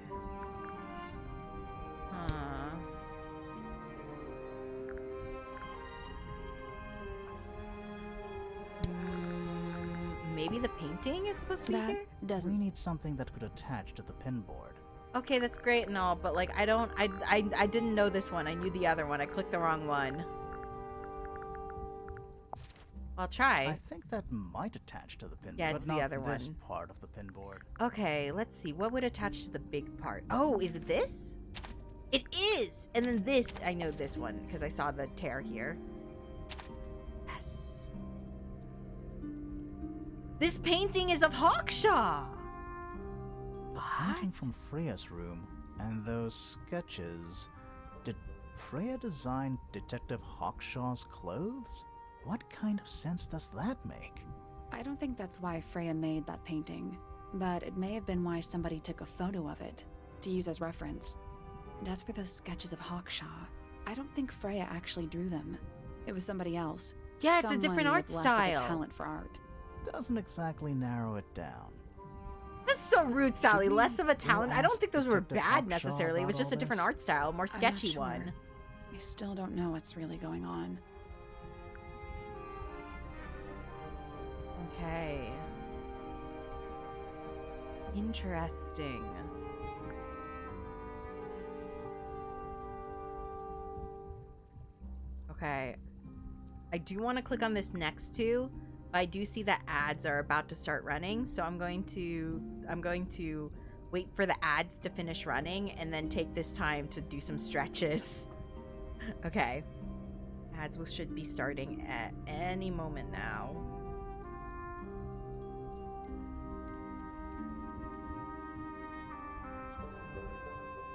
Maybe the painting is supposed to be here? We need something that could attach to the pinboard. Okay, that's great and all, but like I didn't know this one. I knew the other one. I clicked the wrong one. I'll try. I think that might attach to the pinboard. Yeah, it's but the not other one. This part of the pinboard. Okay, let's see. What would attach to the big part? Oh, is it this? It is! And then this, I know this one because I saw the tear here. Yes. This painting is of Hawkshaw! The painting from Freya's room and those sketches. Did Freya design Detective Hawkshaw's clothes? What kind of sense does that make? I don't think that's why Freya made that painting, but it may have been why somebody took a photo of it to use as reference. And as for those sketches of Hawkshaw, I don't think Freya actually drew them. It was somebody else. Yeah, it's a different art with less style. of a talent for art. Doesn't exactly narrow it down. That's so rude, Sally. Should we Less of a talent. I don't ask think those were Detective bad Hawkshaw necessarily. It was about just a all different this? art style, more I'm not sketchy sure. one. I still don't know what's really going on. Okay. Interesting. Okay. I do want to click on this next to, but I do see that ads are about to start running, so I'm going to wait for the ads to finish running and then take this time to do some stretches. Okay. Ads should be starting at any moment now.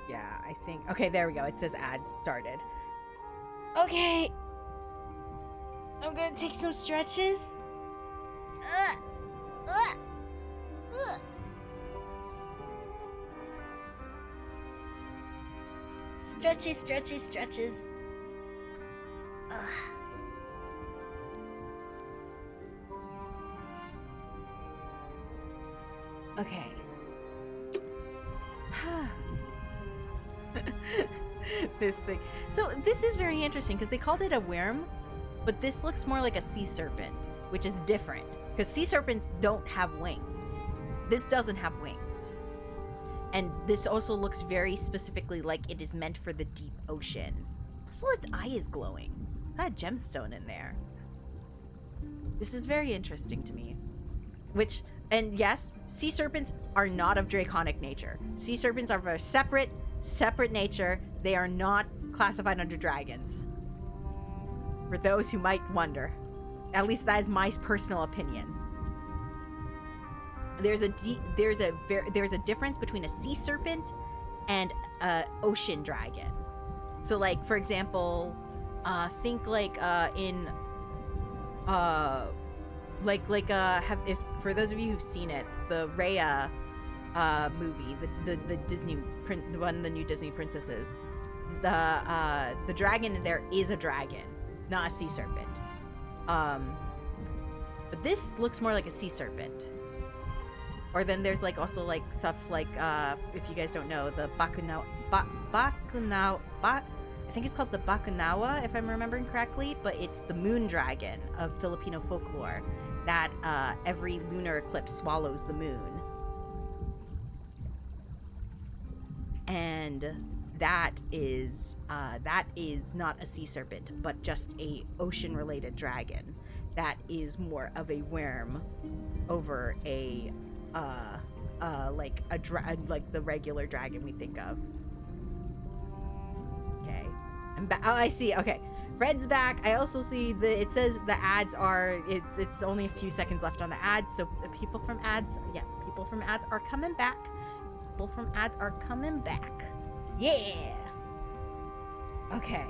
Yeah, I think... Okay, there we go. It says ads started. Okay. I'm gonna take some stretches. Stretches. Okay. This thing. So this is very interesting because they called it a worm, but this looks more like a sea serpent, which is different because sea serpents don't have wings. This doesn't have wings. And this also looks very specifically like it is meant for the deep ocean. Also, its eye is glowing. It's got a gemstone in there. This is very interesting to me. Which, and yes, sea serpents are not of draconic nature. Sea serpents are of a separate nature. They are not classified under dragons. For those who might wonder. At least that is my personal opinion. There's a difference between a sea serpent and a ocean dragon. So like, for example, think like if for those of you who've seen it, the Raya movie, the Disney the one of the new Disney princesses, the dragon in there is a dragon, not a sea serpent. But this looks more like a sea serpent. Or then there's like also like stuff like if you guys don't know, the I think it's called the Bakunawa, if I'm remembering correctly, but it's the moon dragon of Filipino folklore that every lunar eclipse swallows the moon. And that is not a sea serpent, but just a ocean-related dragon that is more of a worm over a like the regular dragon we think of. Okay, oh, I see. Okay, Fred's back. I also see it says the ads are it's only a few seconds left on the ads, so the people from ads are coming back. People from ads are coming back. Yeah. Okay.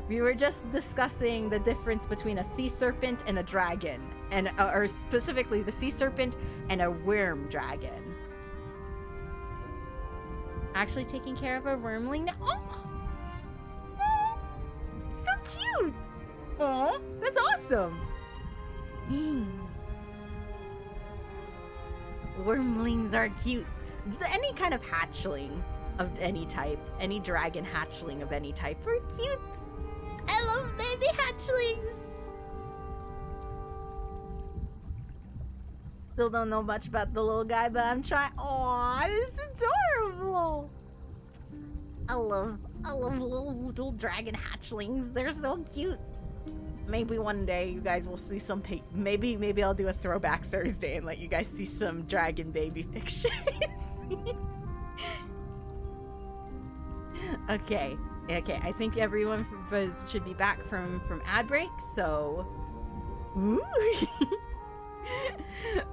We were just discussing the difference between a sea serpent and a dragon, and or specifically the sea serpent and a worm dragon. Actually taking care of a wormling now. Oh! So cute! Oh, that's awesome! Wormlings are cute. Any kind of hatchling of any type, any dragon hatchling of any type are cute. I love baby hatchlings. Still don't know much about the little guy, but I'm trying. Aw, this is adorable. I love little dragon hatchlings. They're so cute. Maybe one day you guys will see some. Maybe I'll do a throwback Thursday and let you guys see some dragon baby pictures. Okay. I think everyone should be back from ad break. So, ooh.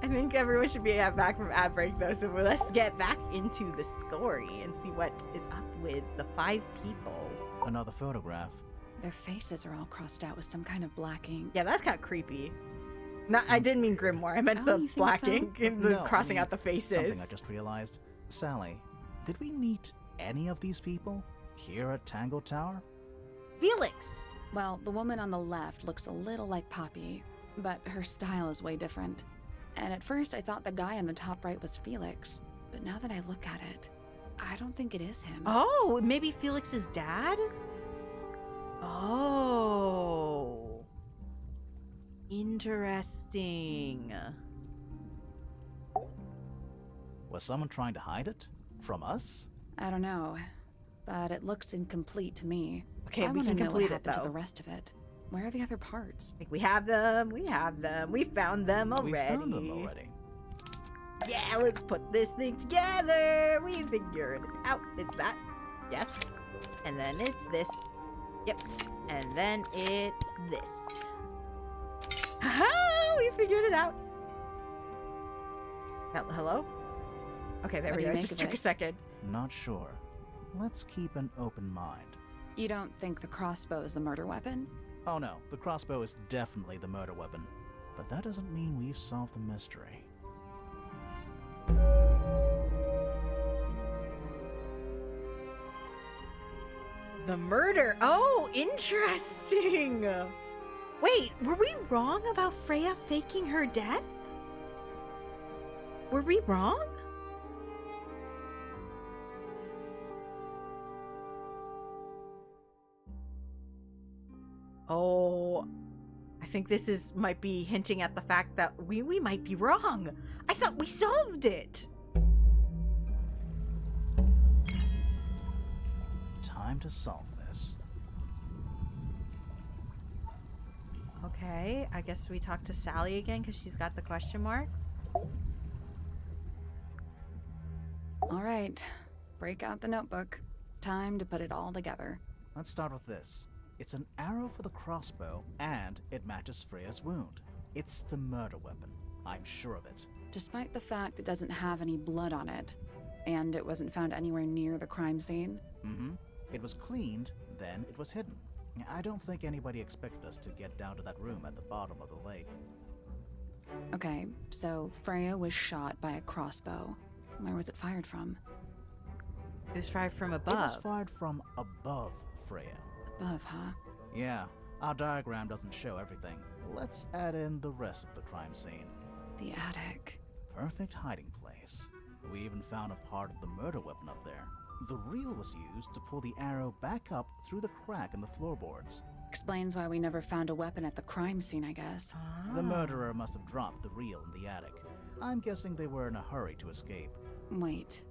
I think everyone should be back from ad break though. So let's get back into the story and see what is up with the 5 people. Another photograph. Their faces are all crossed out with some kind of black ink. Yeah, that's kind of creepy. Not, I didn't mean grimoire. I meant Oh, the you think black so? ink and the No, crossing I mean, out the faces. Something I just realized. Sally, did we meet any of these people here at Tangle Tower? Felix. Well, the woman on the left looks a little like Poppy, but her style is way different. And at first I thought the guy on the top right was Felix, but now that I look at it, I don't think it is him. Oh, maybe Felix's dad? Oh. Interesting. Was someone trying to hide it? From us? I don't know, but it looks incomplete to me. Okay, I we wanna can know complete what it happened though. to the rest of it. Where are the other parts? I think we have them. We found them already. We found them already. Yeah, let's put this thing together. We figured it out. It's that. Yes. And then it's this. Yep. And then it's this. Haha! We figured it out. Hello? Okay, there What we do go. you It make just of took it? a second. Not sure. Let's keep an open mind. You don't think the crossbow is the murder weapon? Oh no, the crossbow is definitely the murder weapon. But that doesn't mean we've solved the mystery. The murder. Oh, interesting. Wait, were we wrong about Freya faking her death? Were we wrong? Oh, I think this might be hinting at the fact that we might be wrong. I thought we solved it. Time to solve this. Okay, I guess we talk to Sally again because she's got the question marks. All right, break out the notebook. Time to put it all together. Let's start with this. It's an arrow for the crossbow, and it matches Freya's wound. It's the murder weapon. I'm sure of it. Despite the fact it doesn't have any blood on it, and it wasn't found anywhere near the crime scene. Mm-hmm. It was cleaned, then it was hidden. I don't think anybody expected us to get down to that room at the bottom of the lake. Okay, so Freya was shot by a crossbow. Where was it fired from? It was fired from It was above. fired from above Freya. Above, huh? Yeah, our diagram doesn't show everything. Let's add in the rest of the crime scene. The attic. Perfect hiding place. We even found a part of the murder weapon up there. The reel was used to pull the arrow back up through the crack in the floorboards. Explains why we never found a weapon at the crime scene, I guess. The murderer must have dropped the reel in the attic. I'm guessing they were in a hurry to escape. Wait.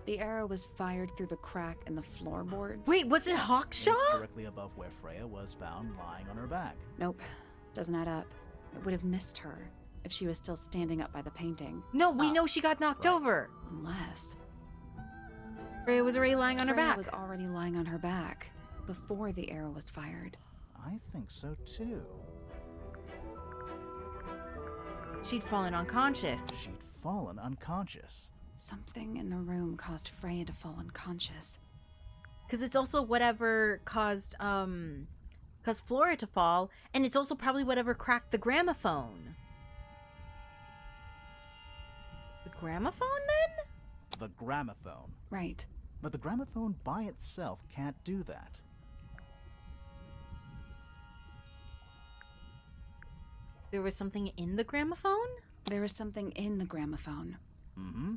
The arrow was fired through the crack in the floorboards? Wait, was it It's Hawkshaw? directly above where Freya was found lying on her back. Nope. Doesn't add up. It would have missed her if she was still standing up by the painting. No, we know she got knocked right. over. Unless... Freya was already lying on her Freya back. was already lying on her back before the arrow was fired. I think so too. She'd fallen unconscious. She'd fallen unconscious. Something in the room caused Freya to fall unconscious. Because it's also whatever caused Flora to fall, and it's also probably whatever cracked the gramophone. The gramophone, then? The gramophone. Right. But the gramophone by itself can't do that. There was something in the gramophone? There was something in the gramophone. Mm-hmm.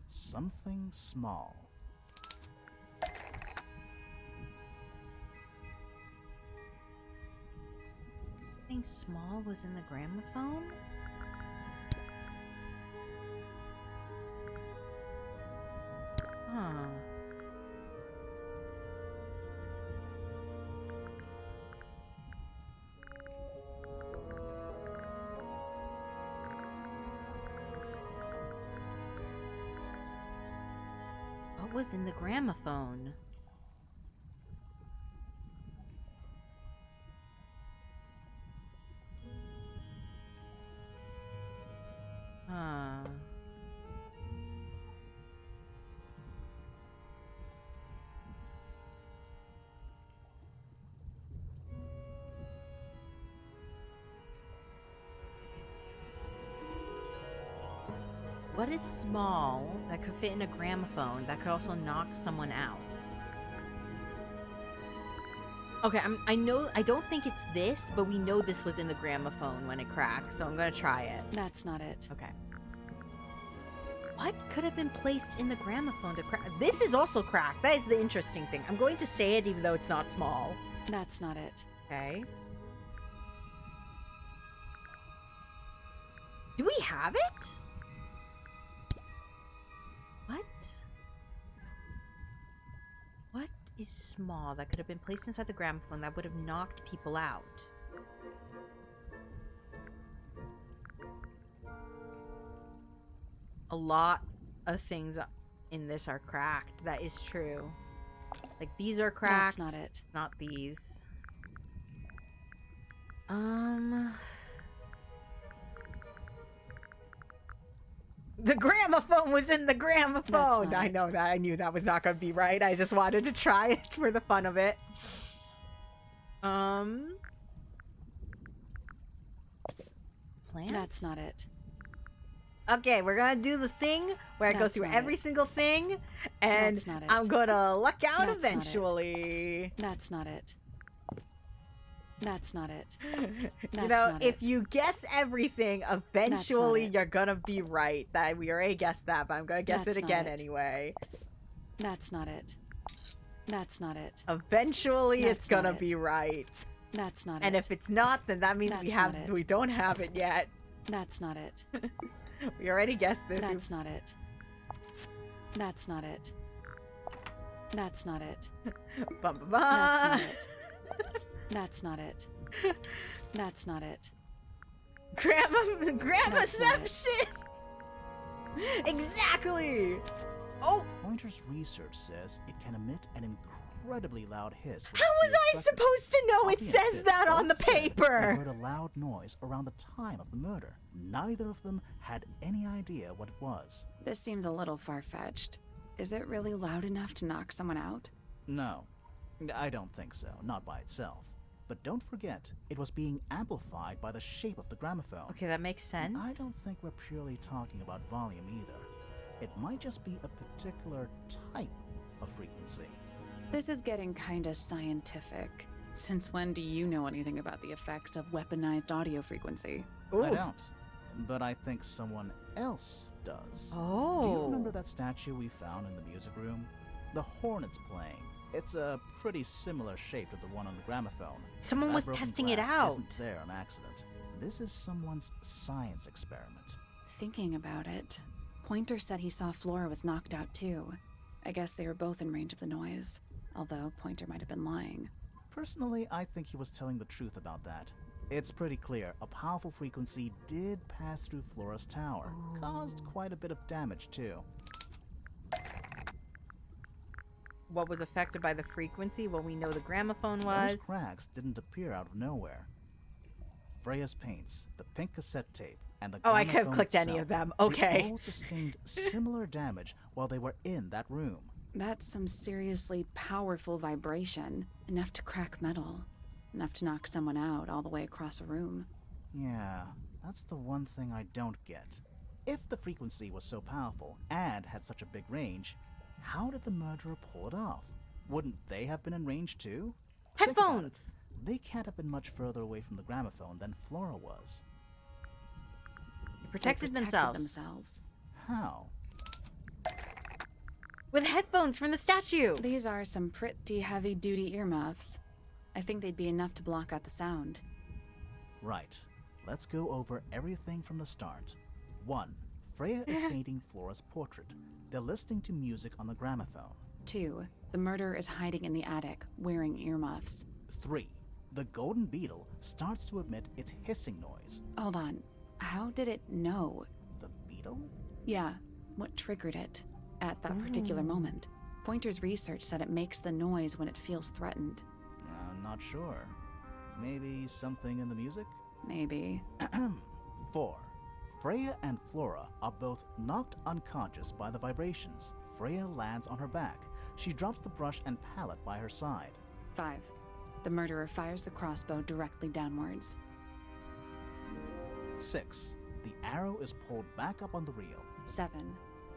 Something small. Something small was in the gramophone? Huh. What was in the gramophone? Huh. What is small that could fit in a gramophone that could also knock someone out? Okay, I don't think it's this, but we know this was in the gramophone when it cracked, so I'm gonna try it. That's not it. Okay. What could have been placed in the gramophone to crack? This is also cracked. That is the interesting thing. I'm going to say it even though it's not small. That's not it. Okay. Do we have it? What? What is small that could have been placed inside the gramophone that would have knocked people out? A lot of things in this are cracked. That is true. Like, these are cracked. That's not it. Not these. The gramophone was in the gramophone. I know that. I knew that was not going to be right. I just wanted to try it for the fun of it. Plants? That's not it. Okay, we're going to do the thing where I go That's through not every it. single thing, and That's not it. I'm going to luck out That's not it. eventually. That's not it. That's not it. You That's know, not if it. you guess everything, eventually it. you're gonna be right. That we already guessed that, but I'm gonna guess That's it not again it. anyway. That's not it. That's not it. Eventually it's That's not gonna it. be right. That's not And it. if it's not, then that means That's we don't have it yet. That's not it. We already guessed this. That's Oops. not it. That's not it. That's not it. Bum, bum, That's bum. not it. That's not it. That's not it. Grandmaception! That's Exactly! Oh, Pointer's research says it can emit an incredibly loud hiss. when how it was feels I threatened. supposed to know it Poppy and says Fitz that on the both said They paper? heard a loud noise around the time of the murder. Neither of them had any idea what it was. This seems a little far-fetched. Is it really loud enough to knock someone out? No, I don't think so, not by itself. But don't forget, it was being amplified by the shape of the gramophone. Okay, that makes sense. I don't think we're purely talking about volume either. It might just be a particular type of frequency. This is getting kinda scientific. Since when do you know anything about the effects of weaponized audio frequency? Ooh. I don't, but I think someone else does. Oh. Do you remember that statue we found in the music room? The hornet's playing. It's a pretty similar shape to the one on the gramophone. Someone That was broken testing it glass out. Isn't there on accident. This is someone's science experiment. Thinking about it, Pointer said he saw Flora was knocked out too. I guess they were both in range of the noise, although Pointer might have been lying. Personally, I think he was telling the truth about that. It's pretty clear a powerful frequency did pass through Flora's tower. Caused quite a bit of damage too. What was affected by the frequency? Well, we know the gramophone Those was. cracks didn't appear out of nowhere. Freya's paints, the pink cassette tape, and the Oh, I could have gramophone clicked any itself, of them. they Okay. all sustained similar damage while they were in that room. That's some seriously powerful vibration, enough to crack metal, enough to knock someone out all the way across a room. Yeah, that's the one thing I don't get. If the frequency was so powerful and had such a big range, how did the murderer pull it off? Wouldn't they have been in range too? Think about it. Headphones! They can't have been much further away from the gramophone than Flora was. They protected themselves. How? With headphones from the statue! These are some pretty heavy-duty earmuffs. I think they'd be enough to block out the sound. Right. Let's go over everything from the start. 1. Freya is painting Flora's portrait. They're listening to music on the gramophone. 2. The murderer is hiding in the attic, wearing earmuffs. 3. The golden beetle starts to emit its hissing noise. Hold on. How did it know? The beetle? Yeah, what triggered it at that particular moment? Pointer's research said it makes the noise when it feels threatened. I'm not sure. Maybe something in the music? Maybe. 4. Freya and Flora are both knocked unconscious by the vibrations. Freya lands on her back. She drops the brush and palette by her side. 5. The murderer fires the crossbow directly downwards. 6. The arrow is pulled back up on the reel. 7.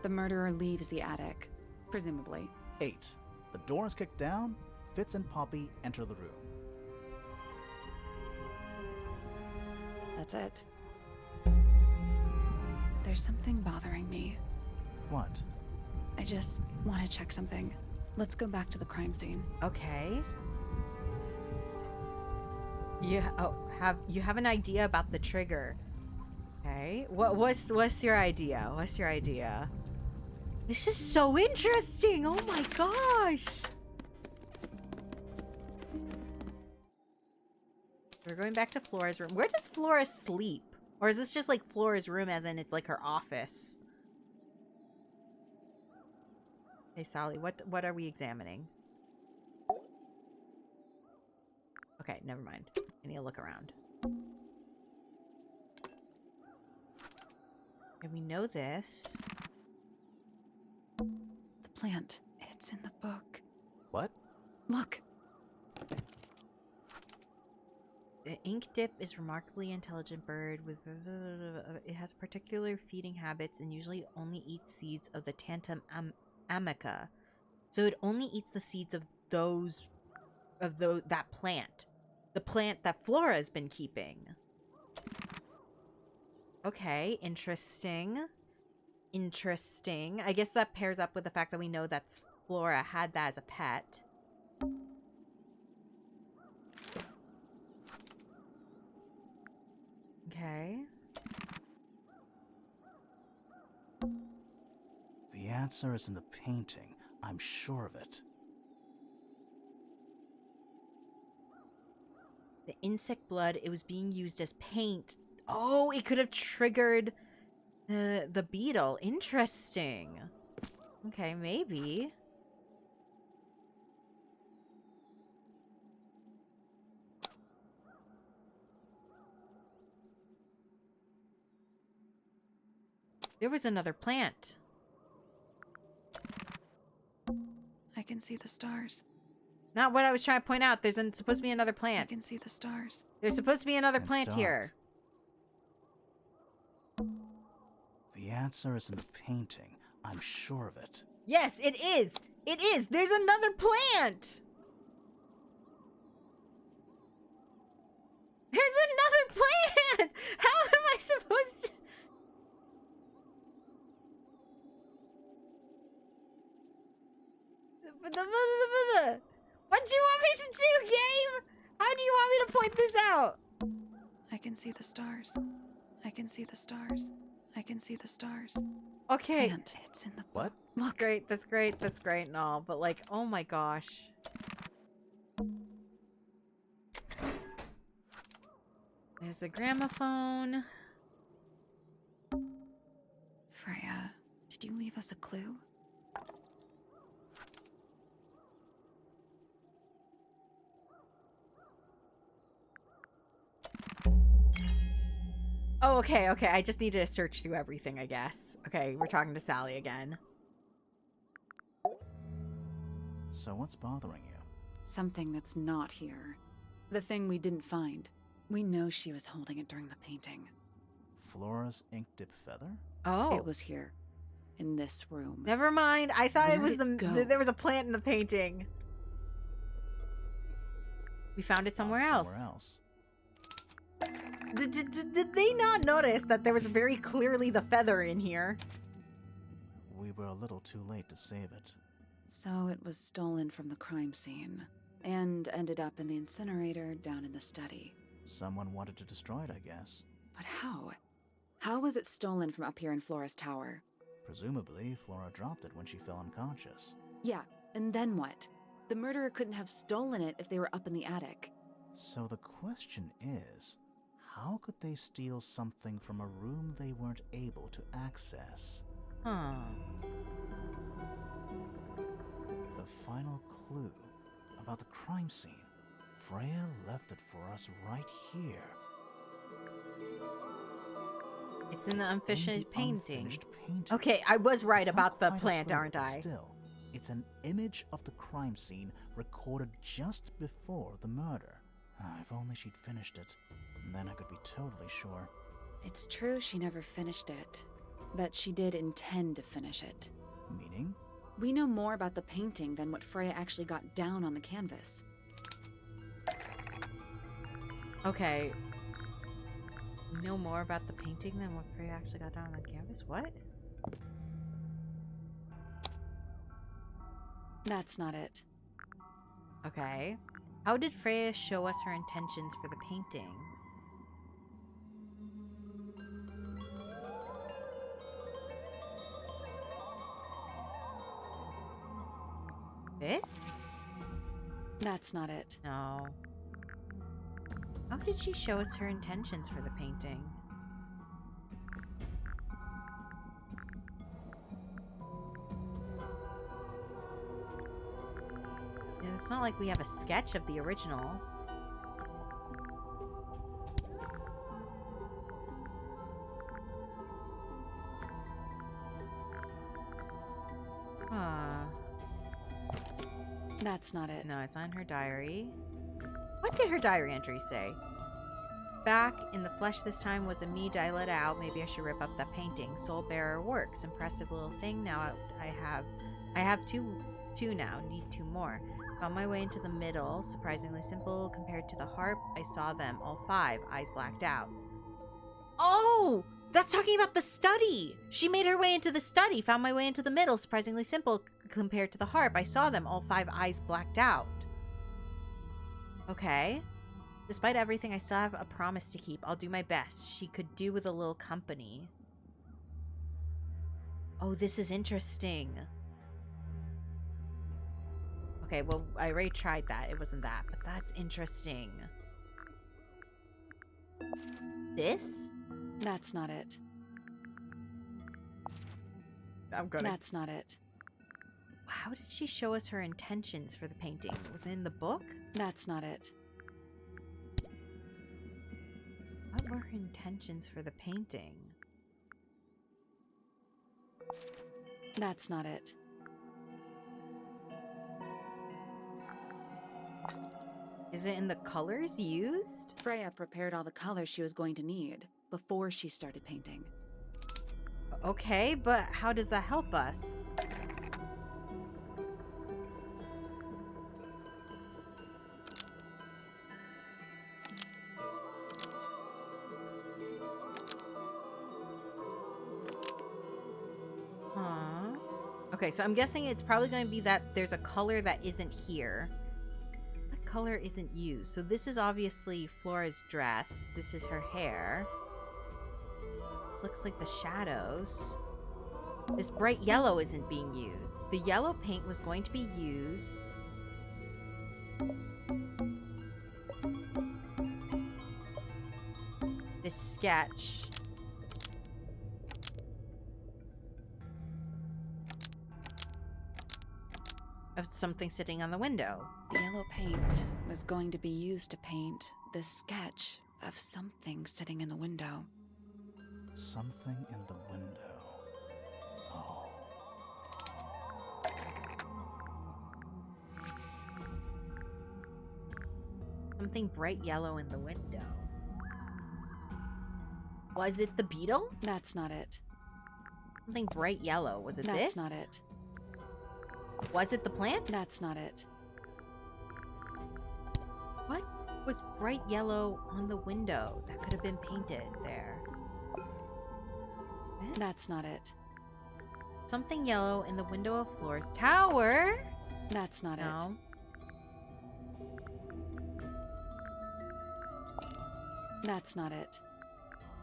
The murderer leaves the attic, presumably. 8. The door is kicked down. Fitz and Poppy enter the room. That's it. There's something bothering me. What? I just want to check something. Let's go back to the crime scene. Okay. You have an idea about the trigger. Okay. What's your idea? What's your idea? This is so interesting. Oh my gosh. We're going back to Flora's room. Where does Flora sleep? Or is this just like Flora's room as in it's like her office? Hey Sally, what are we examining? Okay, never mind. I need to look around. And we know this. The plant. It's in the book. What? Look. The ink dip is a remarkably intelligent bird with it has particular feeding habits and usually only eats seeds of the Tantum amica. So it only eats the seeds of that plant. the plant that Flora's been keeping. Okay, interesting. Interesting. I guess that pairs up with the fact that we know that Flora had that as a pet. Okay. The answer is in the painting. I'm sure of it. The insect blood, it was being used as paint. Oh, it could have triggered the beetle. Interesting. Okay, maybe. There was another plant. I can see the stars. Not what I was trying to point out. There's supposed to be another I plant. can see the stars. There's supposed to be another It's plant dark. here. The answer is in the painting. I'm sure of it. Yes, it is. It is. There's another plant. There's another plant. How am I supposed to? What do you want me to do, game? How do you want me to point this out? I can see the stars. I can see the stars. I can see the stars. Okay. Plant. It's in the What? Look. Great. That's great. That's great and all. But like, oh my gosh. There's the gramophone. Freya, did you leave us a clue? Oh, okay, okay. I just needed to search through everything, I guess. Okay, we're talking to Sally again. So what's bothering you? Something that's not here. The thing we didn't find. We know she was holding it during the painting. Flora's ink dip feather? Oh. It was here. In this room. Never mind. I thought it Where'd was it go? there was a plant in the painting. We found it somewhere else. Did they not notice that there was very clearly the feather in here? We were a little too late to save it. So it was stolen from the crime scene. And ended up in the incinerator down in the study. Someone wanted to destroy it, I guess. But how? How was it stolen from up here in Flora's tower? Presumably, Flora dropped it when she fell unconscious. Yeah, and then what? The murderer couldn't have stolen it if they were up in the attic. So the question is, how could they steal something from a room they weren't able to access? Huh. The final clue about the crime scene. Freya left it for us right here. It's in the It's unfinished painting. unfinished painting. Okay, I was right It's not about the quite a plant, photo, aren't but I? Still, it's an image of the crime scene recorded just before the murder. If only she'd finished it. Then I could be totally sure. It's true she never finished it. But she did intend to finish it. Meaning? We know more about the painting than what Freya actually got down on the canvas. Okay. We know more about the painting than what Freya actually got down on the canvas? What? That's not it. Okay. How did Freya show us her intentions for the painting? This? That's not it. No. How did she show us her intentions for the painting? It's not like we have a sketch of the original. Huh. That's not it. No, it's not in her diary. What did her diary entry say? Back in the flesh this time was a me I let out. Maybe I should rip up that painting. Soul Bearer works. Impressive little thing. Now I have two now. Need two more. Found my way into the middle. Surprisingly simple compared to the harp. I saw them, all 5, eyes blacked out. Oh! That's talking about the study! She made her way into the study. Found my way into the middle. Surprisingly simple compared to the harp. I saw them, all 5, eyes blacked out. Okay. Despite everything, I still have a promise to keep. I'll do my best. She could do with a little company. Oh, this is interesting. Okay, well, I already tried that. It wasn't that, but that's interesting. This? That's not it. I'm gonna... That's not it. How did she show us her intentions for the painting? Was it in the book? That's not it. What were her intentions for the painting? That's not it. Is it in the colors used? Freya prepared all the colors she was going to need before she started painting. Okay, but how does that help us? Okay, so I'm guessing it's probably going to be that there's a color that isn't here. What color isn't used? So this is obviously Flora's dress. This is her hair. This looks like the shadows. This bright yellow isn't being used. The yellow paint was going to be used. This sketch. Of something sitting on the window. The yellow paint was going to be used to paint the sketch of something sitting in the window. Something in the window. Oh. Something bright yellow in the window. Was it the beetle? That's not it. Something bright yellow. Was it That's this? not it. Was it the plant? That's not it. What was bright yellow on the window that could have been painted there? This? That's not it. Something yellow in the window of Flora's tower? That's not No. That's not it.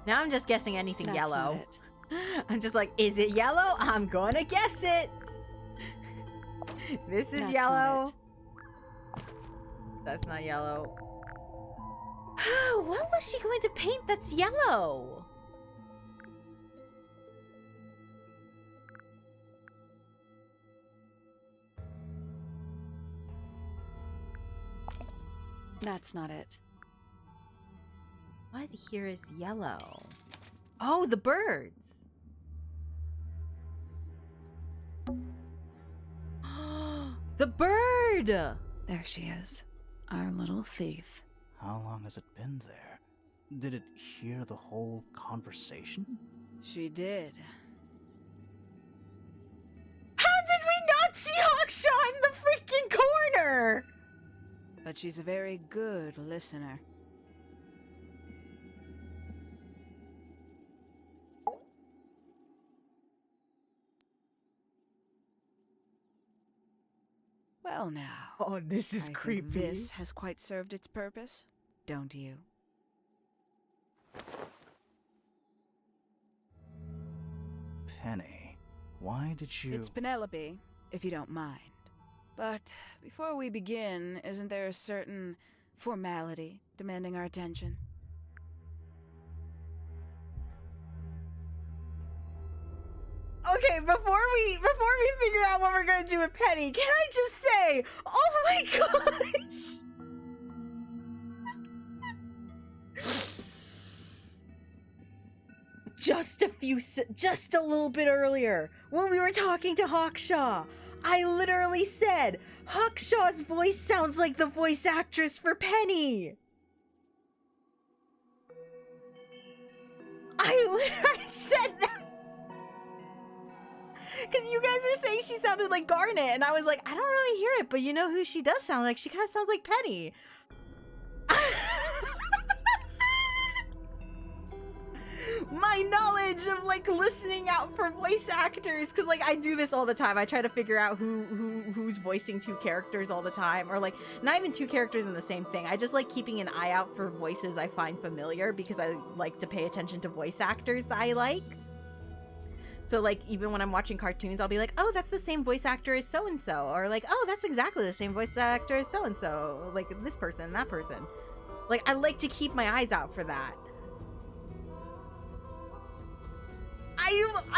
Now I'm just guessing anything That's yellow. not it. I'm just like, is it yellow? I'm gonna guess it. This is That's yellow. not That's not yellow. What was she going to paint that's yellow? That's not it. What here is yellow? Oh, the birds. The bird! There she is. Our little thief. How long has it been there? Did it hear the whole conversation? She did. How did we not see Hawkshaw in the freaking corner? But she's a very good listener. Well now. Oh, this I think this has quite served its purpose, don't you? Penny, why did you... It's Penelope, if you don't mind. But before we begin, isn't there a certain formality demanding our attention? Okay, before we figure out what we're gonna do with Penny, can I just say, oh my gosh! Just a little bit earlier, when we were talking to Hawkshaw, I literally said, Hawkshaw's voice sounds like the voice actress for Penny! I literally said that! Because you guys were saying saying she sounded like Garnet, and I was like, I don't really hear it, but you know who she does sound like? She kind of sounds like Penny. My knowledge of like listening out for voice actors, because like I do this all the time. I try to figure out who's voicing two characters all the time, or like not even two characters in the same thing. I just like keeping an eye out for voices I find familiar because I like to pay attention to voice actors that I like. So like even when I'm watching cartoons, I'll be like, oh, that's the same voice actor as so and so, or like, oh, that's exactly the same voice actor as so and so, like this person, that person. Like I like to keep my eyes out for that.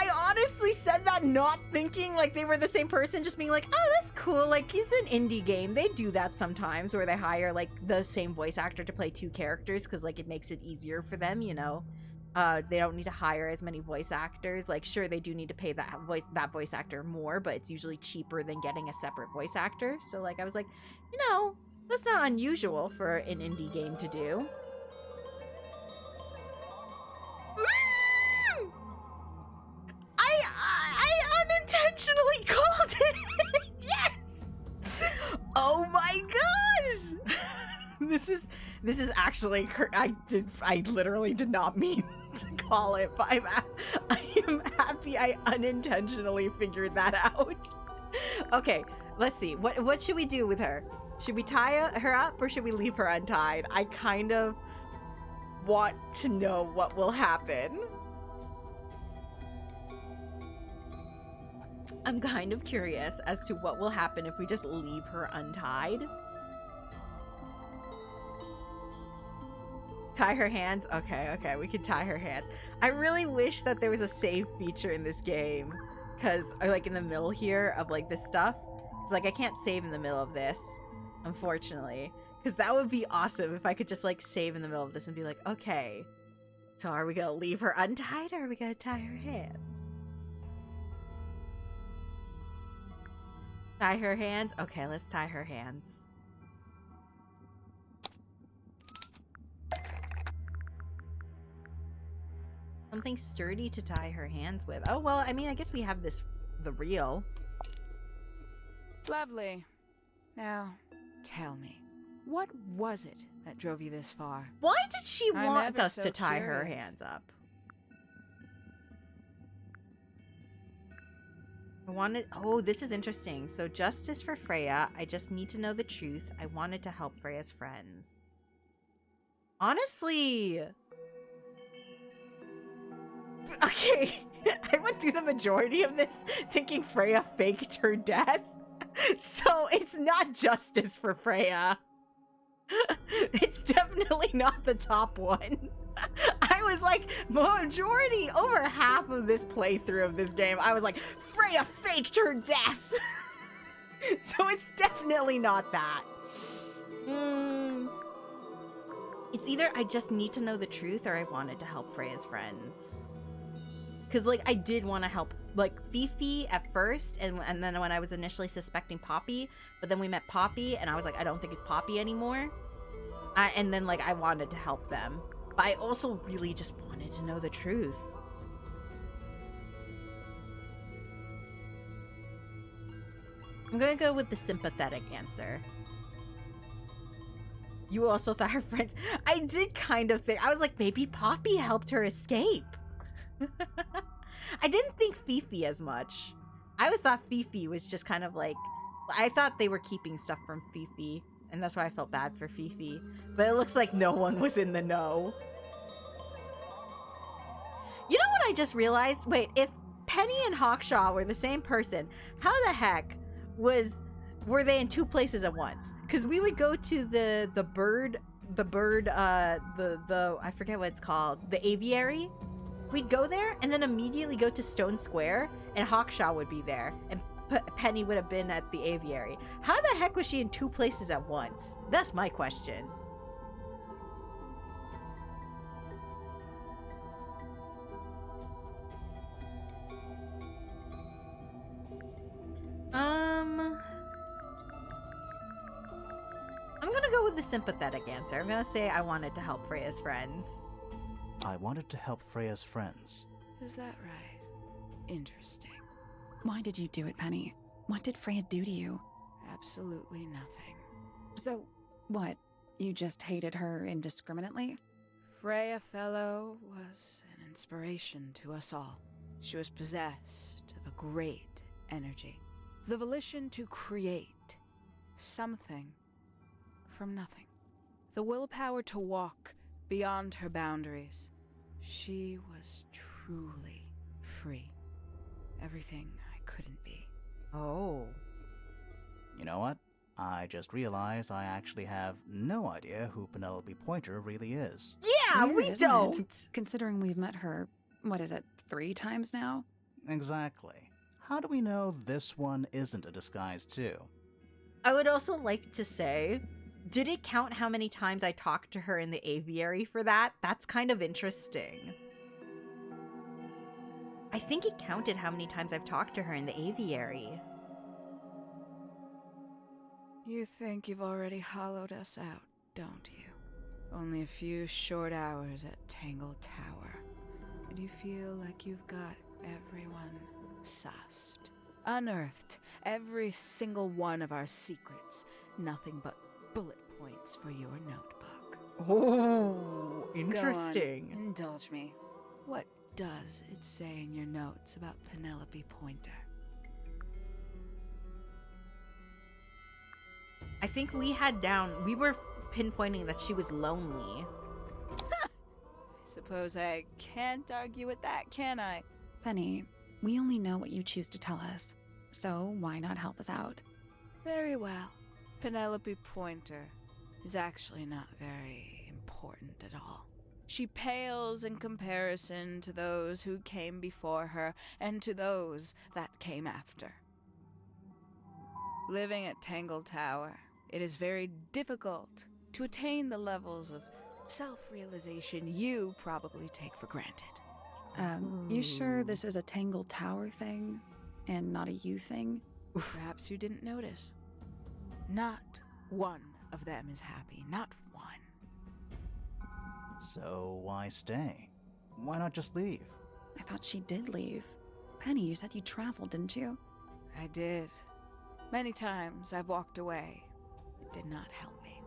I honestly said that not thinking like they were the same person, just being like, oh, that's cool. Like, it's an indie game. They do that sometimes where they hire like the same voice actor to play two characters because like it makes it easier for them, you know. They don't need to hire as many voice actors. Like, sure, they do need to pay that voice actor more, but it's usually cheaper than getting a separate voice actor. So like I was like, you know, that's not unusual for an indie game to do. I unintentionally called it. Yes. Oh my gosh. This is actually I literally did not mean to call it, but I am happy I unintentionally figured that out. Okay, let's see. What should we do with her? Should we tie her up or should we leave her untied? I kind of want to know what will happen. I'm kind of curious as to what will happen if we just leave her untied. Tie her hands? Okay, we can tie her hands. I really wish that there was a save feature in this game. Because, like, in the middle here of, like, this stuff. It's like, I can't save in the middle of this, unfortunately. Because that would be awesome if I could just, like, save in the middle of this and be like, okay. So are we going to leave her untied or are we going to tie her hands? Tie her hands? Okay, let's tie her hands. Something sturdy to tie her hands with. Oh, well, I mean, I guess we have the reel. Lovely. Now, tell me, what was it that drove you this far? Why did she I'm want ever us so to tie her curious. hands up? I wanted... Oh, this is interesting. So, justice for Freya. I just need to know the truth. I wanted to help Freya's friends. Honestly... Okay, I went through the majority of this thinking Freya faked her death. So, it's not justice for Freya. It's definitely not the top one. I was like, majority, over half of this playthrough of this game, I was like, Freya faked her death! So it's definitely not that. It's either I just need to know the truth or I wanted to help Freya's friends. Because, like, I did want to help, like, Fifi at first, and then when I was initially suspecting Poppy, but then we met Poppy, and I was like, I don't think it's Poppy anymore. And then, like, I wanted to help them. But I also really just wanted to know the truth. I'm gonna go with the sympathetic answer. You also thought her friends... I did kind of think... I was like, maybe Poppy helped her escape. I didn't think Fifi as much. I always thought Fifi was just kind of like... I thought they were keeping stuff from Fifi. And that's why I felt bad for Fifi. But it looks like no one was in the know. You know what I just realized? Wait, if Penny and Hawkshaw were the same person, how the heck were they in two places at once? Because we would go to the I forget what it's called, the aviary. We'd go there and then immediately go to Stone Square, and Hawkshaw would be there, and Penny would have been at the aviary. How the heck was she in two places at once? That's my question. I'm gonna go with the sympathetic answer. I'm gonna say I wanted to help Freya's friends. I wanted to help Freya's friends. Is that right? Interesting. Why did you do it, Penny? What did Freya do to you? Absolutely nothing. So, what? You just hated her indiscriminately? Freya Fellow was an inspiration to us all. She was possessed of a great energy, the volition to create something from nothing, the willpower to walk beyond her boundaries. She was truly free. Everything I couldn't be. Oh. You know what? I just realized I actually have no idea who Penelope Pointer really is. Yeah, Weird, we isn't it? don't. Considering we've met her, what is it, 3 times now? Exactly. How do we know this one isn't a disguise too? I would also like to say, did it count how many times I talked to her in the aviary for that? That's kind of interesting. I think it counted how many times I've talked to her in the aviary. You think you've already hollowed us out, don't you? Only a few short hours at Tangle Tower, and you feel like you've got everyone sussed. Unearthed every single one of our secrets. Nothing but bullet points for your notebook. Oh, Go interesting. on, indulge me. What does it say in your notes about Penelope Pointer? I think we were pinpointing that she was lonely. I suppose I can't argue with that, can I? Penny, we only know what you choose to tell us, so why not help us out? Very well. Penelope Pointer is actually not very important at all. She pales in comparison to those who came before her and to those that came after. Living at Tangle Tower, it is very difficult to attain the levels of self-realization you probably take for granted. You sure this is a Tangle Tower thing, and not a you thing? Perhaps you didn't notice. Not one of them is happy. Not one. So why stay? Why not just leave? I thought she did leave. Penny, you said you traveled, didn't you? I did. Many times I've walked away. It did not help me.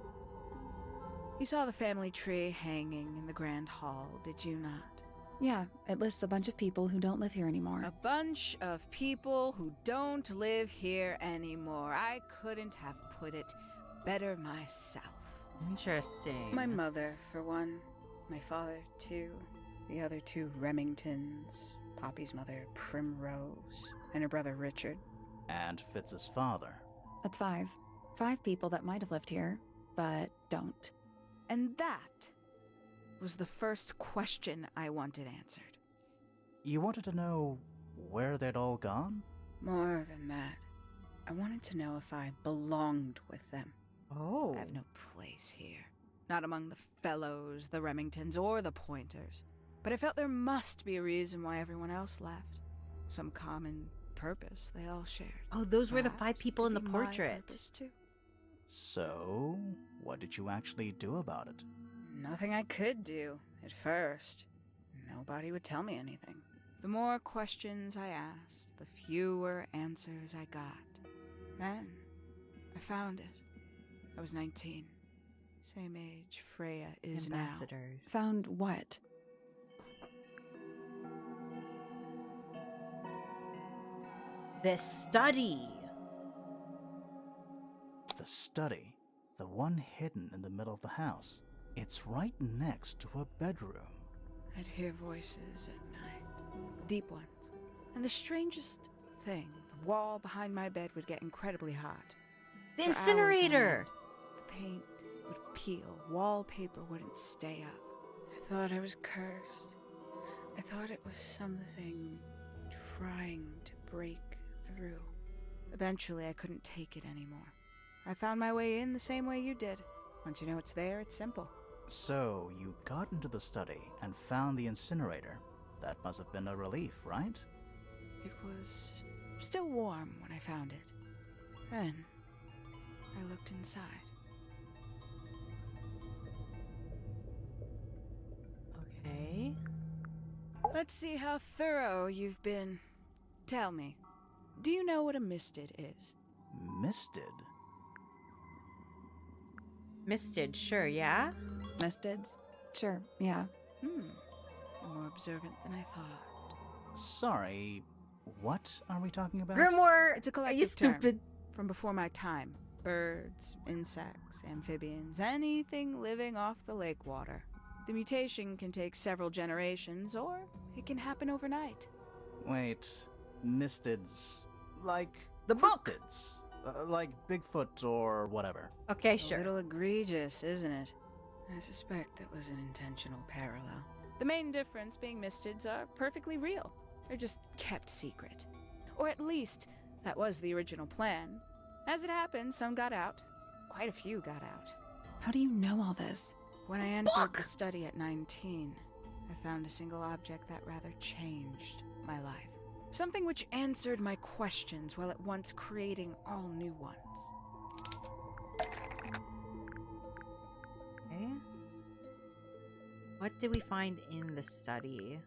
You saw the family tree hanging in the grand hall, did you not? Yeah, it lists a bunch of people who don't live here anymore. A bunch of people who don't live here anymore. I couldn't have put it better myself. Interesting. My mother, for one. My father, too. The other 2 Remingtons. Poppy's mother, Primrose. And her brother, Richard. And Fitz's father. That's 5. 5 people that might have lived here, but don't. And that was the first question I wanted answered. You wanted to know where they'd all gone? More than that, I wanted to know if I belonged with them. Oh. I have no place here. Not among the Fellows, the Remingtons, or the Pointers. But I felt there must be a reason why everyone else left. Some common purpose they all shared. Oh, those were the 5 Perhaps people in the it could be my portrait. purpose, too. So, what did you actually do about it? Nothing I could do, at first. Nobody would tell me anything. The more questions I asked, the fewer answers I got. Then, I found it. I was 19. Same age Freya is now. Ambassadors. Found what? The study. The study. The one hidden in the middle of the house. It's right next to a bedroom. I'd hear voices at night. Deep ones. And the strangest thing, the wall behind my bed would get incredibly hot. The For hours on incinerator. end, the paint would peel. Wallpaper wouldn't stay up. I thought I was cursed. I thought it was something trying to break through. Eventually, I couldn't take it anymore. I found my way in the same way you did. Once you know it's there, it's simple. So, you got into the study and found the incinerator. That must have been a relief, right? It was still warm when I found it. Then, I looked inside. Okay. Let's see how thorough you've been. Tell me, Do you know what a misted is? Misted? Misted, sure, yeah? Mistids? Sure, yeah. You're more observant than I thought. Sorry, what are we talking about? Grimoire, It's a are you collective term stupid? from before my time. Birds, insects, amphibians, anything living off the lake water. The mutation can take several generations, or it can happen overnight. Wait, mistids. Like The book! cryptids. Like Bigfoot or whatever. Okay, A sure. little egregious, isn't it? I suspect that was an intentional parallel. The main difference being mistids are perfectly real. They're just kept secret. Or at least, that was the original plan. As it happens, some got out. Quite a few got out. How do you know all this? When I entered the study at 19, I found a single object that rather changed my life. Something which answered my questions while at once creating all new ones. Okay. What did we find in the study?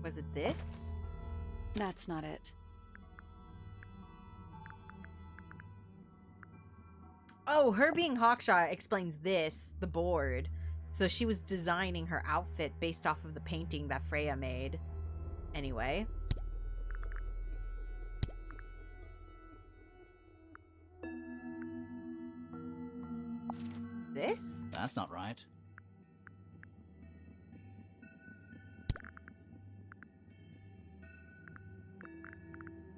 Was it this? That's not it. Oh, her being Hawkshaw explains this, the board. So she was designing her outfit based off of the painting that Freya made. Anyway. This? That's not right.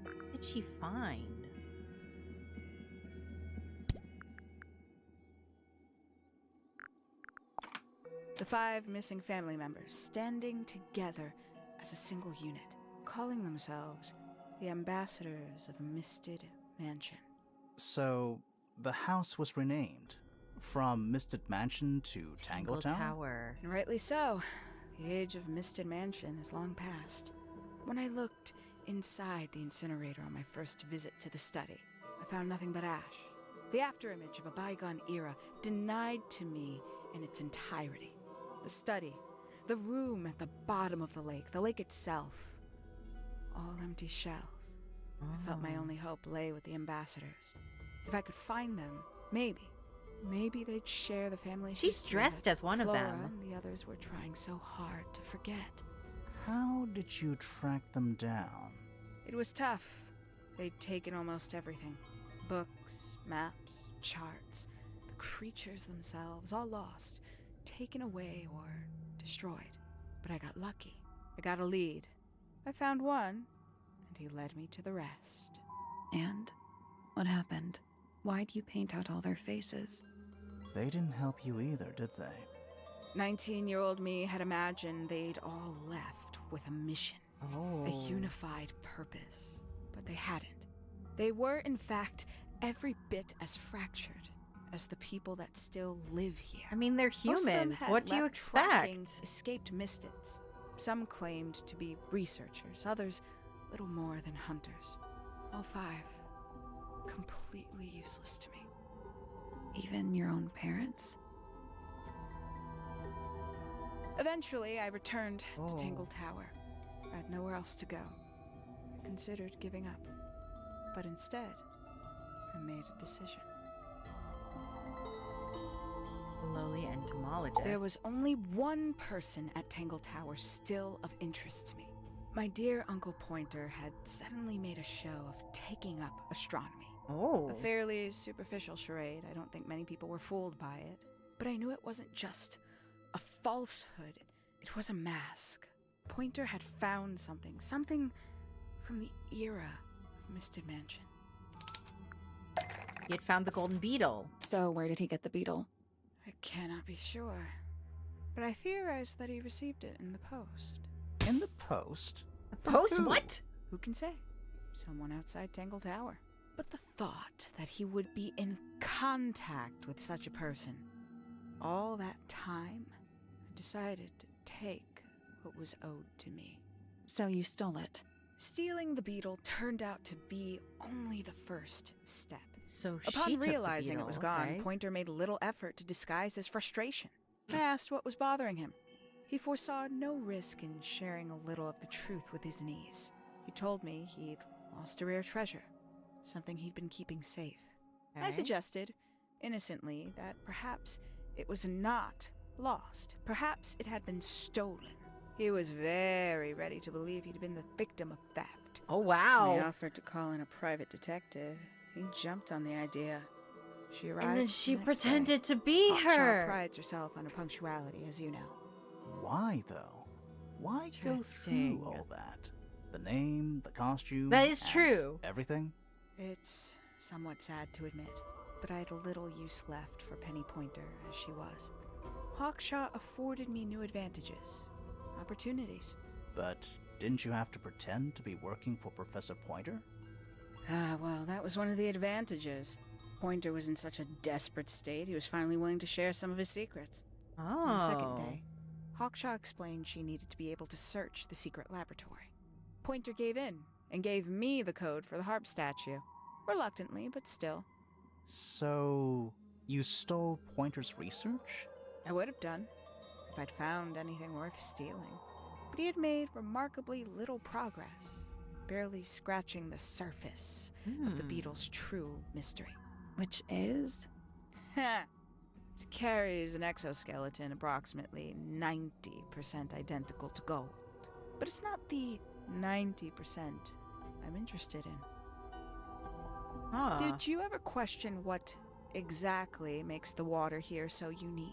What did she find? The 5 missing family members standing together as a single unit, calling themselves the ambassadors of Misted Mansion. So, the house was renamed from Misted Mansion to Tangle Tower? And rightly so. The age of Misted Mansion is long past. When I looked inside the incinerator on my first visit to the study, I found nothing but ash. The afterimage of a bygone era denied to me in its entirety. The study, the room at the bottom of the lake itself, all empty shells. I felt my only hope lay with the ambassadors. If I could find them, maybe they'd share the family She's history dressed that as one of Flora them. and the others were trying so hard to forget. How did you track them down? It was tough. They'd taken almost everything. Books, maps, charts, the creatures themselves, all lost, taken away or destroyed. But I got lucky. I got a lead. I found one, and he led me to the rest. And what happened? Why'd you paint out all their faces? They didn't help you either, did they? 19-year-old me had imagined they'd all left with a mission, Oh. a unified purpose. But they hadn't. They were, in fact, every bit as fractured as the people that still live here. I mean, they're Most of them humans. had What do you left expect? tracking escaped mistids. Some claimed to be researchers, others little more than hunters. All 5 completely useless to me. Even your own parents? Eventually, I returned Oh. to Tangle Tower. I had nowhere else to go. I considered giving up, but instead, I made a decision. The lowly entomologist. There was only one person at Tangle Tower still of interest to me. My dear Uncle Pointer had suddenly made a show of taking up astronomy. Oh. A fairly superficial charade. I don't think many people were fooled by it. But I knew it wasn't just a falsehood. It was a mask. Pointer had found something from the era of Misted Mansion. He had found the golden beetle. So where did he get the beetle? I cannot be sure, but I theorize that he received it in the post. In the post? Post Who? what? Who can say? Someone outside Tangle Tower. But the thought that he would be in contact with such a person, all that time, I decided to take what was owed to me. So you stole it. Stealing the beetle turned out to be only the first step. So Upon she took the realizing beetle, it was gone, okay. Pointer made little effort to disguise his frustration. I asked what was bothering him. He foresaw no risk in sharing a little of the truth with his niece. He told me he'd lost a rare treasure, something he'd been keeping safe. I Okay. suggested, innocently, that perhaps it was not lost. Perhaps it had been stolen. He was very ready to believe he'd been the victim of theft. Oh, I wow. offered to call in a private detective. He jumped on the idea. She arrived And then the she next pretended day. to be Hawkshaw her. prides herself on her punctuality, as you know. Why, though? Why go Interesting. through all that? The name, the costume. That is and true. Everything? It's somewhat sad to admit, but I had little use left for Penny Pointer as she was. Hawkshaw afforded me new advantages, opportunities. But didn't you have to pretend to be working for Professor Pointer? Ah, well, that was one of the advantages. Pointer was in such a desperate state, he was finally willing to share some of his secrets. Oh. On the second day, Hawkshaw explained she needed to be able to search the secret laboratory. Pointer gave in and gave me the code for the harp statue. Reluctantly, but still. So, you stole Pointer's research? I would have done, if I'd found anything worth stealing. But he had made remarkably little progress, barely scratching the surface of the beetle's true mystery. Which is? Ha! It carries an exoskeleton approximately 90% identical to gold. But it's not the 90% I'm interested in. Huh. Did you ever question what exactly makes the water here so unique?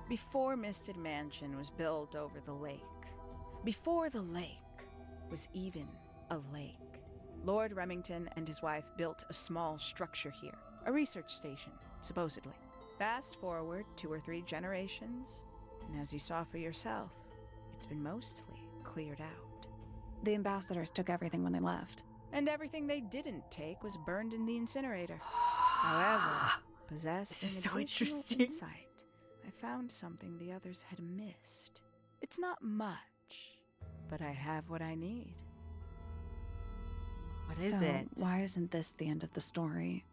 Before Misted Mansion was built over the lake, before the lake was even a lake, Lord Remington and his wife built a small structure here, a research station, supposedly. Fast forward 2 or 3 generations, and as you saw for yourself, it's been mostly cleared out. The ambassadors took everything when they left. And everything they didn't take was burned in the incinerator. However, possessed This is an so additional interesting. insight, I found something the others had missed. It's not much, but I have what I need. What is So, it? why isn't this the end of the story?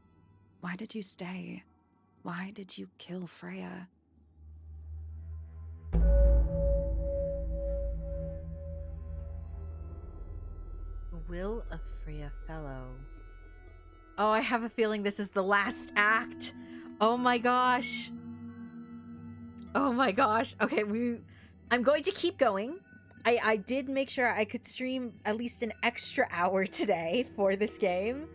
Why did you stay? Why did you kill Freya? The Will of Freya Fellow. Oh, I have a feeling this is the last act. Oh my gosh. Oh my gosh. Okay, I'm going to keep going. I did make sure I could stream at least an extra hour today for this game.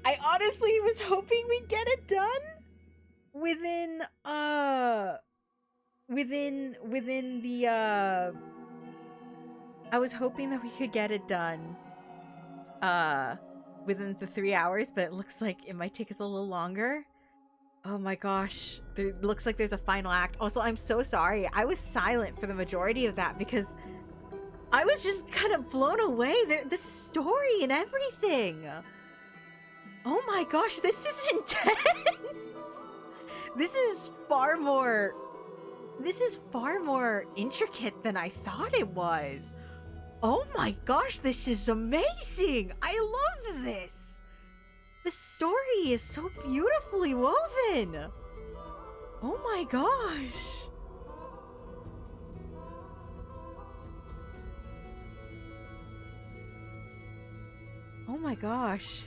I honestly was hoping we'd get it done within the I was hoping that we could get it done within the 3 hours, but it looks like it might take us a little longer. Oh my gosh. It looks like there's a final act. Also, I'm so sorry. I was silent for the majority of that because I was just kind of blown away. The story and everything. Oh my gosh, this is intense. This is far more intricate than I thought it was. Oh my gosh, this is amazing. I love this. The story is so beautifully woven. Oh my gosh. Oh my gosh.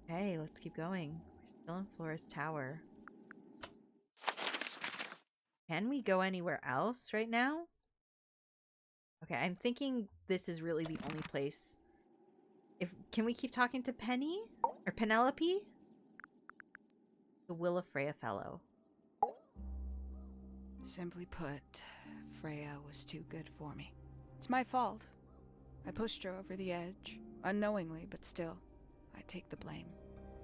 Okay, let's keep going. We're still in Flora's tower. Can we go anywhere else right now? Okay, I'm thinking this is really the only place. Can we keep talking to Penny? Or Penelope? The Will of Freya Fellow. Simply put, Freya was too good for me. It's my fault. I pushed her over the edge, unknowingly, but still, I take the blame.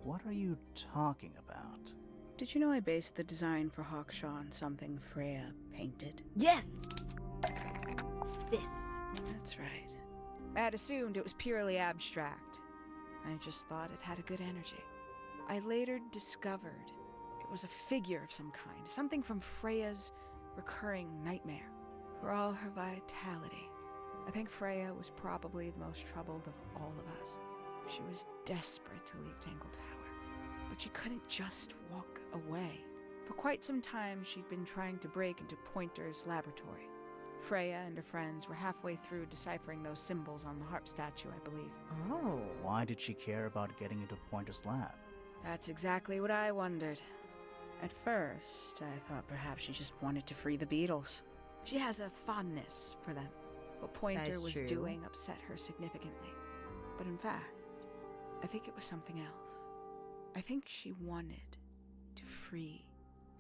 What are you talking about? Did you know I based the design for Hawkshaw on something Freya painted? Yes! This. That's right. I had assumed it was purely abstract. I just thought it had a good energy. I later discovered it was a figure of some kind, something from Freya's recurring nightmare. For all her vitality, I think Freya was probably the most troubled of all of us. She was desperate to leave Tangle Tower, but she couldn't just walk away. For quite some time, she'd been trying to break into Pointer's laboratory. Freya and her friends were halfway through deciphering those symbols on the harp statue, I believe. Oh. Why did she care about getting into Pointer's lab? That's exactly what I wondered. At first, I thought perhaps she just wanted to free the beetles. She has a fondness for them. What Pointer was true. doing upset her significantly. But in fact, I think it was something else. I think she wanted to free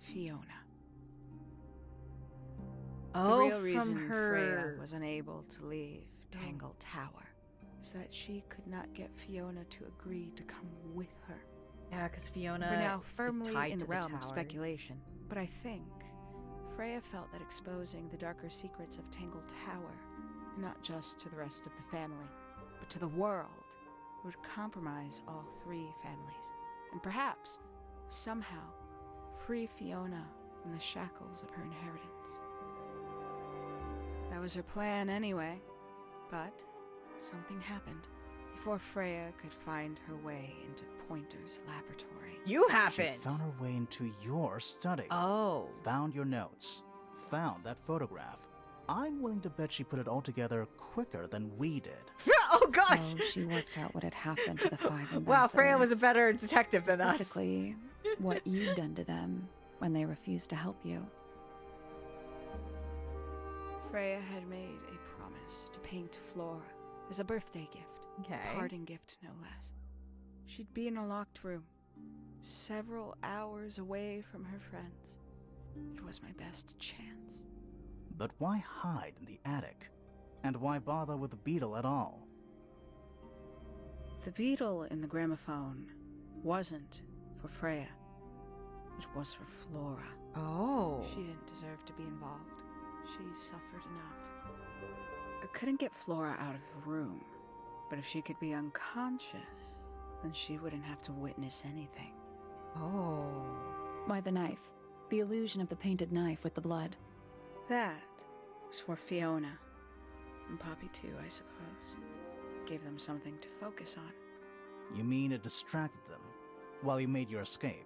Fiona. Oh, The real reason from her. Freya was unable to leave Tangle Tower is that she could not get Fiona to agree to come with her. Yeah, because Fiona We're now is firmly tied in to the realm of towers. speculation, but I think Freya felt that exposing the darker secrets of Tangle Tower, not just to the rest of the family, but to the world, would compromise all three families, and perhaps, somehow, free Fiona from the shackles of her inheritance. That was her plan anyway, but something happened before Freya could find her way into Pointer's laboratory. You She happened. found her way into your study. Oh. Found your notes. Found that photograph. I'm willing to bet she put it all together quicker than we did. Oh gosh. So she worked out what had happened to the 5 ambassadors. Wow, Freya was a better detective than us. Specifically, what you'd done to them when they refused to help you. Freya had made a promise to paint Flora as a birthday gift. Okay. Parting gift, no less. She'd be in a locked room, several hours away from her friends. It was my best chance. But why hide in the attic? And why bother with the beetle at all? The beetle in the gramophone wasn't for Freya. It was for Flora. Oh. She didn't deserve to be involved. She suffered enough. I couldn't get Flora out of the room, but if she could be unconscious, then she wouldn't have to witness anything. Oh. Why the knife? The illusion of the painted knife with the blood. That was for Fiona. And Poppy too, I suppose. Gave them something to focus on. You mean it distracted them while you made your escape?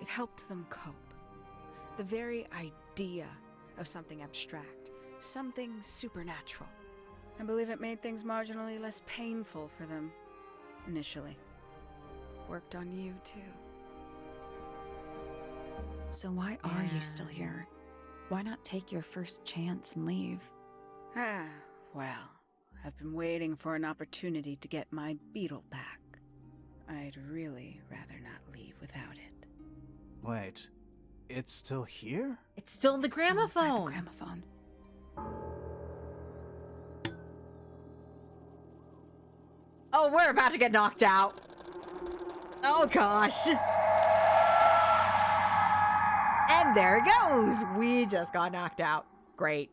It helped them cope. The very idea of something abstract, something supernatural. I believe it made things marginally less painful for them, initially. Worked on you, too. So why are you still And- here? Why not take your first chance and leave? Ah, well, I've been waiting for an opportunity to get my beetle back. I'd really rather not leave without it. Wait, it's still here? It's still in the It's still inside gramophone. The gramophone. Oh, we're about to get knocked out. Oh gosh. And there it goes. We just got knocked out. Great.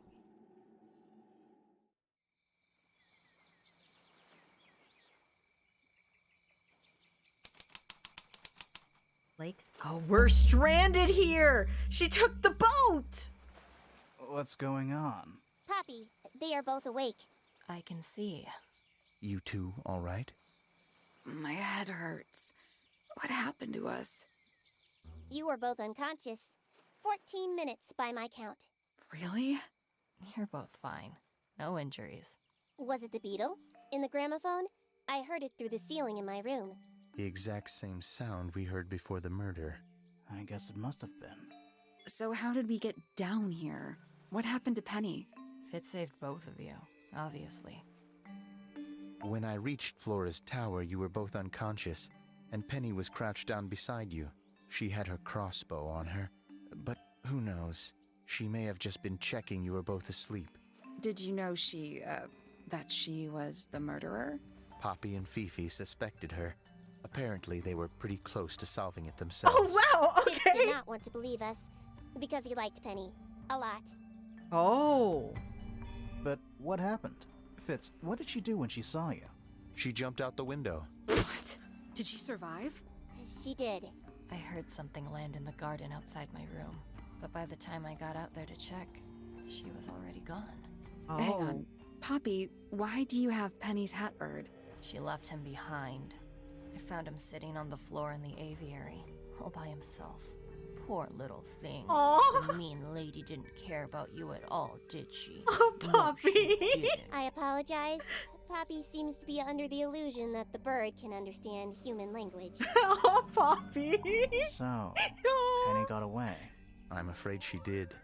Lakes. Oh, we're stranded here. She took the boat. What's going on? Poppy, they are both awake. I can see. You two all right? My head hurts. What happened to us? You were both unconscious. 14 minutes by my count. Really? You're both fine. No injuries. Was it the beetle? In the gramophone? I heard it through the ceiling in my room. The exact same sound we heard before the murder. I guess it must have been. So how did we get down here? What happened to Penny? Fit saved both of you, obviously. When I reached Flora's tower, you were both unconscious, and Penny was crouched down beside you. She had her crossbow on her, but who knows? She may have just been checking you were both asleep. Did you know that she was the murderer? Poppy and Fifi suspected her. Apparently, they were pretty close to solving it themselves. Oh, wow. Fitz Okay. did not want to believe us, because he liked Penny. A lot. Oh. But what happened? Fitz, what did she do when she saw you? She jumped out the window. What? Did she survive? She did. I heard something land in the garden outside my room, but by the time I got out there to check, she was already gone. Oh. Hang on. Poppy, why do you have Penny's hat bird? She left him behind. I found him sitting on the floor in the aviary, all by himself. Poor little thing. Aw. The mean lady didn't care about you at all, did she? Oh, No, Poppy. she didn't. I apologize. Poppy seems to be under the illusion that the bird can understand human language. Oh, Poppy. So, Aw. Penny got away. I'm afraid she did.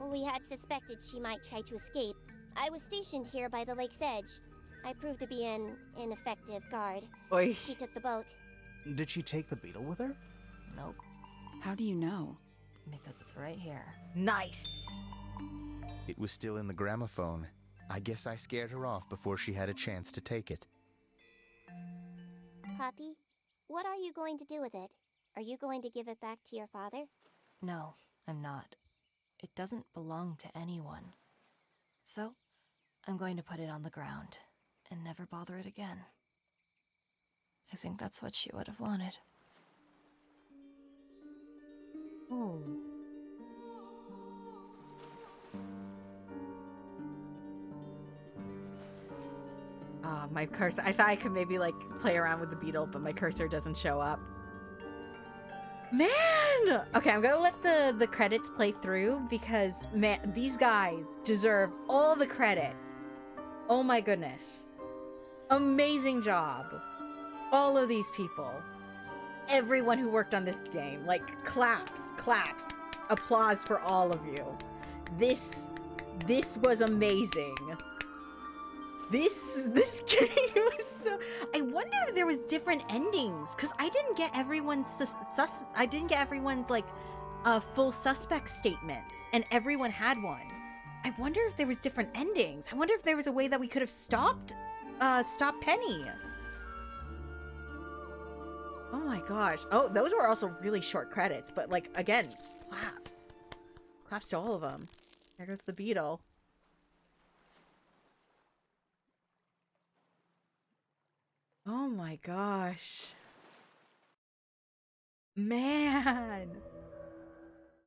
We had suspected she might try to escape. I was stationed here by the lake's edge. I proved to be an ineffective guard. Oi. She took the boat. Did she take the beetle with her? Nope, How do you know? because it's right here. Nice. It was still in the gramophone. I guess I scared her off before she had a chance to take it. Poppy, what are you going to do with it? Are you going to give it back to your father? No, I'm not. It doesn't belong to anyone. So, I'm going to put it on the ground and never bother it again. I think that's what she would have wanted. Oh. My cursor. I thought I could maybe like play around with the beetle, but my cursor doesn't show up. Man! Okay, I'm gonna let the credits play through because, man, these guys deserve all the credit. Oh my goodness. Amazing job. All of these people. Everyone who worked on this game. Like, claps. Applause for all of you. This was amazing. This game was so... I wonder if there was different endings, because I didn't get everyone's I didn't get everyone's like full suspect statements, and everyone had one. I wonder if there was different endings. I wonder if there was a way that we could have stopped Penny. Oh my gosh. Oh, those were also really short credits, but like again, claps. Claps to all of them. There goes the beetle. Oh my gosh. Man.